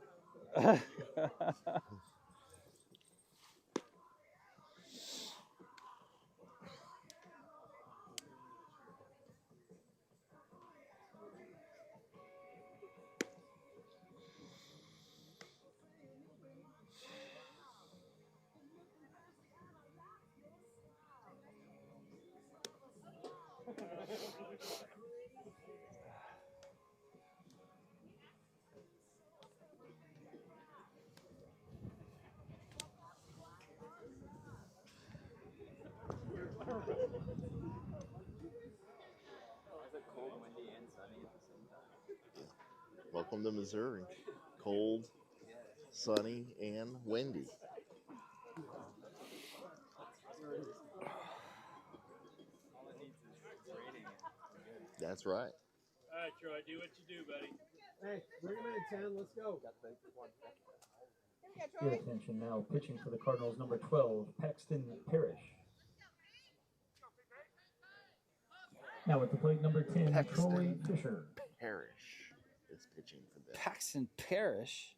Welcome to Missouri. Cold, sunny, and windy. That's right. All right, Troy, do what you do, buddy. Hey, bring him in, 10. Let's go. Good attention now. Pitching for the Cardinals, number 12, Paxton Parrish. Now at the plate, number 10, Troy Fisher. Parrish is pitching for them. Paxton Parrish.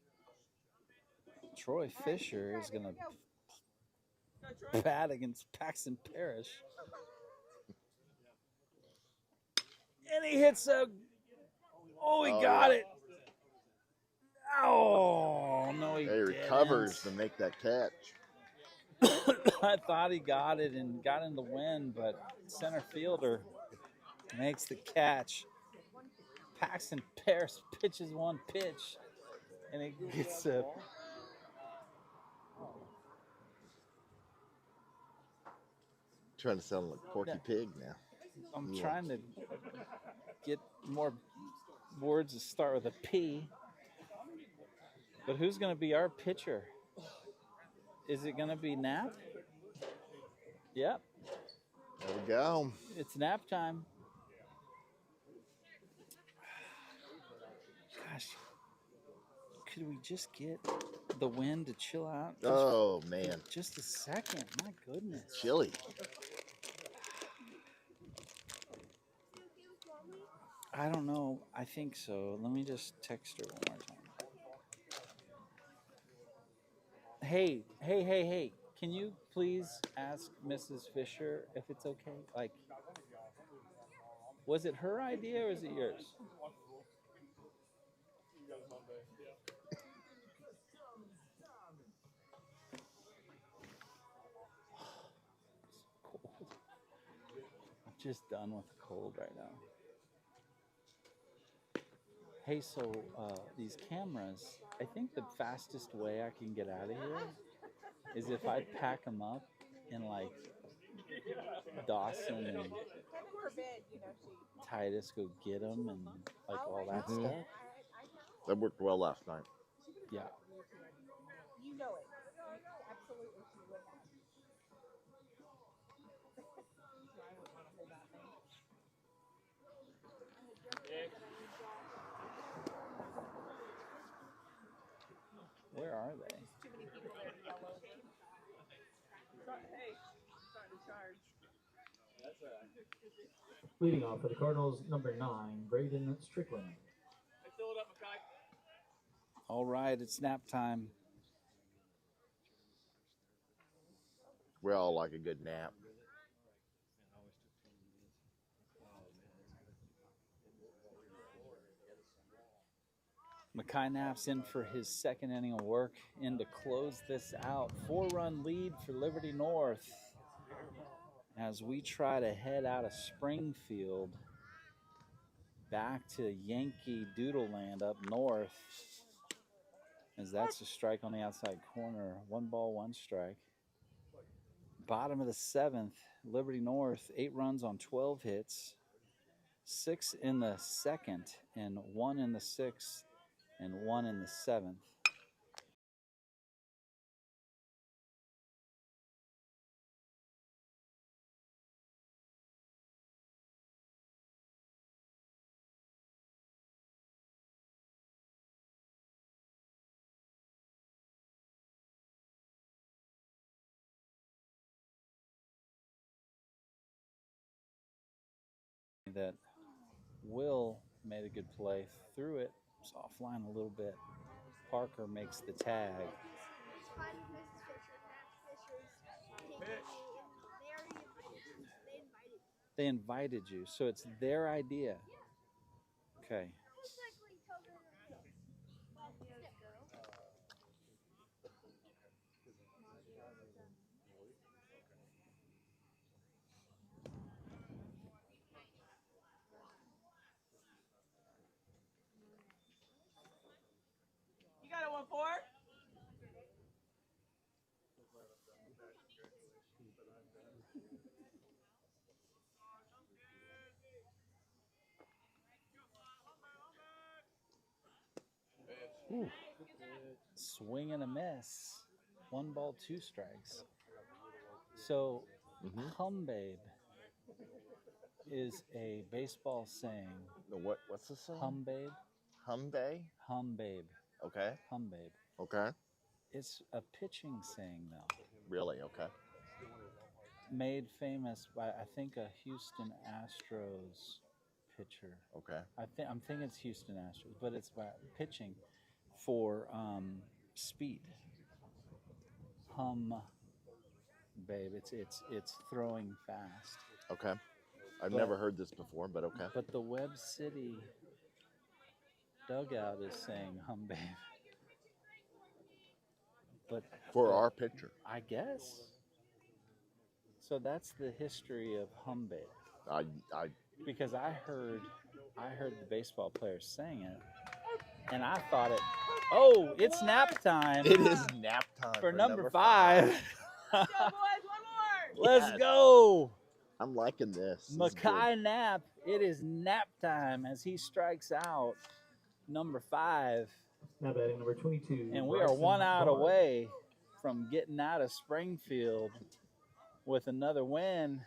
Troy Fisher is going to bat against Paxton Parrish. And he hits a... Oh, he got it. Oh, no, he recovers to make that catch. I thought he got it and got in the wind, but center fielder makes the catch. Paxton Parrish pitches one pitch, and he gets a... Trying to sound like Porky Pig now. I'm trying to get more words that start with a P. But who's going to be our pitcher? Is it going to be Nap? Yep. There we go. It's nap time. Gosh. Could we just get the wind to chill out? Oh, man. Just a second. My goodness. Chilly. I don't know. I think so. Let me just text her one more time. Hey. Can you please ask Mrs. Fisher if it's okay? Like, was it her idea or is it yours? Cold. I'm just done with the cold right now. Hey, so these cameras, I think the fastest way I can get out of here is if I pack them up in like Dawson and Titus go get them and like all that stuff. That worked well last night. Yeah. You know it. Absolutely, she would have. Where are they? Too many people there to yellow. Hey, starting to charge. That's all right. Leading off for the Cardinals, number 9, Braden Strickland. Hey, fill it up, Mackay. All right, it's nap time. We all like a good nap. Mackay Knapp's in for his second inning of work in to close this out. 4-run lead for Liberty North as we try to head out of Springfield back to Yankee Doodle Land up north, as that's a strike on the outside corner. 1 ball, 1 strike. Bottom of the 7th, Liberty North, 8 runs on 12 hits, 6 in the 2nd, and 1 in the 6th, and 1 in the 7th. That Will made a good play, threw it, was offline a little bit. Parker makes the tag. They invited you, so it's their idea. Okay. You got a 1-4? Ooh. Swing and a miss. 1 ball, 2 strikes. So, Humbabe is a baseball saying. What's the saying? Humbabe. Humbabe? Humbabe. Okay. Humbabe. Okay. It's a pitching saying, though. Really? Okay. Made famous by, I think, a Houston Astros pitcher. Okay. I'm thinking it's Houston Astros, but it's by pitching for speed. Babe, it's throwing fast. Okay. I've never heard this before, but okay. But the Webb City dugout is saying Humbabe. But for our pitcher, I guess. So that's the history of Humbabe. Because I heard the baseball players saying it, and I thought it's nap time. It is nap time for number 5. Let's go, boys. 1 more. Let's go. I'm liking this. Makai Knapp. It is nap time as he strikes out number 5. Now batting number 22. And we are 1 out away from getting out of Springfield with another win.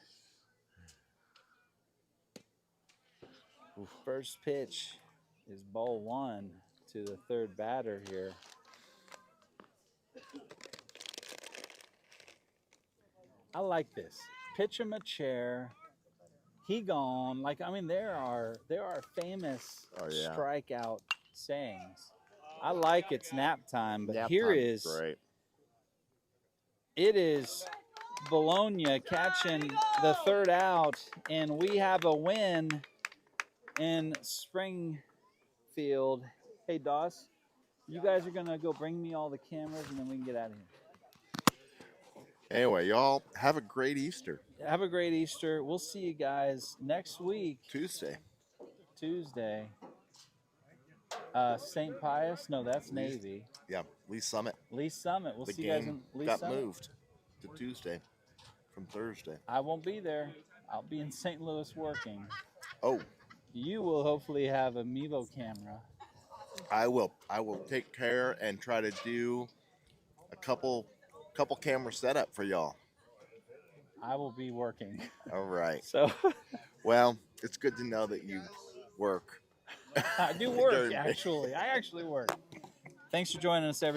First pitch is ball 1 to the 3rd batter here. I like this. Pitch him a chair. He gone. There are famous strikeout sayings. I like it's nap time, but here is great. It is Bologna catching the 3rd out, and we have a win in Springfield. Hey, Doss, you guys are going to go bring me all the cameras, and then we can get out of here. Anyway, y'all have a great Easter. Have a great Easter. We'll see you guys next week. Tuesday. St. Pius? No, that's Navy. Yeah, Lee Summit. We'll see you guys in Lee Summit. Got moved to Tuesday from Thursday. I won't be there. I'll be in St. Louis working. Oh. You will hopefully have a Mevo camera. I will take care and try to do a couple camera setup for y'all. I will be working. All right. So, well, it's good to know that you work. I do work, actually. I actually work. Thanks for joining us, everybody.